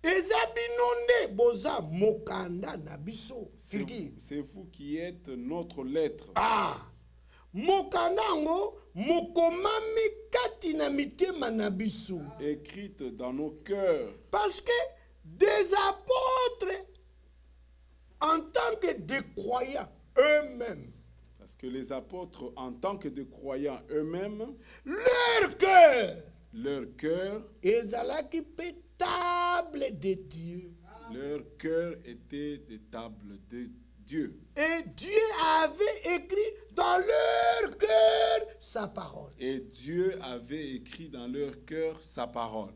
Eza bino nde boza mokanda na biso. C'est vous qui êtes notre lettre. Ah, mokanda ngo mokomami kati na mitema na biso. Écrite dans nos cœurs. Parce que des apôtres, en tant que des croyants eux-mêmes, Parce que les apôtres, en tant que des croyants eux-mêmes, leur cœur ezalaki pe table de Dieu. leur cœur était des tables de Dieu. Et Dieu avait écrit dans leur cœur sa parole. Et Dieu avait écrit dans leur cœur sa parole.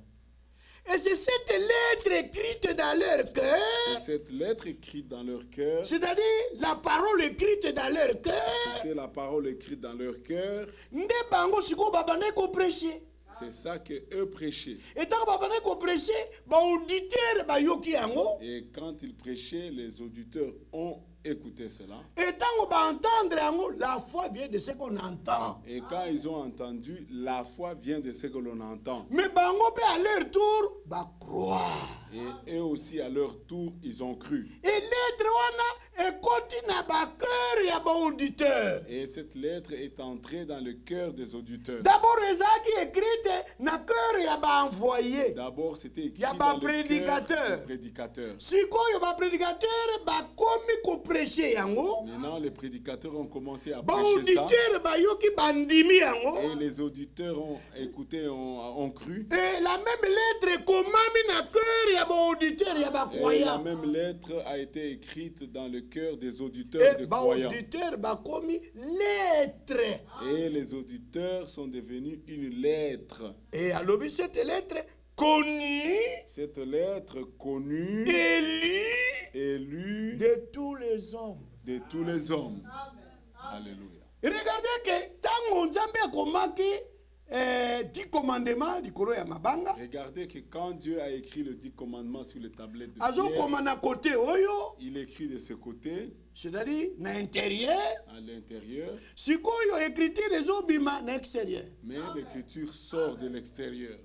Et c'est cette lettre écrite dans leur cœur, C'est cette lettre écrite dans leur cœur, c'est-à-dire la parole écrite dans leur cœur, c'était la parole écrite dans leur cœur, nde bango siko babane ko prêcher. c'est ça que eux prêchaient. Et tant babane ko prêcher, ba auditeur ba yoki yango. Et quand ils prêchaient, les auditeurs ont écouté cela. Et tant qu'on va entendre, la foi vient de ce qu'on entend. Et quand ils ont entendu, la foi vient de ce que l'on entend. Mais bango peut à leur tour, va croire. Et eux aussi, à leur tour, ils ont cru. Et l'être wana est continue à ba cœur et à ba auditeur. Et cette lettre est entrée dans le cœur des auditeurs. D'abord, les qui écrite na cœur et à ba envoyé. D'abord, c'était écrit Y a dans pas le cœur prédicateur. du prédicateur. Si quoi y a ba prédicateur, ba komi ko prêcher yango. Maintenant, les prédicateurs ont commencé à Ba prêcher ça. auditeur ba yoki bandimi yango. Et les auditeurs ont écouté, ont cru. Et la même lettre komami na cœur ya ba auditeur ya ba Et la croyant. même lettre a été écrite dans le cœur des auditeurs Et des ba croyants. auditeur ba komi lettre. Et les auditeurs sont devenus une lettre. Et à l'objet cette lettre connue Cette lettre connue et lue et lue de tous les hommes. de tous les hommes. Alléluia. Regardez que tango nzambe akomaki 10 commandements likolo ya mabanga. Regardez que quand Dieu a écrit le 10 commandements sur les tablettes de Azo pierre, komana côté oyo, il écrit de ce côté, c'est-à-dire na intérieur, à l'intérieur, sikoyo écriture ezobima na extérieur. mais l'écriture sort de l'extérieur.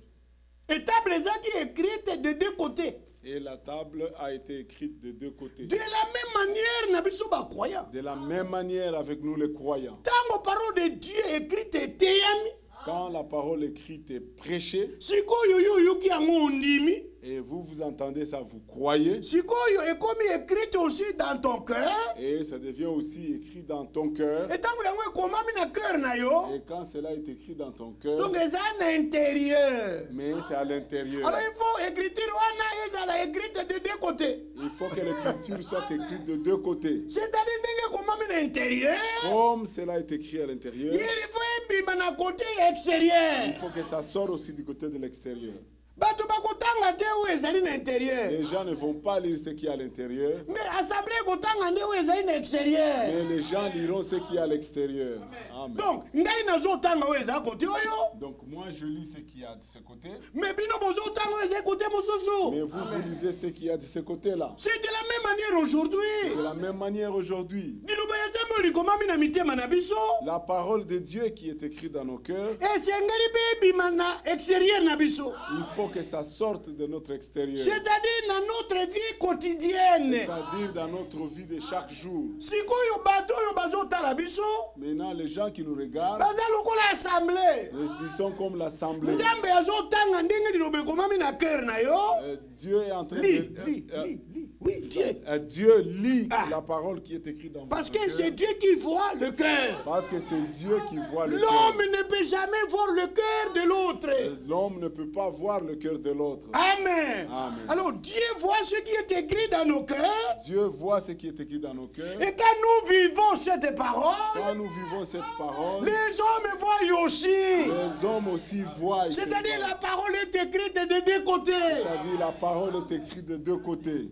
Et table ezaki écrite de deux côtés. Et la table a été écrite de deux côtés. De la même manière na biso ba croyant. De la même manière avec nous les croyants. Tango parole de Dieu écrite eteyami, Quand la parole écrite est prêchée, sikoyo yo yoki yango ondimi. et vous entendez ça, vous croyez, Sikoyo ekomi écrite aussi dans ton cœur. et ça devient aussi écrit dans ton cœur. Et tango yango ekomami na cœur na yo. Et quand cela est écrit dans ton cœur, Donc eza na intérieur. mais c'est à l'intérieur. Alors il faut écriture wana ezala écrite de deux côtés. Il faut que l'écriture soit écrite de deux côtés. C'est-à-dire ndenge ekomami na intérieur. Comme cela est écrit à l'intérieur, Il faut ebima na côté il extérieur. faut que ça sorte aussi du côté de l'extérieur. Bato bakotanga te oyo ezali na intérieur. Les gens ne vont pas lire ce qui est à l'intérieur, Mais assemblée ekotanga nde oyo ezali na extérieur. mais les gens liront ce qui est à l'extérieur. Amen. Donc ngai nazotanga oyo ezali côté oyo. Donc moi je lis ce qui y a de ce côté, Mais bino bozotanga oyo ezali côté mais mosusu. vous lisez ce qu'il y a de ce côté-là. C'est de la même manière aujourd'hui. De la même manière aujourd'hui, Liloba ya nzambe oyo likomami na mitema na biso. la parole de Dieu qui est écrite dans nos cœurs, Esengeli mpe ebima na extérieur na biso. il faut que ça sorte de notre extérieur, C'est-à-dire dans notre vie quotidienne. c'est-à-dire dans notre vie de chaque jour. Sikoyo bato oyo bazotala biso. Maintenant, les gens qui nous regardent, Baza lokola assemblée. ils sont comme l'assemblée. Nzambe azotanga ndenge liloba ekomami na cœur na yo. Dieu est en train Lis, de... lis, lis, lis. Oui, Dieu. Dieu lit Ah. la parole qui est écrite dans Parce votre que cœur. c'est Dieu qui voit le cœur. Parce que c'est Dieu qui voit le cœur. L'homme ne peut jamais voir le cœur de l'autre. L'homme ne peut pas voir le cœur de l'autre. Amen. Amen. Alors Dieu voit ce qui est écrit dans nos cœurs. Dieu voit ce qui est écrit dans nos cœurs. Et quand nous vivons cette parole, Quand nous vivons cette parole, les hommes voient aussi. les hommes aussi voient. C'est-à-dire la parole est écrite de deux côtés. C'est-à-dire la parole est écrite de deux côtés.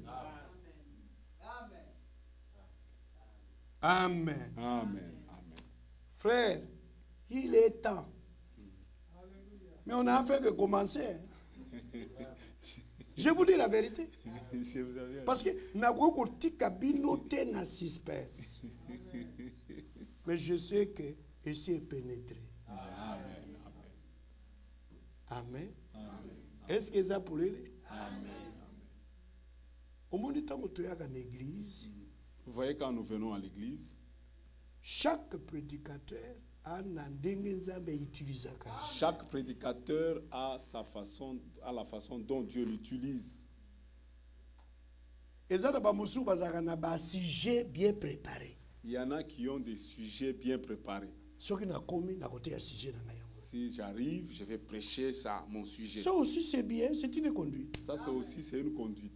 Amen. Amen. Amen. Frère, il est temps. Mais on a fait que commencer. Je vous dis la vérité. Je vous avais... Parce que nakoki kotika bino te na suspense. Mais je sais que ici est pénétré. Amen. Amen. Est-ce que ça pour lui? Amen. Au moment du temps où tu es dans l'église, Vous voyez, quand nous venons à l'église, chaque prédicateur a na ndenge nzambe utilisaka. chaque prédicateur a la façon dont Dieu l'utilise. Eza na ba musu bazaka na ba sujet bien préparé. Il y en a qui ont des sujets bien préparés. Soki na komi na côté ya sujet na ngai yango. Si j'arrive, je vais prêcher ça, mon sujet. Ça aussi c'est bien, c'est une conduite. Ça, c'est une conduite.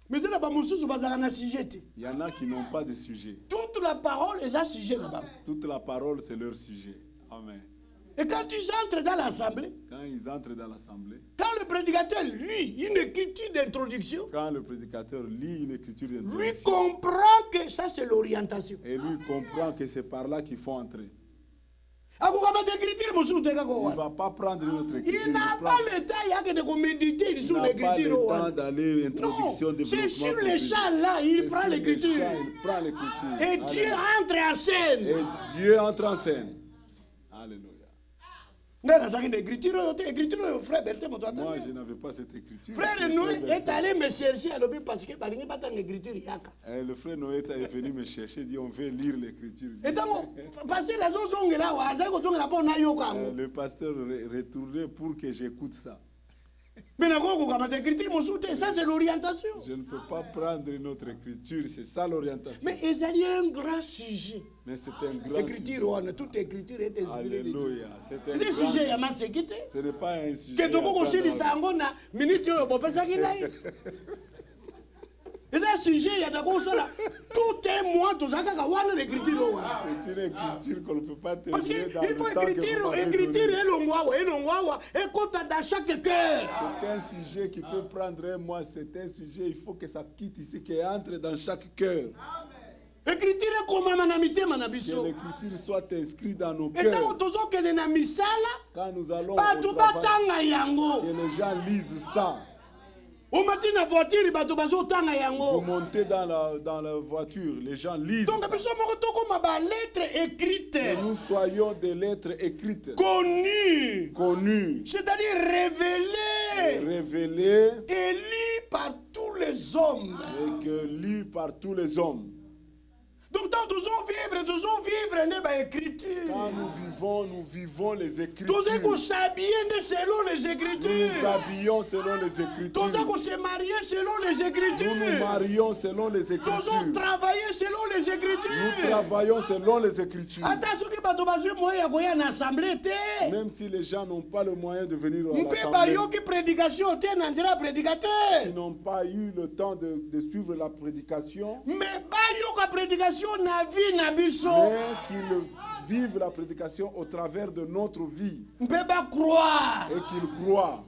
Mais eza na ba musu bazaka na sujet te. Il y en a qui n'ont pas de sujet. Toute la parole est un sujet là-bas. Toute la parole, c'est leur sujet. Amen. Et quand tu entres dans l'assemblée, Quand ils entrent dans l'assemblée, quand le prédicateur lit une écriture d'introduction, quand le prédicateur lit une écriture lui d'introduction, comprend que ça c'est l'orientation. et lui comprend que c'est par là qu'il faut entrer. Akukamata écriture mosusu te kaka Il ne wana. va pas prendre notre écriture. Il n'a pas le temps yake de méditer Il sur n'a pas le l'écriture temps wana. d'aller Non, introduction, développement. c'est sur continu. les champs là, il C'est prend sur les l'écriture. champs, il prend l'écriture. Et Dieu entre en scène. Et Dieu entre en scène. Alléluia. Nga nazaki na écriture oyo te, écriture oyo frère Bertin moto Moi, atanga. je n'avais pas cette écriture. Frère C'est Noé très est allé me chercher alobi parce que balingi batanga écriture yaka. Le frère Noé est venu me chercher, il dit on veut lire l'écriture. Etango pasteur azozongela awa azali kozongela mpo nayoka yango. Le pasteur retournait pour que j'écoute ça. Mais nakoki kokamata écriture mosusu te, ça c'est l'orientation. Je ne peux pas prendre notre écriture, c'est ça l'orientation. Mais ezali un grand sujet. Mais c'est un grand Écriture wana, toute écriture est sujet. inspirée de Dieu. Alléluia. C'est un C'est grand sujet ya sujet. maseki te. Ce n'est pas un sujet. Ke à toko prendre kosilisa en- yango na minute oyo bopesaki ngai. eza sujet ya nakosala tout un mois tozala kaka wana na écriture oyo wana. C'est une écriture qu'on ne peut pas Parce terminer dans qu'il le faut temps que vous m'avez écriture donné. elongo awa ekota dans chaque cœur. C'est un sujet qui peut prendre un mois. C'est un sujet, il faut que ça quitte ici, qu'il entre dans chaque cœur. écriture ekomama na mitema na Que biso. l'écriture soit inscrite dans nos etango cœurs. tozokende na misala Quand nous allons bato au travail, batanga yango. que les gens lisent ça. omati na voiture bato bazotanga Vous yango. montez dans la voiture, les gens lisent donc ça. biso moko tokoma balettre écrite Que nous soyons des lettres écrites, connues, connues, c'est-à-dire révélées révélées et lues par tous les hommes. et que lues par tous les hommes. donc tant toujours vivre nde baécriture. Quand nous vivons les écritures. toza koshabie nde selon les Nous nous écritures. habillons selon les écritures. toza kose marier selon les Nous nous écritures. marions selon les toza écritures. travailler selon les Nous écritures. travaillons selon les écritures. ata soki bato bazwi moyen ya koya na assemblée te. Même si les gens n'ont pas le moyen de venir à mpe l'assemblée, bayoki prédication te na nzela ya prédicateur. qui n'ont pas eu le temps de suivre la prédication, mais bayoka prédication na vie na biso. mais qu'ils vivent la prédication au travers de notre vie mpe bacroire. et qu'ils croient.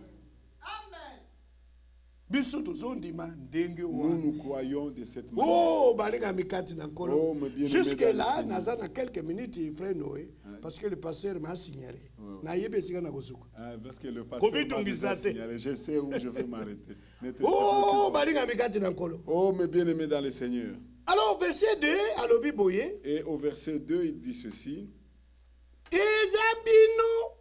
biso tozondima ndenge Nous, wana. nous croyons de cette manière. Oh, balinga mikati na nkolo. Oh, mes bien-aimés Jusque dans le là, Seigneur. naza na quelques minutes, frère Noé, parce que le pasteur m'a signalé. Na yebe esika na kosuka. Parce que le pasteur Kobi m'a déjà tungisa te. signalé. Je sais où je vais m'arrêter. Ne te Oh, préoccupe pas. balinga mikati na nkolo. Oh, mes bien-aimés dans le Seigneur. Alors, verset 2, alobi boye. Et au verset 2, il dit ceci. Eza bino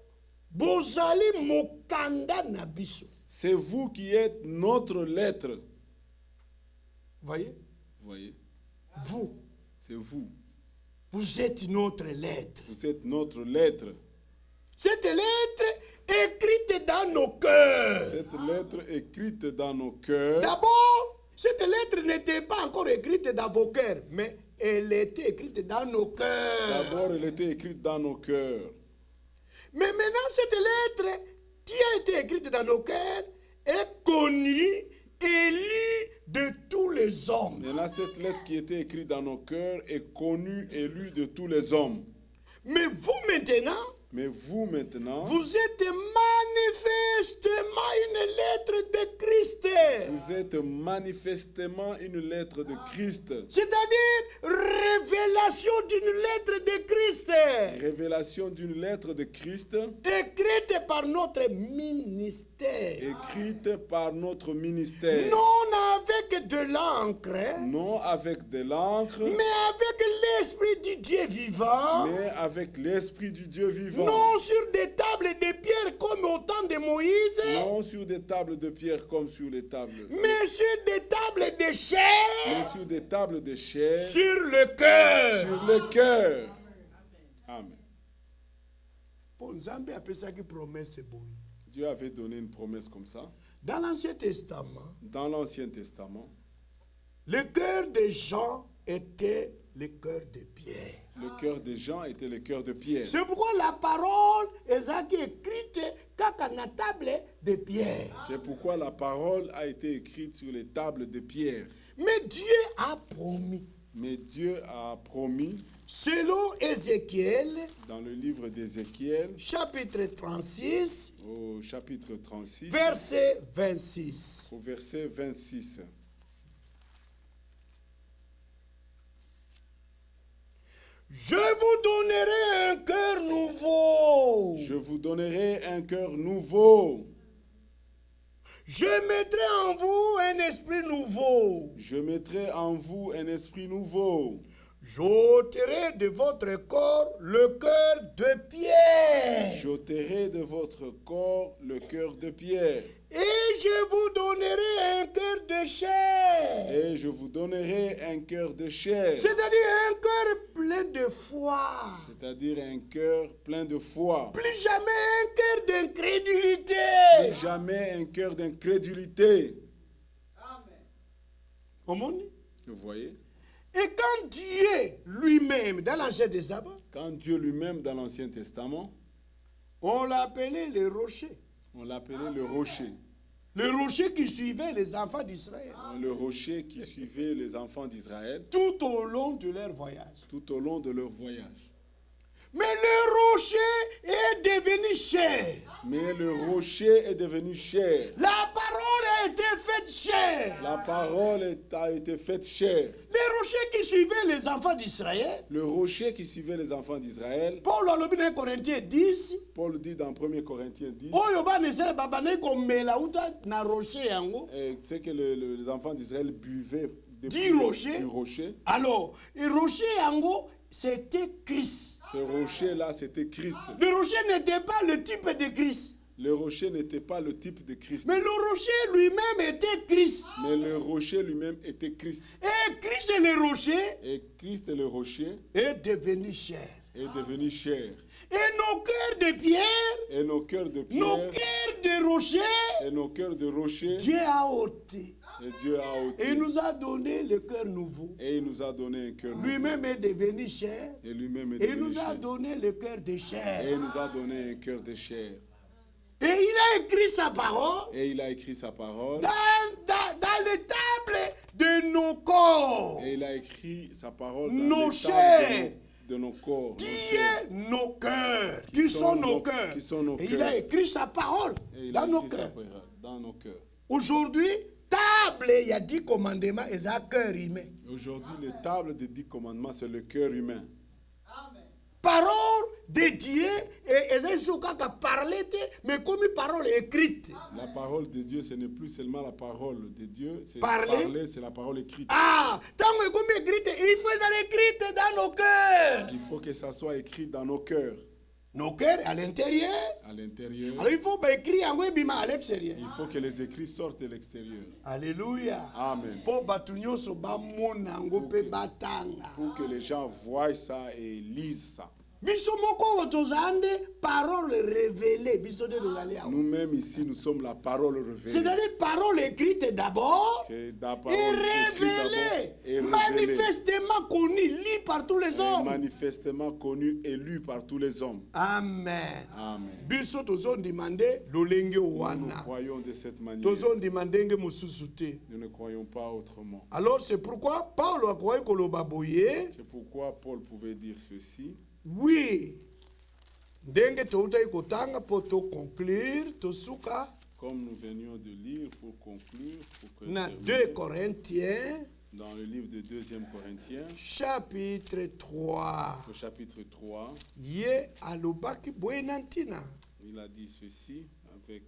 bozali mokanda na biso. C'est vous qui êtes notre lettre. Voyez? Vous voyez? Vous, C'est vous. vous êtes notre lettre. Vous êtes notre lettre. Cette lettre écrite dans nos cœurs. Cette lettre écrite dans nos cœurs. D'abord, cette lettre n'était pas encore écrite dans vos cœurs, mais elle était écrite dans nos cœurs. D'abord, elle était écrite dans nos cœurs. Mais maintenant, cette lettre qui a été écrite dans nos cœurs est connue et lue de tous les hommes. Maintenant, cette lettre qui était écrite dans nos cœurs est connue et lue de tous les hommes. Mais vous maintenant, Mais vous maintenant, vous êtes manifestement une lettre de Christ. vous êtes manifestement une lettre de Christ. C'est-à-dire révélation d'une lettre de Christ. Révélation d'une lettre de Christ Écrite par notre ministère. écrite par notre ministère. Non avec de l'encre, Non avec de l'encre, mais avec l'Esprit du Dieu vivant. mais avec l'Esprit du Dieu vivant. Non sur des tables de pierre comme au temps de Moïse, Non sur des tables de pierre comme sur les tables, mais sur des tables de mais chair, sur des tables de chair, sur le cœur. sur le cœur. Amen. Bon, Nzambe apesaki promesse boye. Dieu avait donné une promesse comme ça. Dans l'Ancien Testament, Dans l'Ancien Testament, le cœur des gens était le cœur de pierre. le cœur des gens était le cœur de pierre. C'est pourquoi la parole est écrite kaka na table de pierre. C'est pourquoi la parole a été écrite sur les tables de pierre. Mais Dieu a promis, Mais Dieu a promis, selon Ézéchiel, dans le livre d'Ézéchiel, chapitre 36, au chapitre 36, verset 26. au verset 26. Je vous donnerai un cœur nouveau vous donnerai un cœur nouveau. Je mettrai en vous un esprit nouveau. Je mettrai en vous un esprit nouveau. J'ôterai de votre corps le cœur de pierre. J'ôterai de votre corps le cœur de pierre. Et je vous donnerai un cœur de chair. Et je vous donnerai un cœur de chair. C'est-à-dire un cœur plein de foi. C'est-à-dire un cœur plein de foi. Plus jamais un cœur d'incrédulité. Plus jamais un cœur d'incrédulité. Au monde. Vous voyez? Et quand Dieu lui-même, dans l'Ancien Testament, Quand Dieu lui-même, dans l'Ancien Testament, on l'appelait le rocher. on l'appelait le rocher. Le rocher qui suivait les enfants d'Israël Le rocher qui suivait les enfants d'Israël tout au long de leur voyage. tout au long de leur voyage. Mais le rocher est devenu chair. Mais le rocher est devenu chair. La parole a été faite chair. La parole a été faite chair. Le rocher qui suivait les enfants d'Israël, Le rocher qui suivait les enfants d'Israël, Paul alobi na Corinthiens 10, Paul dit dans 1 Corinthiens 10, oyo bana Israël babane komela uta na rocher yango. c'est que les enfants d'Israël buvaient Du rocher. du rocher. Alors, le rocher yango, c'était Christ. Ce rocher-là, c'était Christ. Le rocher n'était pas le type de Christ. Le rocher n'était pas le type de Christ. Mais le rocher lui-même était Christ. Mais le rocher lui-même était Christ. Et Christ et le rocher Et Christ, le rocher, est devenu chair. est devenu chair. Et nos cœurs de pierre, Et nos cœurs de nos pierre cœurs de rocher, et nos cœurs de rocher, Dieu a ôté. et Dieu a Et ôté. il nous a donné le cœur nouveau. Et il nous a donné un cœur nouveau. Lui-même est devenu chair. Et lui-même est Et il devenu nous a chair. donné le cœur de Et chair. il nous a donné un cœur de chair. Et il a écrit sa parole Et il a écrit sa parole. dans les tables de nos corps. Et il a écrit sa parole dans Nos les tables chairs. de nos corps. nos Qui chairs. est nos cœurs? Qui Qui sont sont nos- nos cœurs? qui sont nos Et il a cœurs. écrit sa parole Et il a dans nos écrit sa cœurs. parole dans nos cœurs. Aujourd'hui, table, il y a 10 commandements et ça cœur humain. Aujourd'hui, les tables des 10 commandements, c'est le cœur humain. Parole de Dieu et ça ils kaka parler mais comme une parole écrite. La parole de Dieu, ce n'est plus seulement la parole de Dieu, c'est Parler. c'est la parole écrite. Ah, tant que comme écrite, il faut ça écrite dans nos cœurs. Il faut que ça soit écrit dans nos cœurs, Nos cœurs à l'intérieur. à l'intérieur. Alors il faut écrire en bima à l'extérieur. Il faut que les écrits sortent de l'extérieur. Alléluia. Amen. Pour batunyo so ba mona ngo pe batanga. Pour que les gens voient ça et lisent ça. Biso moko tozande parole révélée biso de dozali awo. Nous-mêmes ici, nous sommes la parole révélée. C'est-à-dire parole écrite d'abord C'est la et parole écrite d'abord révélée, et révélée. manifestement connue, lue par tous les Et hommes. manifestement connu et lu par tous les hommes. Amen. Amen. Biso tozo demande lolenge Nous wana. croyons de cette manière. Tozo demande nge mususu te. Nous ne croyons pas autrement. Alors c'est pourquoi Paul a croyé koloba boye. C'est pourquoi Paul pouvait dire ceci. Oui. Ndenge toutai kotanga pour to conclure tosuka Comme nous venions de lire pour conclure, pour que na terminer, 2 Corinthiens dans le livre de 2 Corinthiens, chapitre 3. au chapitre 3, Ye alobaki boye na ntina. il a dit ceci avec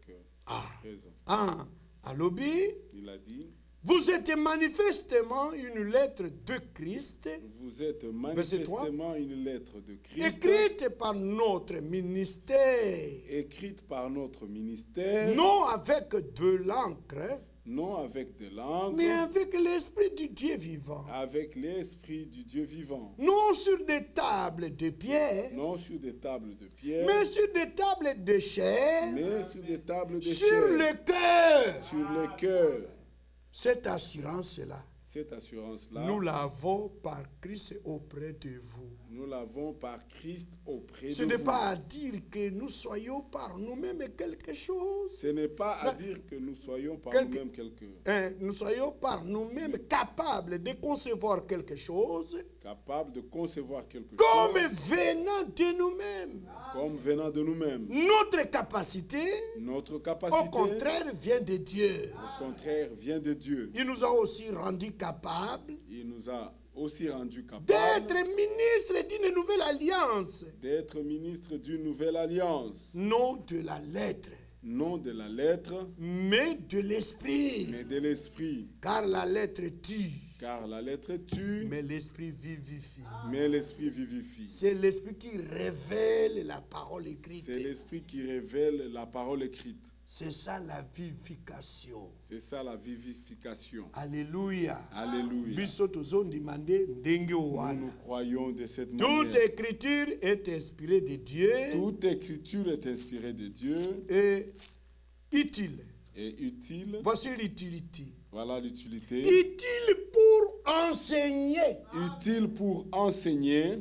raison. Ah, alobi, Il a dit, vous êtes manifestement une lettre de Christ, vous êtes Verset 3. manifestement une lettre de Christ, écrite par notre ministère, écrite par notre ministère, non avec de l'encre, non avec de l'encre, mais avec l'Esprit du Dieu vivant. avec l'Esprit du Dieu vivant, Non sur des tables de pierre, non sur des tables de pierre, mais sur des tables de chair, mais sur des tables de sur chair, le cœur. sur le cœur. Cette assurance-là, Cette assurance-là, nous l'avons par Christ auprès de vous. nous l'avons par Christ auprès Ce de n'est vous. pas à dire que nous soyons par nous-mêmes quelque chose. Ce n'est pas à dire que nous soyons par Quelque- nous-mêmes quelque Nous soyons par nous-mêmes capables de concevoir quelque chose capables de concevoir quelque comme chose venant de nous-mêmes. comme venant de nous-mêmes. Notre capacité, Notre au capacité, contraire, vient de Dieu. au contraire, vient de Dieu. Il nous a aussi rendus capables Il nous a aussi rendu capable d'être ministre d'une nouvelle alliance. d'être ministre d'une nouvelle alliance. Non de la lettre, Non de la lettre, mais de l'esprit. mais de l'esprit. Car la lettre tue, Car la lettre tue, mais l'esprit vivifie. mais l'esprit vivifie. C'est l'esprit qui révèle la parole C'est écrite. l'esprit qui révèle la parole écrite. C'est ça la vivification. C'est ça la vivification. Alléluia. Alléluia. Biso tozondimande ndenge Nous wana. croyons de cette Toute manière. écriture est inspirée de Dieu Toute écriture est inspirée de Dieu et utile. et utile. Voici l'utilité. Voilà l'utilité. Utile pour enseigner. Utile pour enseigner.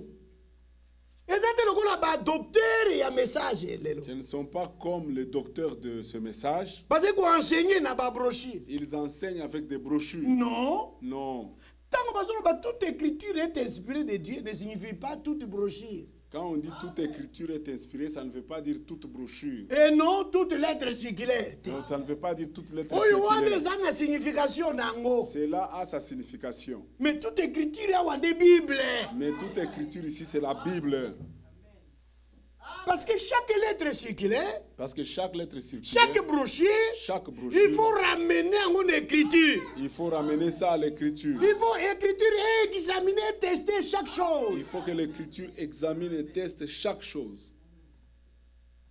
Ezate lokola ba docteur ya message lelo. Ce ne sont pas comme les docteurs de ce message. Parce que enseigner na ba brochure. Ils enseignent avec des brochures. Non. Non. Tant que toute écriture est inspirée de Dieu ne signifie pas toute brochure. Quand on dit toute écriture est inspirée, ça ne veut pas dire toute brochure. Et non toute lettre circulaire. Non, ça ne veut pas dire toute lettre Oyo wana circulaire. eza na signification nango. Cela a sa signification. Mais toute écriture ya wande Bible. Mais toute écriture ici, c'est la Bible. Parce que chaque lettre circulaire, Parce que chaque lettre circulaire, chaque brochure, chaque il brochure, faut ramener en une écriture. il faut ramener ça à l'écriture. Il faut écriture et examiner, tester chaque chose. Il faut que l'écriture examine et teste chaque chose.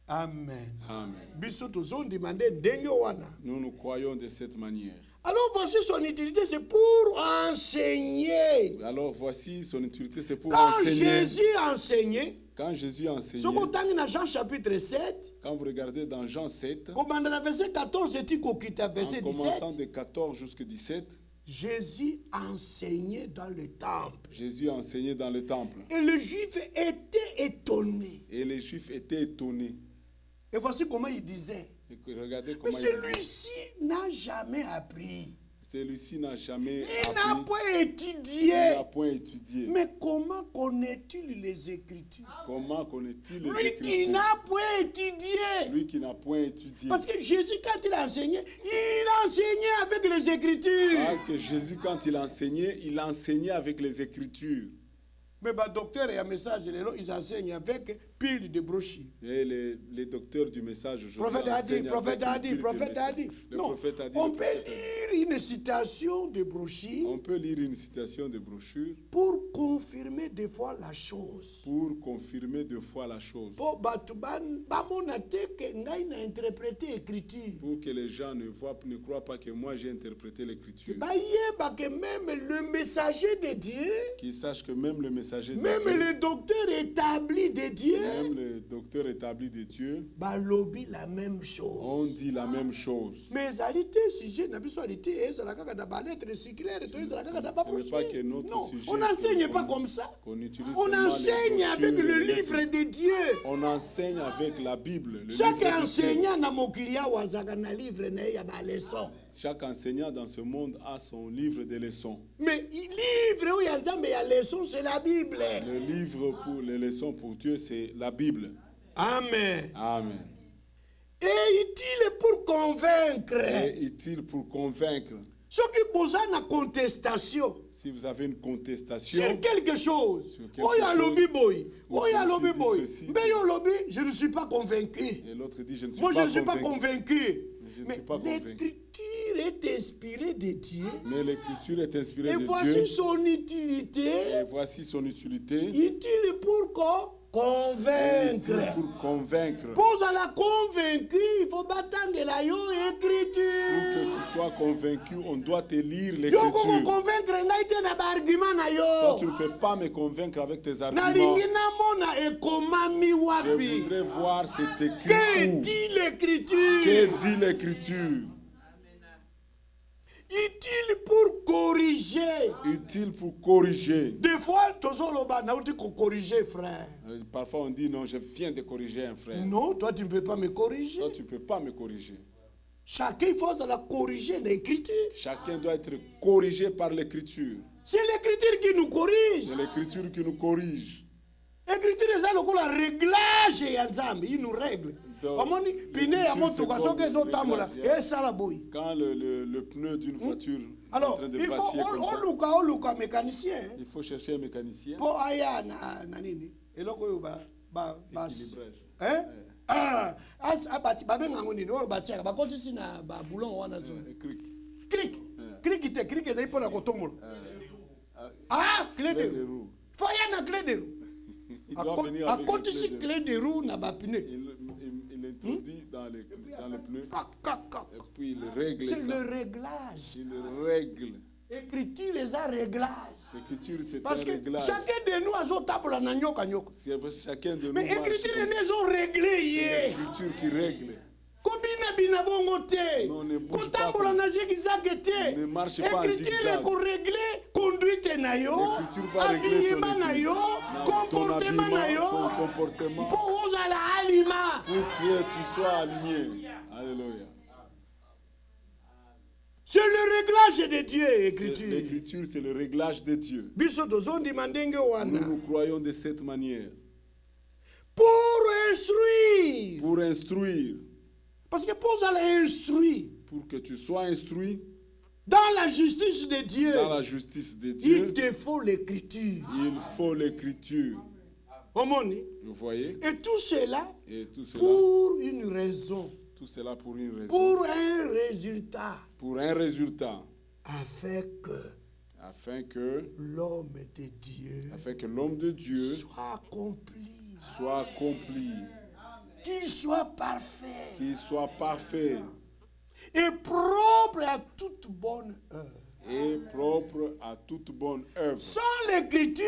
Amen. Amen. Biso tozondimande ndenge wana. Nous nous croyons de cette manière. Alors voici son utilité, c'est pour enseigner. Alors voici son utilité, c'est pour Quand enseigner. Jésus enseignait, Quand Jésus a enseigné, ce qu'on tangi dans Jean chapitre 7, quand vous regardez dans Jean 7, comme dans le verset 14, et en verset commençant 17, de 14 jusqu'à 17, Jésus enseignait dans le temple. Jésus a enseigné dans le temple. Et les Juifs étaient étonnés. Et les Juifs étaient étonnés. Et voici comment il disait. Et que regardez Mais comment celui-ci n'a jamais appris. celui-ci n'a jamais Il n'a appris, pas il étudié. n'a point étudié. Mais comment connaît-il les Écritures? Comment connaît-il les Lui qui Écritures? n'a point étudié. Lui qui n'a point étudié. Parce que Jésus, quand il enseignait avec les Écritures. Parce que Jésus, quand il enseignait avec les Écritures. Mais le docteur et un message, ils enseignent avec pile de brochures. Et les docteurs du message aujourd'hui Prophète a dit, enseignent prophète avec a une dit, pile de prophète a messages. dit. Le Non, prophète a dit, on le peut prophète a dit. lire une citation de brochure On peut lire une citation de brochure pour confirmer des fois la chose. pour confirmer deux fois la chose. Po batu bamona te ke ngai na interpréter écriture. Pour que les gens ne croient pas que moi j'ai interprété l'écriture. Bayeba que même le messager de Dieu, Qu'ils sachent que même le messager de même Dieu, le docteur établi de Dieu, même le docteur établi de Dieu, balobi la même chose. on dit la même chose. Mais ezalité sujet na bisoalité ezala kaka na ba lettre circulaire to ezala kaka na ba Ce n'est pas que brochure. notre Non, sujet on n'enseigne qu'on- pas comme ça. qu'on utilise On seulement les enseigne avec brochures le et les livre lettres. de Dieu. On enseigne avec la Bible. Le Chaque livre de Dieu. enseignant na mokili awa azaka na livre na ye ya ba leçon. Chaque enseignant dans ce monde a son livre de leçons. Mais livre oyo ya Nzambe ya leçon c'est la Bible. Le livre pour les leçons pour Dieu, c'est la Bible. Amen. Amen. Et utile pour convaincre. Et utile pour convaincre. Soki boza na contestation Si vous avez une contestation, sur quelque chose. Sur quelque Oyo chose. alobi boy. Ou Oyo alobi dit boy. ceci. Mais yo lobi, je ne suis pas convaincu. et l'autre dit je ne suis Moi, je pas ne suis pas convaincu. convaincu. Je ne Mais suis pas convaincu. l'écriture est inspirée de Dieu. Mais l'écriture est inspirée Et de voici Dieu. son Et utilité. voici son utilité. Utile pour quoi? Et utile Convaincre. pour convaincre. Pour la convaincre, il faut battre la yo Pour que écriture. tu sois convaincu, on doit te lire Yo l'écriture. koko convaincre ngai te na ba argument na Toi, tu yo. ne peux pas me convaincre avec tes arguments. Nalingi namona ekomami Je wapi. voudrais voir cet Que écrit où. dit l'écriture? Que dit l'écriture? Utile pour corriger. Utile pour corriger. Des fois, tozoloba na uti ko corriger frère. Parfois on dit non, je viens de corriger un frère. Non, toi tu ne peux pas me corriger. Toi, tu ne peux pas me corriger. Chacun il faut la corriger l'écriture. Chacun doit être corrigé par l'écriture. C'est l'écriture qui nous corrige. C'est l'écriture qui nous corrige. L'écriture eza lokola réglage ya Nzambe, il nous règle. Donc, Omoni pine ya l'écriture, motuka c'est soki comme ezotambola réglage, esala boyi. Quand le pneu d'une voiture Alors, train de il faut vaciller comme ça. oluka mécanicien. Il faut chercher un mécanicien. Pour aya na nini. Eloko yo ba Équilibrage. hein? Ah, abati babenga nini oyo batiaka bakotisi na ba boulon wana zo. Cric. Cric ezali mpona kotombola. Clé de roue. Faut aya na clé de roue. Il doit venir avec Akotisi clé de roue na ba pneu. Il l'introduit dans le pneu. Et puis il règle C'est ça. le réglage. Il règle. Écriture est un réglage. L'écriture, c'est un Parce que réglage. chacun de nous a son table na nyoka. Chacun de nous Mais marche écriture comme ça. est ont réglé. C'est l'écriture qui règle. Kobina bongo te. Non, ne bouge pas Kotambola comme- na zigzag te. Ne marche pas en Écriture zigzag. est pour régler conduite na yo, L'écriture va régler ton habillement na yo, ton comportement na habillement, ton yo. comportement, Pour ozala alima. pour que tu sois aligné. Alléluia. C'est le réglage de Dieu, C'est- écriture. L'écriture, c'est le réglage de Dieu. Biso tozondi mandenge wana. Nous croyons de cette manière. Pour instruire. Pour instruire, Parce que pour ozala instruire pour que tu sois instruit dans la justice de Dieu, dans la justice de il Dieu, te faut l'écriture. il faut l'écriture. Omoni. Vous voyez? Et tout cela Et tout cela pour une raison, pour une raison. pour un résultat, Pour un résultat. afin que Afin que l'homme de Dieu soit accompli, soit accompli, qu'il soit parfait qu'il soit parfait et propre à toute bonne œuvre. et propre à toute bonne œuvre. Sans l'écriture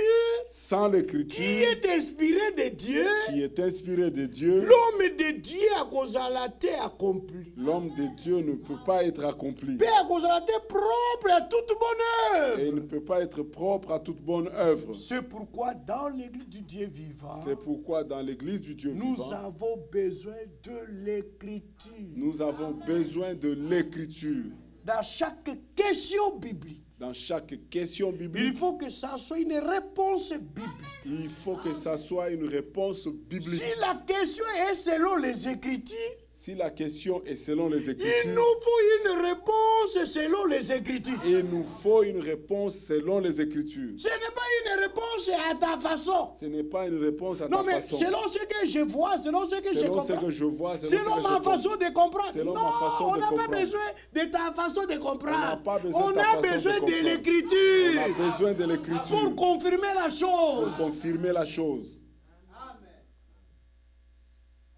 Sans qui l'écriture est inspirée de Dieu, qui est inspirée de Dieu, l'homme de Dieu a kozala te accompli. l'homme de Dieu ne peut pas être accompli. Pe a kozala te propre à toute bonne Et il œuvre. ne peut pas être propre à toute bonne œuvre. C'est pourquoi dans l'église du Dieu vivant, C'est pourquoi dans l'église du Dieu nous vivant, avons besoin de l'écriture. nous avons besoin de l'écriture. Dans chaque question biblique, Dans chaque question il biblique, faut que ça soit une réponse biblique. il faut que ça soit une réponse biblique. Si la question est selon les Écritures, Si la question est selon les il Écritures, nous faut une réponse selon les Écritures. il nous faut une réponse selon les Écritures. Ce n'est pas une réponse à ta façon. Ce n'est pas une réponse à Non, ta mais façon. selon ce que je vois, selon ce que je Selon ce comprends. que je vois, selon ce Selon que ma je comprends. façon de comprendre. Selon Non, ma façon on de n'a pas comprendre. besoin de ta façon de comprendre. On n'a pas besoin de On ta a façon de besoin de comprendre. On l'écriture a besoin de l'écriture pour confirmer la chose. pour confirmer la chose.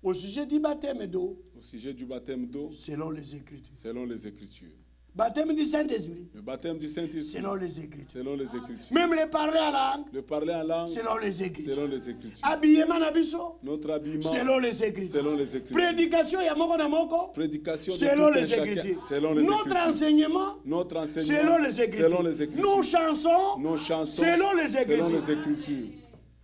Au sujet du baptême d'eau, Au sujet du baptême d'eau, selon les Écritures. selon les Écritures. Baptême du Saint-Esprit, Le baptême du Saint-Esprit, selon les Écritures. selon les Écritures. Même les parler à langue, Le parler en langue, selon les Écritures. selon les Écritures. Habillement na biso, Notre habillement, selon les Écritures. selon les Écritures. Prédication ya moko na moko, Prédication de selon tout un les chacun, Écritures. selon les Notre Écritures. enseignement, Notre enseignement, selon les Écritures. selon les Écritures. Nos chansons, Nos chansons, selon les selon Écritures. les Écritures.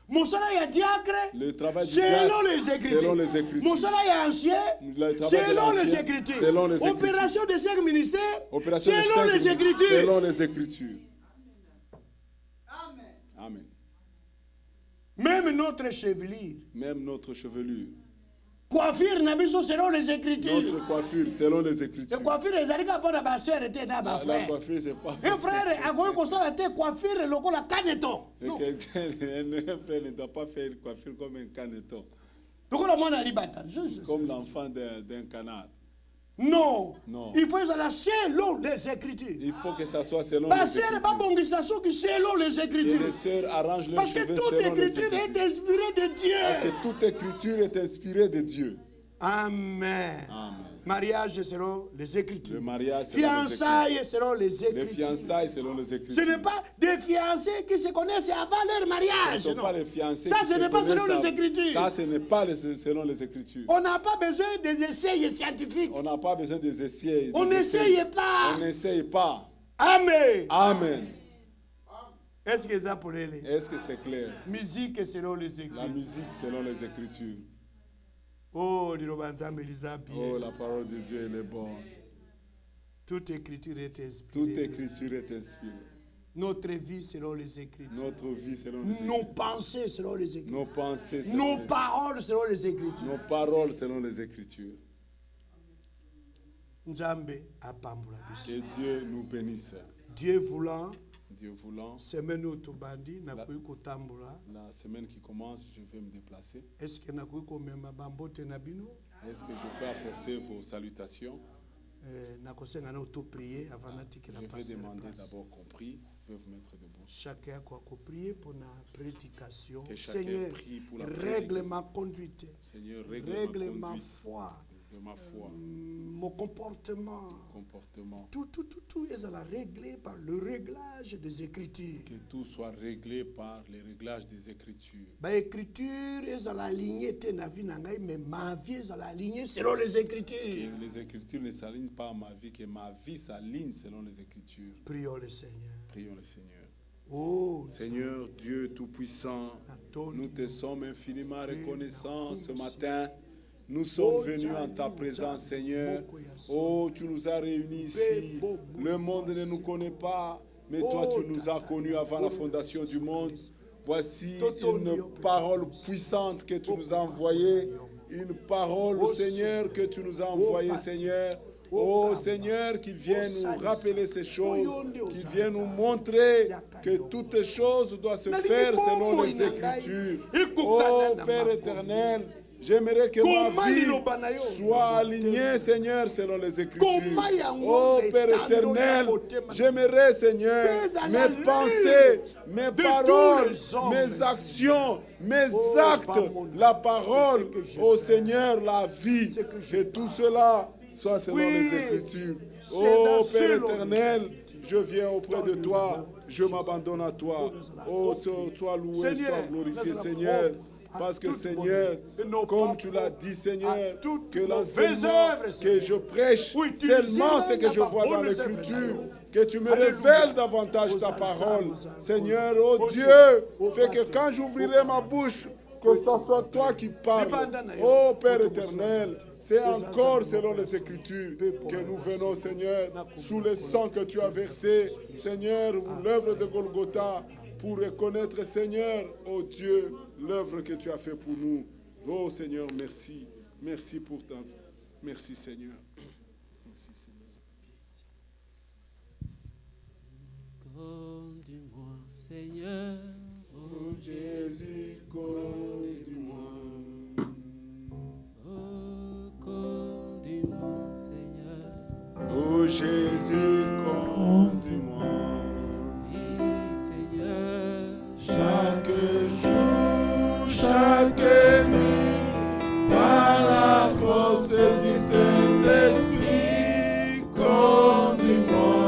Mosala ya diacre, Le travail du selon diacre, les Écritures. selon les Écritures. Mosala ya ancien, Le travail de selon les l'ancien, Écritures. selon les Écritures. Opération de 5 ministères, Opération de selon cinq les minutes, Écritures. selon les Écritures. Amen. Même notre chevelure, Même notre chevelure, coiffure na biso selon les Écritures. notre coiffure, selon les Et Écritures. coiffure ezali kaka mpona basœur te na La bafrère. coiffure, c'est pas. Un frère akoki kosala te coiffure lokola caneton. Et quelqu'un, un frère ne doit pas faire une coiffure comme un caneton, lokola mwana alibata. comme l'enfant d'un canard. Non. Non. Il faut ezala selon les Écritures. Il faut que ça soit selon les Basœur Écritures. babongisa soki selon les Et Écritures. les sœurs arrangent leurs Parce que cheveux toute selon les écriture Écritures. est inspirée de Parce Dieu. que toute écriture est inspirée de Dieu. Amen. Amen. Mariage selon les Écritures. Le mariage selon les Écritures. Fiançailles selon les Les Écritures. fiançailles selon les Ce Écritures. n'est pas des fiancés qui se connaissent avant leur mariage. Ce ne sont Non. pas les fiancés Ça, qui ce se n'est pas selon connaissent les avant. Écritures. Ça, ce n'est pas selon les Écritures. On n'a pas besoin des essais scientifiques. On n'a pas besoin des essais. On des essais. n'essaye pas. On n'essaye pas. Amen. Amen. Est-ce que ça pour les Est-ce que c'est clair? musique selon les La Écritures? musique selon les Écritures. Oh, Liloba Nzambe lisa Oh, bien. la parole de Dieu, elle est bonne. Toute écriture est inspirée. Toute écriture est inspirée. Notre vie selon les Écritures. Notre vie selon les Nos Écritures. pensées selon les Écritures. Nos pensées selon Nos les paroles selon les Écritures. Nos paroles selon les Écritures. Nzambe apambola biso. Que Dieu nous bénisse. Dieu voulant, Dieu voulant, semaine otobandi nakoki kotambola. la semaine qui commence, je vais me déplacer. Est-ce que nakoki komema bambote na bino? Est-ce que je peux apporter vos salutations? Nakosenga na auto-prier avant natikela Je vais passer la demander place. d'abord qu'on prie. Vous pouvez vous mettre debout. Chacun a prier pour la prédication. Que chacun Seigneur, prie pour la règle ma conduite. Seigneur, Règle règle ma ma conduite, foi. de ma foi, Mon comportement. comportement. Tout est à la régler par le réglage des Écritures. Que tout soit réglé par les réglages des Écritures. Écriture est à la lignée, mais ma vie est à la lignée selon les Écritures. Que les Écritures ne s'alignent pas à ma vie, que ma vie s'aligne selon les Écritures. Prions le Seigneur. Prions le Seigneur. Oh, Seigneur Dieu Tout-Puissant, nous te sommes infiniment reconnaissants ce matin. Nous sommes venus en ta présence, Seigneur. Oh, tu nous as réunis ici. Le monde ne nous connaît pas, mais toi, tu nous as connus avant la fondation du monde. Voici une parole puissante que tu nous as envoyée. Une parole, Seigneur, que tu nous as envoyée, Seigneur. Oh Seigneur, qui vient nous rappeler ces choses, qui vient nous montrer que toutes les choses doivent se faire selon les Écritures. Oh Père éternel, j'aimerais que ma vie soit alignée, Seigneur, selon les Écritures. Oh Père éternel, j'aimerais, Seigneur, mes pensées, mes paroles, mes actions, mes actes, la parole, oh Seigneur, la vie, que tout cela soit selon les Écritures. Oh Père éternel, je viens auprès de toi, je m'abandonne à toi. Oh, sois loué, sois glorifié, Seigneur. Parce que Seigneur, comme tu l'as dit, Seigneur, que l'enseignement que je prêche, seulement ce que je vois dans l'Écriture, que tu me révèles davantage ta parole. Seigneur, oh Dieu, fais que quand j'ouvrirai ma bouche, que ce soit toi qui parles. Oh Père éternel, c'est encore selon les Écritures que nous venons, Seigneur, sous le sang que tu as versé, Seigneur, l'œuvre de Golgotha, pour reconnaître, Seigneur, oh Dieu, l'œuvre que tu as fait pour nous. Oh Seigneur, merci. Merci pour ta... Merci Seigneur. Merci Seigneur. Conduis-moi, Seigneur. Oh Jésus, conduis-moi. Oh, conduis-moi, Seigneur. Oh Jésus, conduis-moi. Oui, Seigneur. Chaque jour, chaque nuit, par la force du Saint-Esprit, conduis-moi.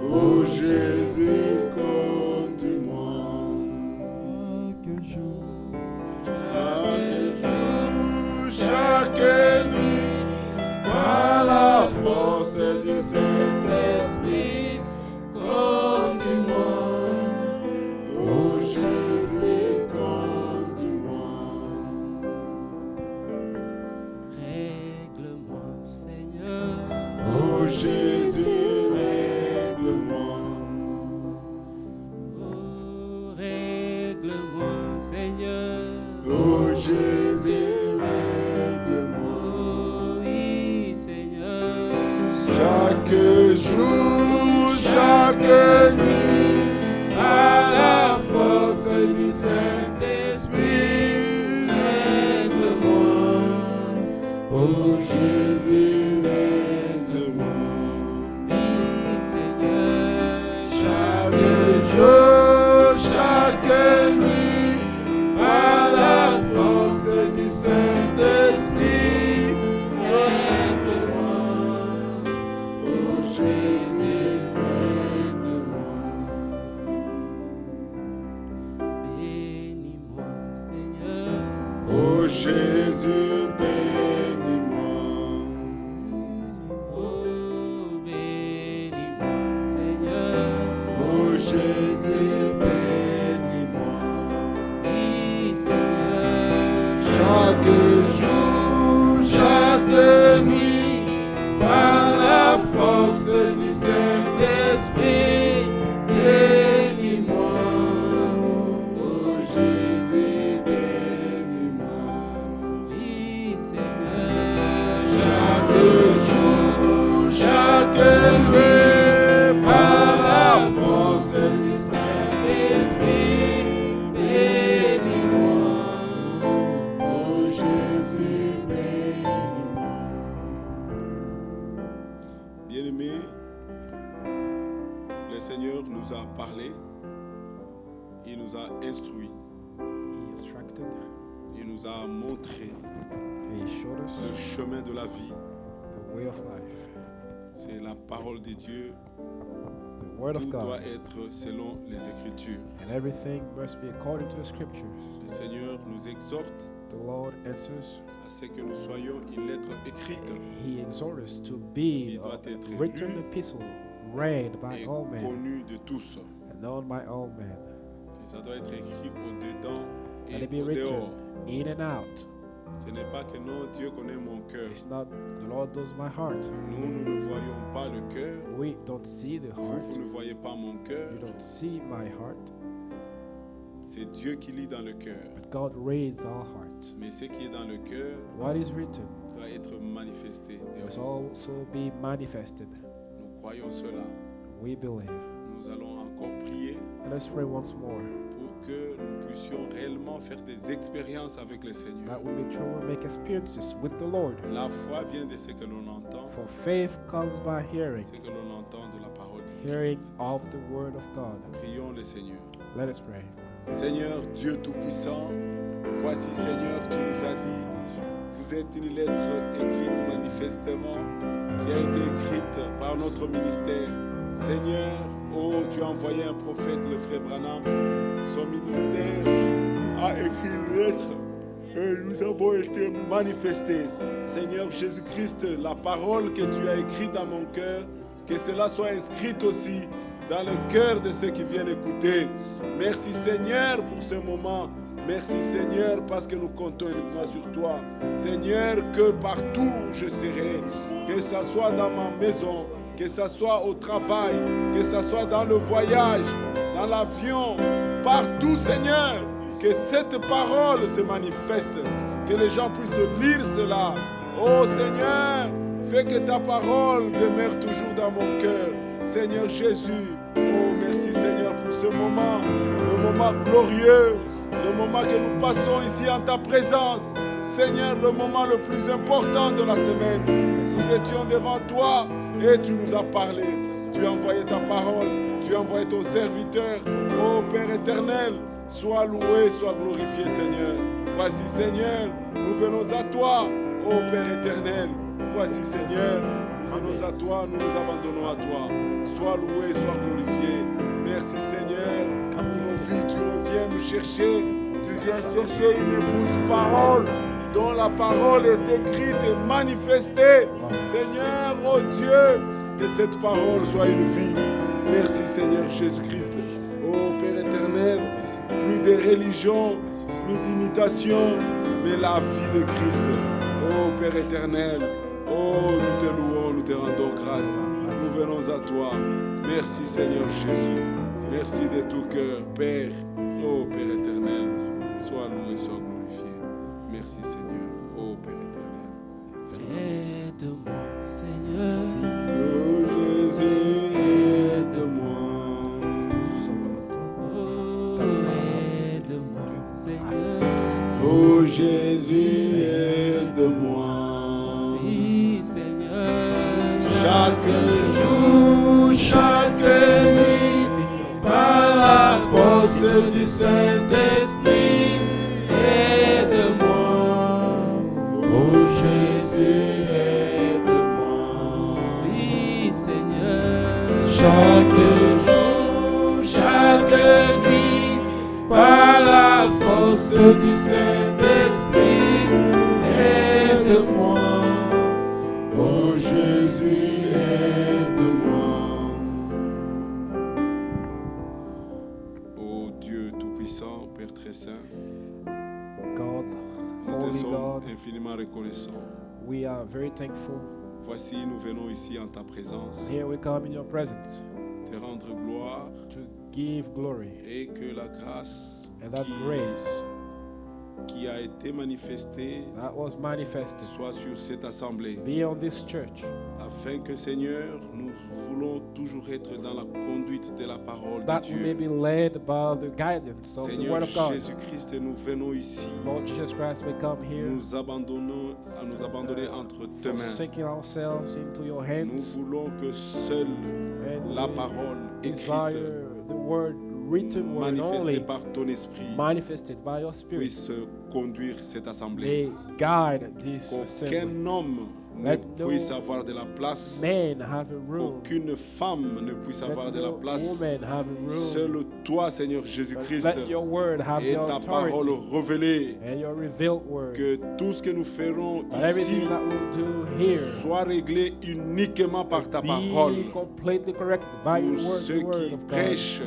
Oh Jésus, conduis-moi. Chaque nuit, par la force du Saint-Esprit, conduis-moi. Oh Jésus, conduis-moi. Règle-moi, Seigneur. Oh Jésus, règle-moi. Oh, règle-moi, Seigneur. Oh Jésus, règle-moi. Oh, oui, Seigneur. Chaque jour, chaque nuit, à la force du Saint-Esprit, règle-moi. Oh Jésus, règle-moi. Oui, Seigneur. Chaque jour, chaque nuit, à la force du Saint-Esprit, règle-moi. Oh Jésus, règle-moi. Bénis-moi, Seigneur. Oh Jésus, bénis-moi. Oh, bénis-moi, Seigneur. Oh Jésus, bénis-moi. Oui, Seigneur. Chaque jour, chaque nuit, par la force du Saint-Esprit, bénis-moi. Oh Jésus, bénis-moi. Oui, Seigneur. Chaque jour, chaque nuit, par Il nous a instruits. He instructed. Il nous a montré He showed le us chemin de la vie. the way of life. C'est la parole de Dieu. The word of Tout doit God. être selon les Écritures. And everything must be according to the scriptures. Le Seigneur nous exhorte The Lord answers. à ce que nous soyons une lettre écrite He exhorts us to qui be doit a être written lue epistle, read by et all men connue de tous. and known by all men. Et ça doit être écrit au-dedans Let et it be au written dehors. in and out. Ce n'est pas que non, Dieu connaît mon cœur. It's not the Lord knows my heart. Nous ne voyons pas le cœur. We don't see the heart. Vous ne voyez pas mon cœur. You don't see my heart. C'est Dieu qui lit dans le cœur. But God reads our heart. Mais ce qui est dans le cœur What is written doit être manifesté must dehors. also be manifested. Nous croyons cela. We believe. Nous allons encore prier And let's pray once more pour que nous puissions réellement faire des expériences avec le Seigneur. that we may truly make experiences with the Lord. La foi vient de ce que l'on entend, For faith comes by hearing, ce que l'on entend de la parole de hearing Christ. of the word of God. Prions le Seigneur. Let us pray. Seigneur Dieu Tout-Puissant, voici Seigneur, tu nous as dit, vous êtes une lettre écrite manifestement, qui a été écrite par notre ministère. Seigneur, oh, tu as envoyé un prophète, le frère Branham. Son ministère a écrit une lettre et nous avons été manifestés. Seigneur Jésus-Christ, la parole que tu as écrite dans mon cœur, que cela soit inscrite aussi dans le cœur de ceux qui viennent écouter. Merci Seigneur pour ce moment. Merci Seigneur parce que nous comptons uniquement sur toi. Seigneur, que partout où je serai, que ce soit dans ma maison, que ce soit au travail, que ce soit dans le voyage, dans l'avion, partout Seigneur, que cette parole se manifeste, que les gens puissent lire cela. Oh Seigneur, fais que ta parole demeure toujours dans mon cœur. Seigneur Jésus, oh merci Seigneur pour ce moment, le moment glorieux, le moment que nous passons ici en ta présence. Seigneur, le moment le plus important de la semaine. Nous étions devant toi et tu nous as parlé. Tu as envoyé ta parole, tu as envoyé ton serviteur. Oh Père éternel, sois loué, sois glorifié Seigneur. Voici Seigneur, nous venons à toi, oh Père éternel. Voici Seigneur, nous venons à toi, nous nous abandonnons à toi. Sois loué, sois glorifié. Merci Seigneur, pour nos vies, tu reviens nous chercher. Tu viens chercher une épouse parole, dont la parole est écrite et manifestée. Seigneur, oh Dieu, que cette parole soit une vie. Merci Seigneur Jésus-Christ. Oh Père éternel, plus de religion, plus d'imitation, mais la vie de Christ. Oh Père éternel, oh nous te louons, nous te rendons grâce. Nous venons à toi. Merci Seigneur Jésus. Merci de tout cœur, Père. Oh Père éternel, sois loué, sois glorifié. Merci Seigneur, oh Père éternel. Aide-moi, Seigneur. Oh Jésus, aide-moi. Oh, aide-moi, Seigneur. Oh Jésus, aide-moi. Oui, Seigneur. Chaque jour, chaque nuit, par la force du Saint-Esprit, aide-moi. Oh Jésus, aide-moi. Oui, Seigneur. Chaque jour, chaque nuit, par la force du Saint-Esprit, aide-moi. Oh Jésus, aide-moi. Oh Dieu Tout-Puissant, Père très saint, God, nous te Holy sommes God, infiniment reconnaissants. we are very thankful. Voici, nous venons ici en ta présence, Here we come in your presence te rendre gloire to give glory. et que la grâce And that grace qui a été manifestée that was manifested soit sur cette assemblée. be on this church, Afin que, Seigneur, nous voulons toujours être dans la conduite de la parole de that we may Dieu. be led by the guidance of the Seigneur word of God. Jésus-Christ, nous venons ici, Lord Jesus Christ, we come here nous abandonner entre tes mains. sinking ourselves into your Nous hands voulons que seule and la we parole écrite desire the word written word manifesté only, par ton esprit, manifested by your Spirit, puisse conduire cette assemblée. may guide this assembly. Qu'aucun homme ne Let no puisse avoir de la place, Man have a room. qu'aucune femme ne puisse Let avoir de la no place. woman have a room. Seul toi, Seigneur Jésus-Christ, Let your word have et the ta parole authority révélée, and your revealed word. que tout ce que nous ferons And ici everything that we'll do here soit réglé uniquement par ta be parole. completely corrected by your Pour word, ceux the word qui of God. prêchent,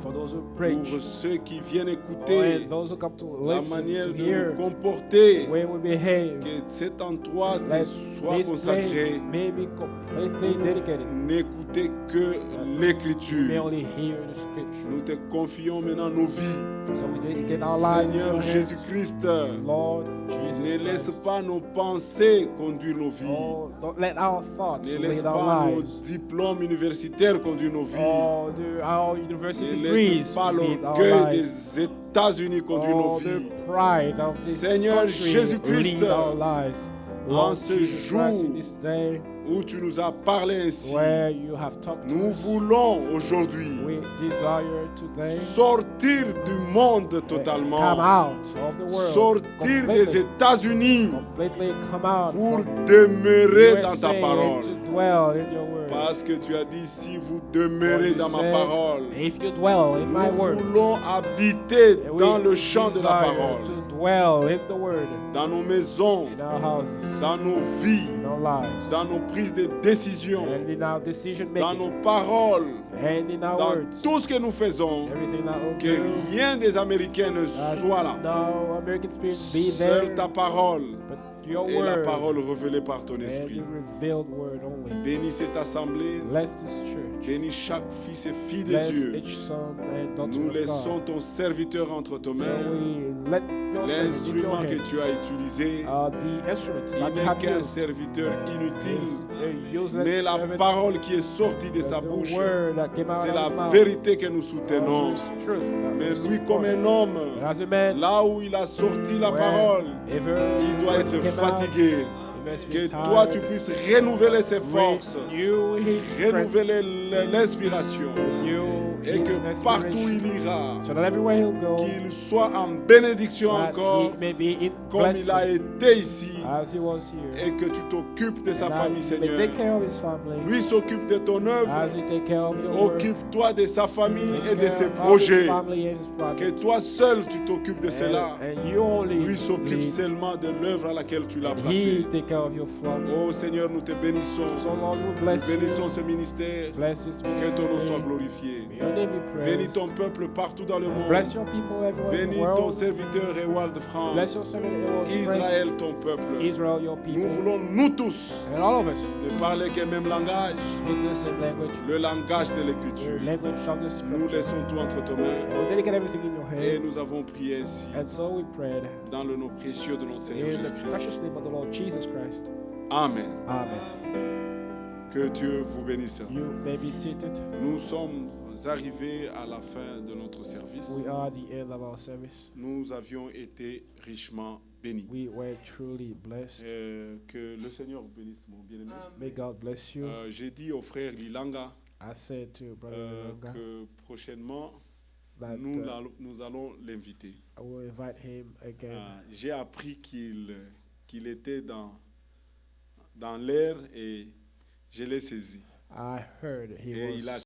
For those who preach, pour ceux qui viennent and écouter those who come to la listen, manière to de hear nous comporter, the way we behave, que cet endroit te let soit this consacré. place may be completely dedicated. N'écoutez que We may l'écriture. only hear the scripture. Nous te confions maintenant nos vies. So we dedicate our lives in Seigneur your hands. Jésus-Christ, Lord ne Jesus laisse Christ. pas nos pensées conduire nos vies. Oh, don't let our thoughts Ne lead laisse our pas nos lives. diplômes universitaires conduire nos vies. Oh, our university Ne degrees laisse pas lead our l'orgueil lives. des États-Unis conduire nos Oh, vies. the pride of this Seigneur country Jésus-Christ, lead our lives. en Lord ce Jesus Christ, jour in this day où tu nous as parlé ainsi, where you have talked to nous us, voulons aujourd'hui we desire today sortir du monde come totalement, out of the world, sortir des États-Unis completely come out pour from demeurer dans USA ta parole. to dwell in your word. Parce que tu as dit, si vous For demeurez you dans ma said, parole, if you dwell in my nous word, voulons habiter and we dans le champ de la desire parole, to dwell in the word, dans nos maisons, in our houses, dans nos vies, in our lives, dans nos prises de décision, and in our decision dans making, nos paroles, and in our dans words, tout ce que nous faisons, everything that we'll que do. rien des Américains ne soit là. No American spirit be Seule there, ta parole but your et la word parole révélée par ton and esprit. your revealed word only. Bénis cette assemblée, Bless this church. bénis chaque fils et fille de Bless Dieu. each son and daughter Nous of laissons God. ton serviteur entre tes So mains. we let your servant in your L'instrument que hands. tu as utilisé, The instruments il that you n'est have qu'un used serviteur inutile, is a useless mais la servant. parole qui est sortie de sa The bouche, word that came out c'est of la his mouth vérité que nous was soutenons. truth that Mais we lui, support. comme un homme, And as a man, là où il a sorti la parole, wherever il doit word être came out, fatigué. he must be Que tired. toi, tu puisses renouveler ses forces, Renew his strength, renouveler l'inspiration, renew et his que partout où inspiration, il ira, so that everywhere he'll go, qu'il soit en bénédiction that encore, he may be in comme il a blessing été ici, as he was here. et que tu t'occupes de sa And famille, that he may Seigneur. take care of his family, Lui s'occupe de ton œuvre. as he take care of your work, Occupe-toi de sa famille take et de care ses of his projets. family and his Que projects. toi seul, tu t'occupes de cela. And you only Lui s'occupe lead, seulement de l'œuvre à laquelle tu l'as and he placé. take care of your flock. Oh Seigneur, nous te bénissons. So Lord, we Nous bless bénissons you. ce ministère. Bless this Que ton nom soit ministry. glorifié. May your name be Bénis praised. ton peuple partout dans le monde. Bless your people everywhere in Bénis the ton world. serviteur Ewald Franck. Bless your servant Ewald Frank. Israël, ton peuple. Israel, your people. Nous voulons, nous tous, And all of us ne parler qu'un même langage, speak the same language, le langage de the l'écriture. language of the Nous scripture. laissons tout entre tes mains. And we dedicate everything in your Et hands. nous avons prié ainsi, And so we prayed dans le nom précieux de notre Seigneur in the Jésus-Christ. precious name of the Lord Jesus Christ. Amen. Amen. Que Dieu vous bénisse. You may be seated. Nous sommes arrivés à la fin de notre service. We are at the end of our service. Nous avions été richement bénis. We were truly blessed. Que le Seigneur vous bénisse, mon bien-aimé. May God bless you. J'ai dit au frère Lilanga I said to Brother Langa que prochainement, that nous allons l'inviter. I will invite him again. J'ai appris qu'il était dans l'air et je l'ai saisi. I heard he Et il a was